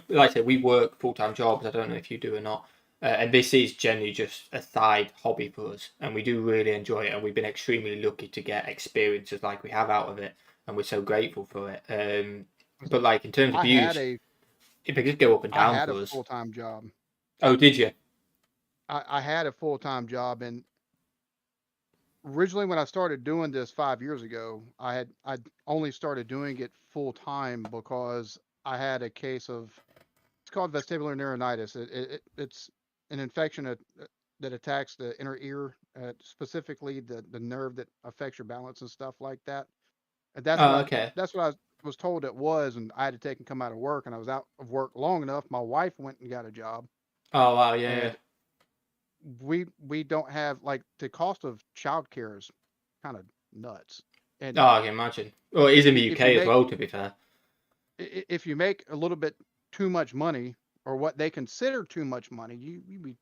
like I said, we work full-time jobs. I don't know if you do or not. And this is generally just a side hobby for us, and we do really enjoy it. And we've been extremely lucky to get experiences like we have out of it, and we're so grateful for it. But like in terms of I had views, a if they just go up and I down had a for us. full time job. Oh, did you? I had a full time job, and originally when I started doing this 5 years ago, I only started doing it full time because I had a case of it's called vestibular neuritis. It's an infection that attacks the inner ear, specifically the nerve that affects your balance and stuff like that. And Oh, okay. that's what I was told it was, and I had to take and come out of work, and I was out of work long enough. My wife went and got a job, Oh, wow, yeah. and we don't have like the cost of childcare is kind of nuts. And Oh, I can imagine. Well, it is in the if you UK as make well, to be fair. if you make a little bit too much money, or what they consider too much money, you be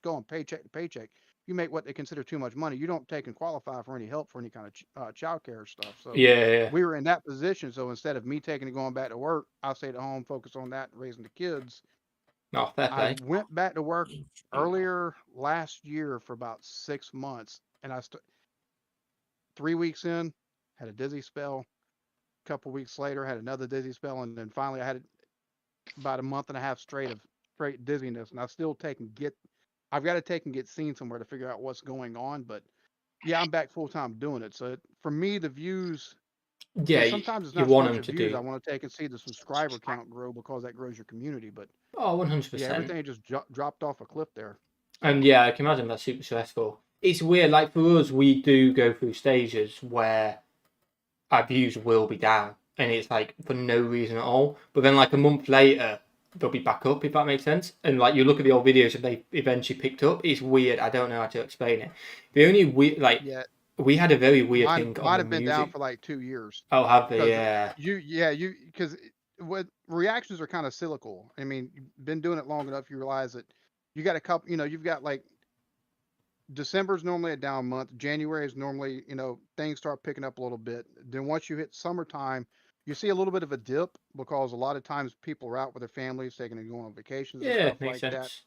going paycheck to paycheck. You make what they consider too much money, you don't take and qualify for any help for any kind of child care stuff. So Yeah. we were in that position. So instead of me taking and going back to work, I stayed at home, focus on that, and raising the kids. Oh, fair I play. went back to work earlier last year for about 6 months, and 3 weeks in, had a dizzy spell. A couple weeks later, had another dizzy spell, and then finally I had about a month and a half straight of straight dizziness, and I still I've got to take and get seen somewhere to figure out what's going on. But yeah, I'm back full time doing it. So for me, the views, Yeah, and sometimes it's you not so want much them of to views. I do. want to take and see the subscriber count grow because that grows your community. But Oh, yeah, 100%. everything just dropped off a cliff there. And yeah, I can imagine that's super stressful. It's weird, like for us, we do go through stages where our views will be down, and it's like for no reason at all. But then, like a month later, they'll be back up, if that makes sense. And like you look at the old videos and they eventually picked up. It's weird. I don't know how to explain it. The only Yeah, we had a very weird mine thing on might the have been down music. for like 2 years. Oh, have they? Because Yeah. because what reactions are kind of cyclical. I mean, you've been doing it long enough, you realize that you got a couple. You've got like December's normally a down month. January is normally, things start picking up a little bit. Then once you hit summertime, you see a little bit of a dip because a lot of times people are out with their families, taking and going on vacations and Yeah, stuff makes like that. sense.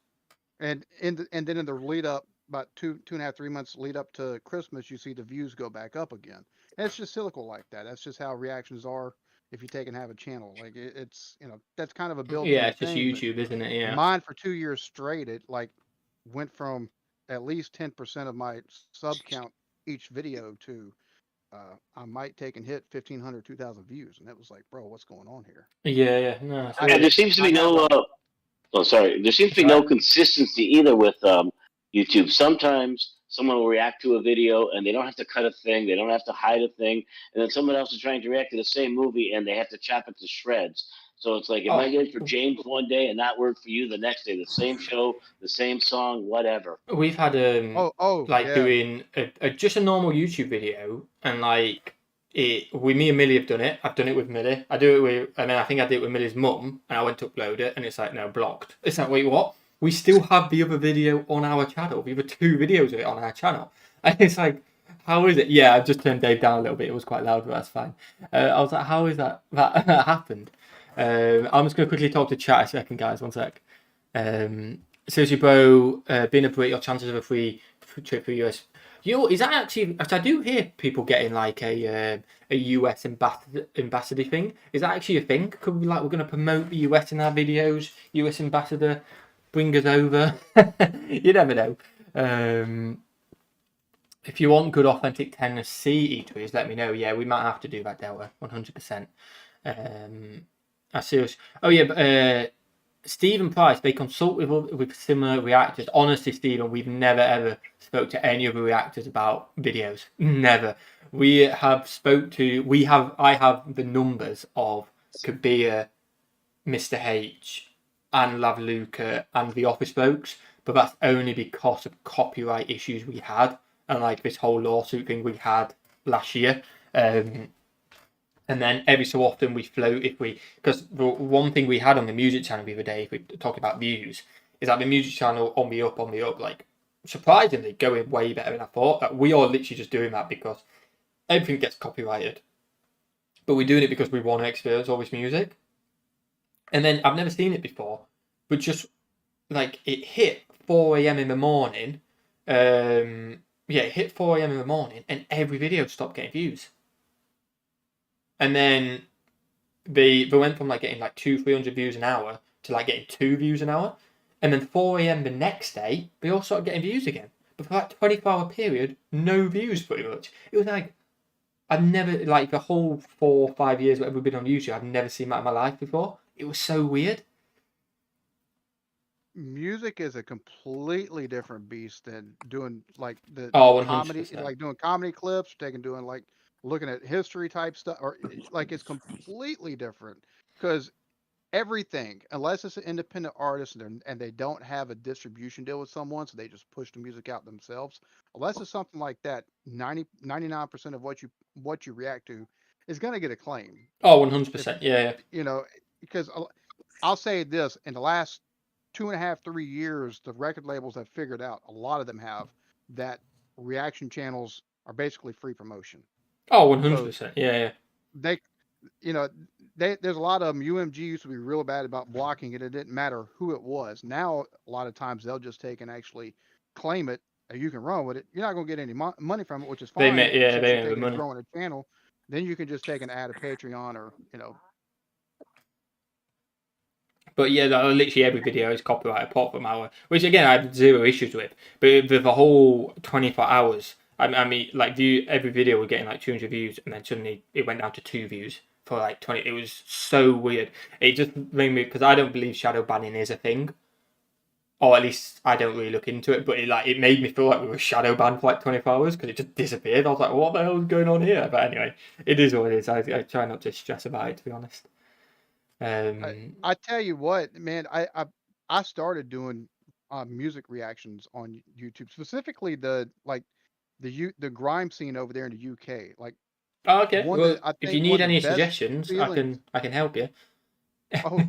And then in the lead up, about 2.5, 3 months lead up to Christmas, you see the views go back up again. And it's just cyclical like that. That's just how reactions are if you take and have a channel. Like it's that's kind of a Yeah, built-in it's just thing. But YouTube, isn't it? Yeah. mine for 2 years straight, it like went from at least 10% of my sub count each video to I might take and hit 1,500, 2,000 views, and it was like, bro, what's going on here? Yeah. No, it's I, And weird. there seems to I be have no, a oh, sorry, there seems to That's be all no right. consistency either with YouTube. Sometimes someone will react to a video and they don't have to cut a thing, they don't have to hide a thing, and then someone else is trying to react to the same movie and they have to chop it to shreds. So it's like it might Oh, work for James one day and not work for you the next day. The same show, the same song, whatever. we've had like yeah. doing just a normal YouTube video, and like me and Millie have done it. I've done it with Millie. I do it with, and then I think I did it with Millie's mum, and I went to upload it, and it's like no, blocked. It's like, wait, what? We still have the other video on our channel. We have 2 videos of it on our channel, and it's like, how is it? Yeah, I just turned Dave down a little bit. It was quite loud, but that's fine. I was like, how is that happened? I'm just gonna quickly talk to chat a second, guys. One sec. Seriously, bro, being a Brit, your chances of a free trip for US. Is that actually? I do hear people getting like a US ambassador thing. Is that actually a thing? Could we we're going to promote the US in our videos? US ambassador, bring us over. You never know. If you want good authentic Tennessee eateries, let me know. Yeah, we might have to do that, Delta, 100%. I seriously. Oh yeah, but Stephen Price, they consult with similar reactors. Honestly, Stephen, we've never ever spoke to any other reactors about videos. Never. I have the numbers of Kabir, Mr. H, and Lavluca and the Office folks, but that's only because of copyright issues we had and like this whole lawsuit thing we had last year. And then every so often we float because the one thing we had on the music channel the other day, if we talk about views, is that the music channel on the up, like surprisingly going way better than I thought. That we are literally just doing that because everything gets copyrighted, but we're doing it because we want to experience all this music. And then I've never seen it before, but just like it hit 4 a.m. in the morning. It hit 4 a.m. in the morning, and every video stopped getting views. And then they went from like getting like 200-300 views an hour to like getting 2 views an hour. And then 4 a.m. the next day, they all started getting views again. But for that 24-hour period, no views pretty much. It was like, I've never, like the whole 4 or 5 years whatever we've been on YouTube, I've never seen that in my life before. It was so weird. Music is a completely different beast than doing like the 100%. comedy, like doing comedy clips, doing like looking at history type stuff, or like it's completely different because everything, unless it's an independent artist and they don't have a distribution deal with someone, so they just push the music out themselves. Unless it's something like that, 99% of what you react to is going to get acclaim. 100%. Yeah. You know, because I'll say this: in the last 2.5, 3 years, the record labels have figured out, a lot of them have, that reaction channels are basically free promotion. 100%. Yeah. They, there's a lot of them. UMG used to be real bad about blocking it. It didn't matter who it was. Now, a lot of times they'll just take and actually claim it, and you can run with it. You're not going to get any money from it, which is fine. They make the money. Growing a channel, then you can just take and add a Patreon or. But yeah, literally every video is copyrighted apart from our, which again I have 0 issues with. But the whole 24 hours, I mean, like every video we're getting like 200 views, and then suddenly it went down to 2 views for like 20. It was so weird. It just made me, because I don't believe shadow banning is a thing, or at least I don't really look into it. But it made me feel like we were shadow banned for like 24 hours because it just disappeared. I was like, what the hell is going on here? But anyway, it is what it is. I try not to stress about it, to be honest. I tell you what, man, I started doing music reactions on YouTube, specifically the grime scene over there in the UK. Like, okay. Well, if you need any suggestions, I can help you. Oh,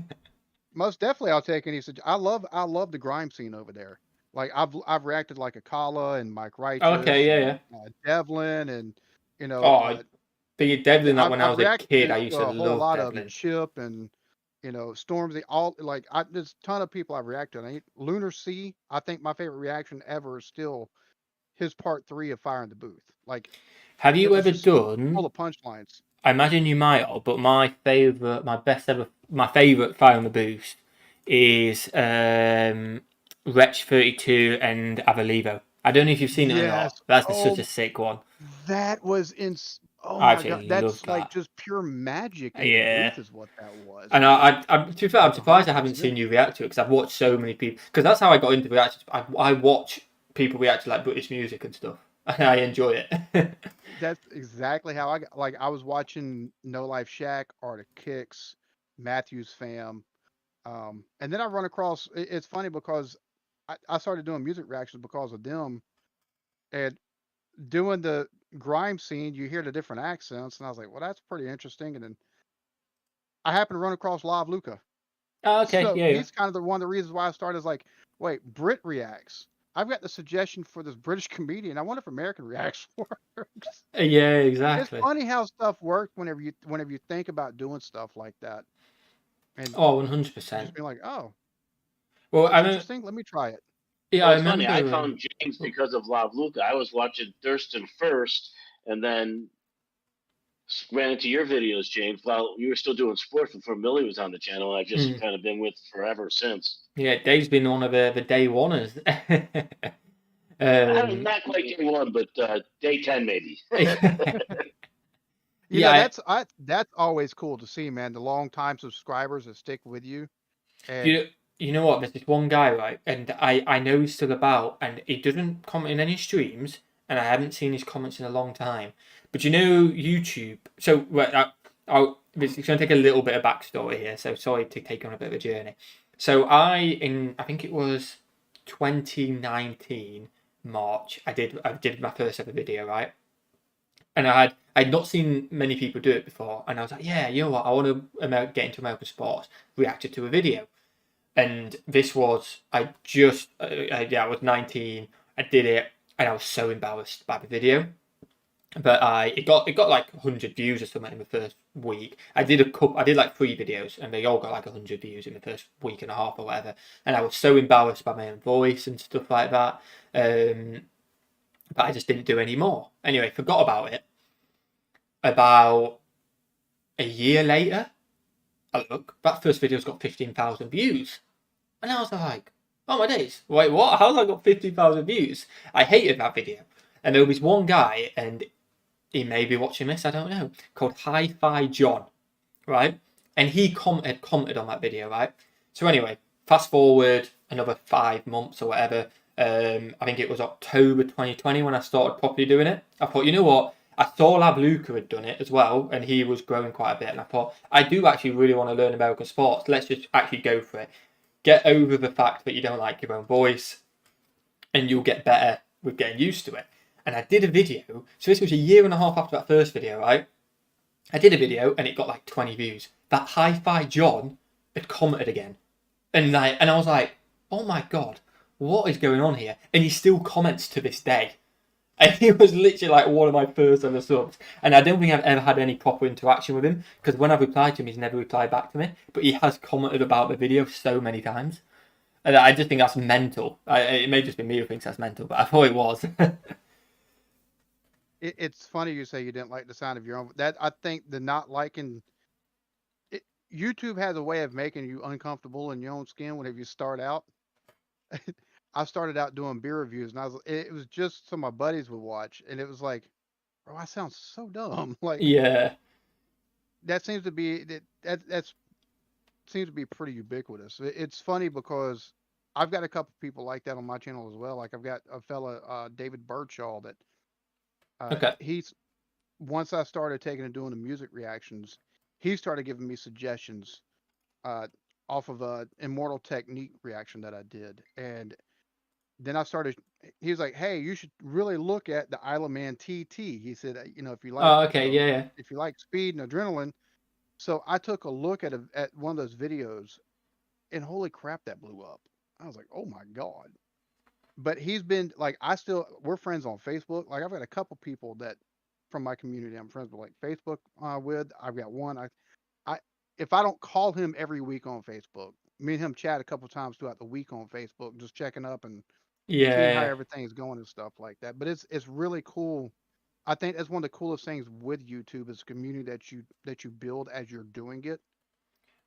most definitely, I'll take any suggestions. I love the grime scene over there. Like I've reacted like Akala and Mike Righteous. Okay, yeah. Devlin and Devlin. That when I was a kid, I used to love a whole lot Devlin. of Chip and Stormzy. There's a ton of people I've reacted. Lunar Sea. I think my favorite reaction ever is still his part 3 of Fire in the Booth. Like, have you ever done full of punchlines? I imagine you might have, but my favorite Fire in the Booth is Wretch 32 and Avalivo. I don't know if you've seen it or not. That's such a sick one. That was Oh my God, that's that. like just pure magic. Yeah, is what that was. And I'm to be fair, I'm surprised I haven't seen you react to it because I've watched so many people. Because that's how I got into reactions. I watch people react to like British music and stuff, and I enjoy it. That's exactly how I got. Like I was watching No Life Shack, Arctic Kicks, Matthews Fam, and then I run across. It's funny because I started doing music reactions because of them, and doing the grime scene, you hear the different accents, and I was like, well, that's pretty interesting. And then I happened to run across Live Luca. Oh, okay, so yeah. He's kind of one of the reasons why I started. Is like, wait, Brit reacts. I've got the suggestion for this British comedian. I wonder if American reacts works. Yeah, exactly. It's funny how stuff works whenever you think about doing stuff like that. And 100%. Just be like, oh, well, that's interesting. Let me try it. Yeah, well, it's funny. I found James because of Live Luca. I was watching Thurston first, and then ran into your videos, James, while you were still doing sports before Millie was on the channel. And I've just kind of been with forever since. Yeah, Dave's been one of the day oneers. Not quite day 1, but day 10 maybe. That's always cool to see, man. The long time subscribers that stick with you. And You know what? There's this one guy, right? And I know he's still about, and he doesn't comment in any streams, and I haven't seen his comments in a long time. But you know, YouTube. So, well, it's going to take a little bit of backstory here. So sorry to take you on a bit of a journey. So I think it was 2019 March. I did my first ever video, right? And I'd not seen many people do it before, and I was like, yeah, you know what? I want to get into American sports. Reacted to a video. And this was I was 19. I did it, and I was so embarrassed by the video. But it got like 100 views or something in the first week. I did like 3 videos, and they all got like 100 views in the first week and a half or whatever. And I was so embarrassed by my own voice and stuff like that. But I just didn't do any more. Anyway, forgot about it. About a year later, I look, that first video's got 15,000 views. And I was like, oh my days, wait, what? How's I got 50,000 views? I hated that video. And there was one guy, and he may be watching this, I don't know, called Hi-Fi John, right? And he commented on that video, right? So anyway, fast forward another 5 months or whatever. I think it was October 2020 when I started properly doing it. I thought, you know what? I saw Lab Luca had done it as well, and he was growing quite a bit. And I thought, I do actually really want to learn American sports. Let's just actually go for it. Get over the fact that you don't like your own voice, and you'll get better with getting used to it. And I did a video. So this was a year and a half after that first video, right? I did a video, and it got like 20 views. That Hi-Fi John had commented again. And I was like, oh my God, what is going on here? And he still comments to this day. And he was literally like one of my first ever subs. And I don't think I've ever had any proper interaction with him, because when I've replied to him, he's never replied back to me. But he has commented about the video so many times. And I just think that's mental. It may just be me who thinks that's mental, but I thought it was. It's funny you say you didn't like the sound of your own. That I think the not liking YouTube has a way of making you uncomfortable in your own skin whenever you start out. I started out doing beer reviews, and it was just so my buddies would watch, and it was like, bro, I sound so dumb. Like, Yeah. that seems to be that seems to be pretty ubiquitous. It's funny because I've got a couple people like that on my channel as well. Like I've got a fella, David Birdshaw, that Okay. he's once I started taking and doing the music reactions, he started giving me suggestions off of a Immortal Technique reaction that I did, and then I started. He was like, "Hey, you should really look at the Isle of Man TT." He said, "You know, if you like, Oh, okay. Yeah. if you like speed and adrenaline." So I took a look at one of those videos, and holy crap, that blew up. I was like, "Oh my God." But he's been like, we're friends on Facebook. Like I've got a couple people that from my community I'm friends with, like Facebook with. I've got one. I if I don't call him every week on Facebook, me and him chat a couple times throughout the week on Facebook, just checking up and seeing how Yeah. everything's going and stuff like that. But it's really cool. I think that's one of the coolest things with YouTube is the community that you build as you're doing it,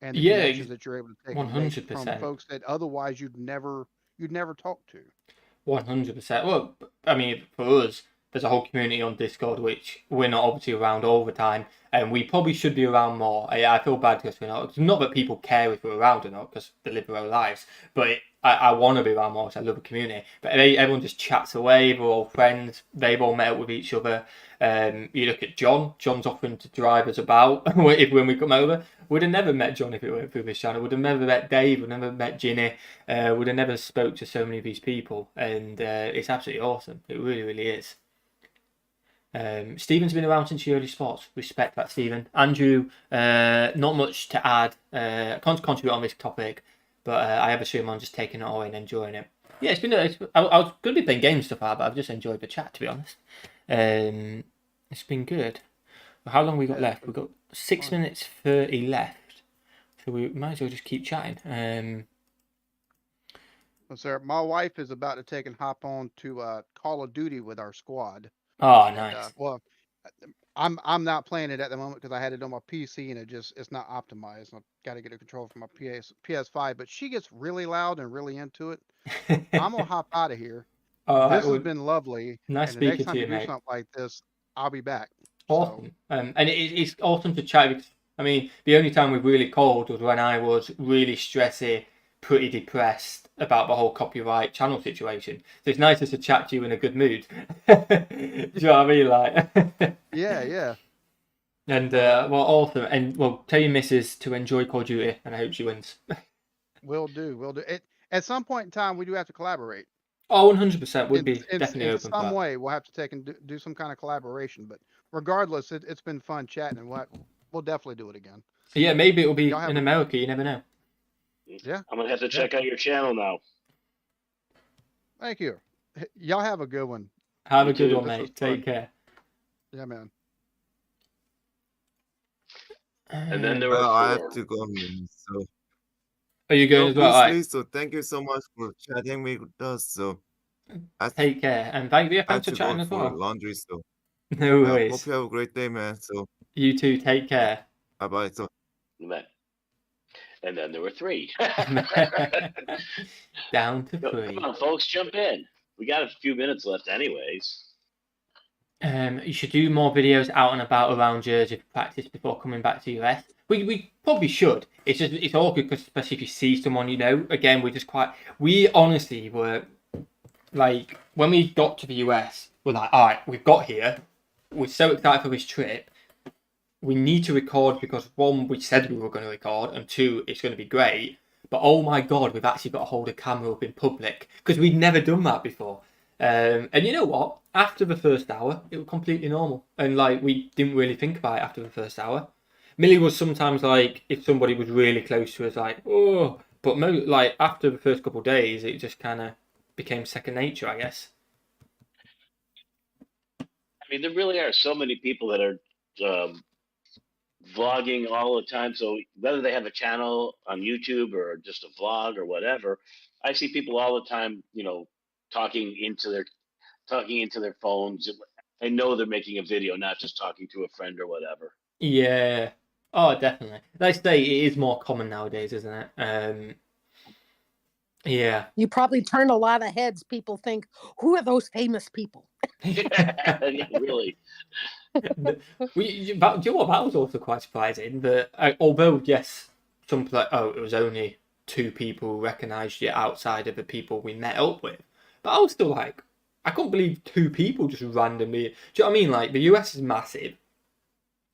and the Yeah. connections that you're able to take and make from 100%. folks that otherwise you'd never talk to. 100%. Well, I mean, for us, there's a whole community on Discord, which we're not obviously around all the time, and we probably should be around more. I feel bad because we're not. Not that people care if we're around or not, because they live their own lives, but I want to be around more because I love the community. But everyone just chats away. We're all friends. They've all met up with each other. You look at John. John's offering to drive us about when we come over. Would have never met John if it weren't through this channel. Would have never met Dave. Would have never met Ginny. Would have never spoke to so many of these people, and it's absolutely awesome. It really, really is. Stephen's been around since the early sports. Respect that, Stephen. Andrew, not much to add. I can't contribute on this topic, but I have assumed I'm just taking it all in, enjoying it. Yeah, it's been. I was going to be playing games stuff out, but I've just enjoyed the chat, to be honest. It's been good. How long we got left? We've got 6 minutes 30 left, so we might as well just keep chatting. Well, sir, my wife is about to take and hop on to Call of Duty with our squad. Oh, And, nice. well, I'm not playing it at the moment because I had it on my PC and it's not optimized. I've got to get a control from my PS5. But she gets really loud and really into it. I'm gonna hop out of here. All right, This has well, been lovely. nice And the next speaking time to you you, do mate. something like this, I'll be back. Awesome. And it's awesome to chat because, I mean, the only time we've really called was when I was really stressy pretty depressed about the whole copyright channel situation. So it's nice just to chat to you in a good mood. Do you know what I mean? Like, Yeah, yeah. and well, awesome. And well, tell your missus to enjoy Call of Duty, and I hope she wins. Will do. Will do. At some point in time, we do have to collaborate. Oh, 100% would In be definitely in open for some that. way, we'll have to take and do some kind of collaboration. But regardless, it's been fun chatting, and we'll definitely do it again. Yeah, maybe it'll be Y'all have in a- America. You never know. Yeah. I'm gonna have to check out your channel now. Thank you. Y'all have a good one. Have You a good too. one, This was mate. Take fun. care. Yeah, man. And then there Well, were I have 4. to go now. So, Are you going so as well? All right. Beasley, so thank you so much for chatting with us. So, I Take care, and thanks have for to chatting go as for well. laundry. So, No hope worries. you have a great day, man. So, You too. Take care. bye bye. So, And then there were 3. Down to Come 3. on, folks, jump in. We got a few minutes left, anyways. You should do more videos out and about around Jersey for practice before coming back to US. We probably should. It's awkward because especially if you see someone you know. Again, we honestly were like when we got to the US, we're like, all right, we've got here. We're so excited for this trip. We need to record because 1, we said we were going to record, and 2, it's going to be great. But oh my god, we've actually got to hold a camera up in public because we'd never done that before. And you know what? After the first hour, it was completely normal, and like we didn't really think about it after the first hour. Millie was sometimes like, if somebody was really close to us, like, oh, but like after the first couple of days, it just kind of became second nature, I guess. I mean, there really are so many people that are vlogging all the time. So whether they have a channel on YouTube or just a vlog or whatever, I see people all the time, talking into their phones. I know they're making a video, not just talking to a friend or whatever. Yeah. Oh, definitely. Like I say, it is more common nowadays, isn't it? Yeah. You probably turn a lot of heads. People think, who are those famous people? Yeah, really. Do you know what? That was also quite surprising. That although yes, it was only 2 people who recognised you outside of the people we met up with. But I was still like, I couldn't believe 2 people just randomly. Do you know what I mean? Like the US is massive.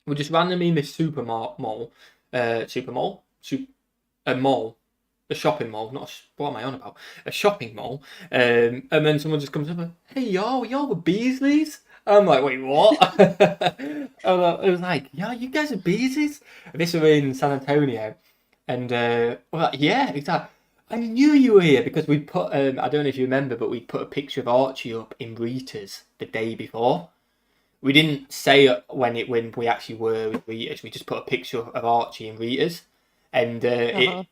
We're just randomly in this a mall, a shopping mall. What am I on about? A shopping mall. And then someone just comes up and, hey, y'all the Beesleys? I'm like, wait, what? It was like, yeah, you guys are Beesleys? This was in San Antonio. And we're like, yeah, exactly. I knew you were here because we put, I don't know if you remember, but we put a picture of Archie up in Rita's the day before. We didn't say it when we actually were with Rita's. We just put a picture of Archie in Rita's. And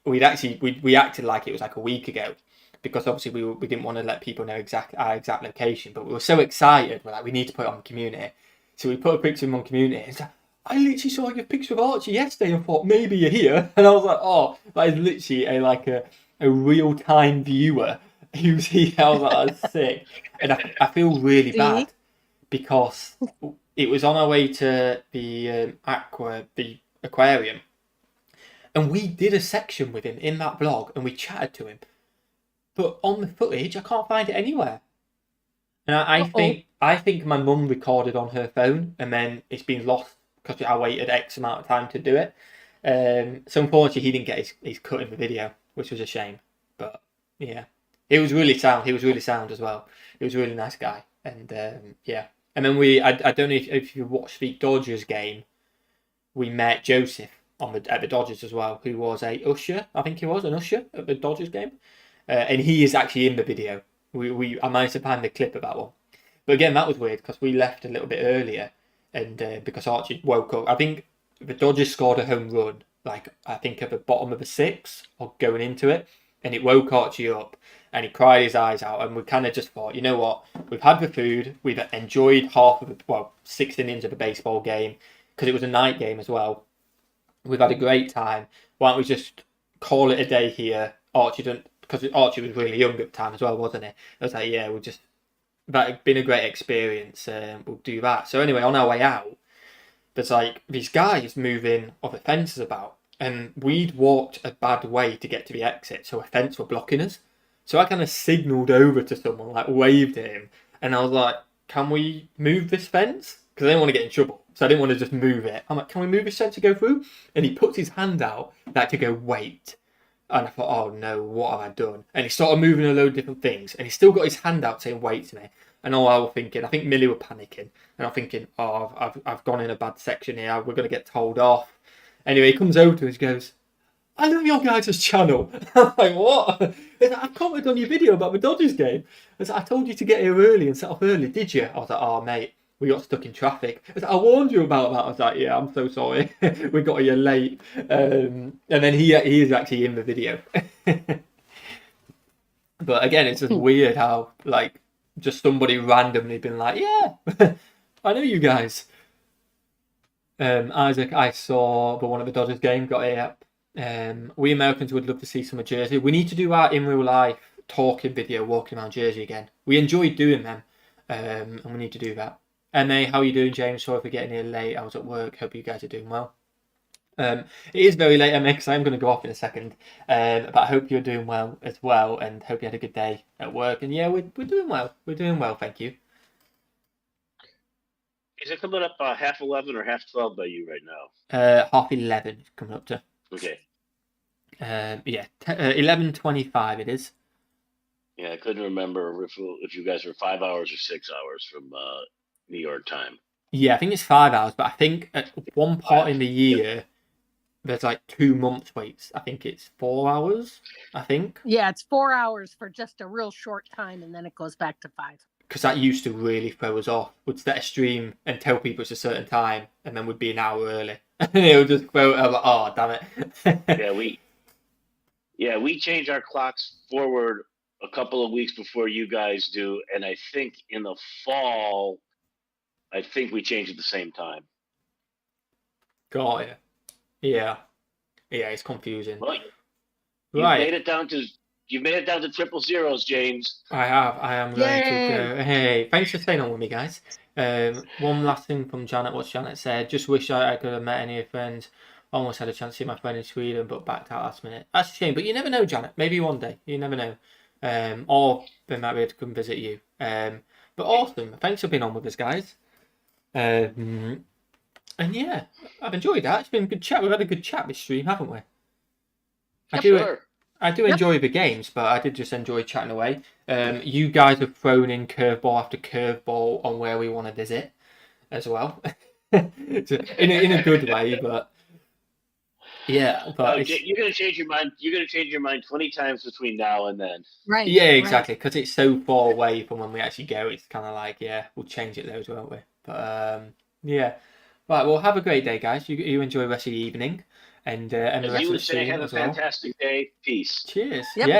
we acted like it was like a week ago because obviously we didn't want to let people know our exact location, but we were so excited. We're like, we need to put it on community, so we put a picture of him on community. It's like, I literally saw your picture of Archie yesterday and thought maybe you're here, and I was like, oh, that is literally a real time viewer who's here. I was like, that's sick, and I feel really bad because it was on our way to the aquarium. And we did a section with him in that vlog, and we chatted to him. But on the footage, I can't find it anywhere. And I think my mum recorded on her phone, and then it's been lost because I waited X amount of time to do it. So unfortunately, he didn't get his cut in the video, which was a shame. But yeah, it was really sound. He was really sound as well. He was a really nice guy, and yeah. And then I don't know if you watched the Dodgers game. We met Joseph at the Dodgers as well, who was a usher. I think he was an usher at the Dodgers game, and he is actually in the video. I managed to find the clip of that one, but again, that was weird because we left a little bit earlier, and because Archie woke up. I think the Dodgers scored a home run, like I think at the bottom of the 6th or going into it, and it woke Archie up, and he cried his eyes out, and we kind of just thought, you know what, we've had the food, we've enjoyed 6 innings of a baseball game because it was a night game as well. We've had a great time. Why don't we just call it a day here? Because Archie was really young at the time as well, wasn't he? I was like, yeah, that'd been a great experience. We'll do that. So anyway, on our way out, there's like these guys moving other fences about, and we'd walked a bad way to get to the exit, so a fence were blocking us. So I kind of signalled over to someone, like waved at him, and I was like, "Can we move this fence?" Because I didn't want to get in trouble, so I didn't want to just move it. I'm like, "Can we move this fence to go through?" And he puts his hand out, like to go wait. And I thought, oh no, what have I done? And he started moving a load of different things, and he still got his hand out saying, "Wait to me." And all I was thinking, I think Millie were panicking, and I'm thinking, oh, I've gone in a bad section here. We're gonna get told off. Anyway, he comes over to us, goes, "I know your guys' channel." I'm like, "What?" He's like, "I commented on your video about the Dodgers game. I told you to get here early and set off early, did you?" I was like, "Oh mate, we got stuck in traffic." I warned you about that." I was like, "Yeah, I'm so sorry. We got here late." And then he is actually in the video. But again, it's just weird how like just somebody randomly been like, "Yeah, I know you guys." Isaac, I saw the one at the Dodgers game, got it up. We Americans would love to see some of Jersey. We need to do our in real life talking video walking around Jersey again. We enjoyed doing them, and we need to do that. MA, how are you doing, James? Sorry for getting here late. I was at work. Hope you guys are doing well. It is very late, MA, because I'm going to go off in a second. But I hope you're doing well as well, and hope you had a good day at work. And yeah, we're doing well. We're doing well, thank you. Is it coming up 11:30 or 12:30 by you right now? 11:30 coming up to. Okay. Yeah, 11:25 it is. Yeah, I couldn't remember if you guys were 5 hours or 6 hours from New York time. Yeah, I think it's 5 hours, but I think at one part in the year, there's like 2 months waits. I think it's 4 hours, I think. Yeah, it's 4 hours for just a real short time, and then it goes back to 5. Because that used to really throw us off. We'd set a stream and tell people it's a certain time, and then we'd be an hour early. And it would just throw, I was like, oh, damn it. we change our clocks forward a couple of weeks before you guys do, and I think in the fall, I think we change at the same time. Got it. Yeah. Yeah, it's confusing. Well, right. You've made it down to 000, James. I have. I am ready to go. Hey, thanks for staying on with me, guys. One last thing from Janet. What Janet said. Just wish I could have met any of your friends. Almost had a chance to see my friend in Sweden, but backed out last minute. That's a shame, but you never know, Janet. Maybe one day. You never know. Or they might be able to come visit you. But awesome. Thanks for being on with us, guys. And yeah, I've enjoyed that. It's been a good chat. We've had a good chat this stream, haven't we? I do enjoy the games, but I did just enjoy chatting away. You guys have thrown in curveball after curveball on where we want to visit as well, in a good way. But yeah, but you're gonna change your mind. You're gonna change your mind 20 times between now and then. Right. Yeah, exactly. Because it's so far away from when we actually go. It's kind of like, yeah, we'll change it those, won't we? But yeah. Right. Well, have a great day, guys. You enjoy the rest of the evening. And the rest of the stream have a as well. fantastic day. Peace. Cheers. Yep. Yeah.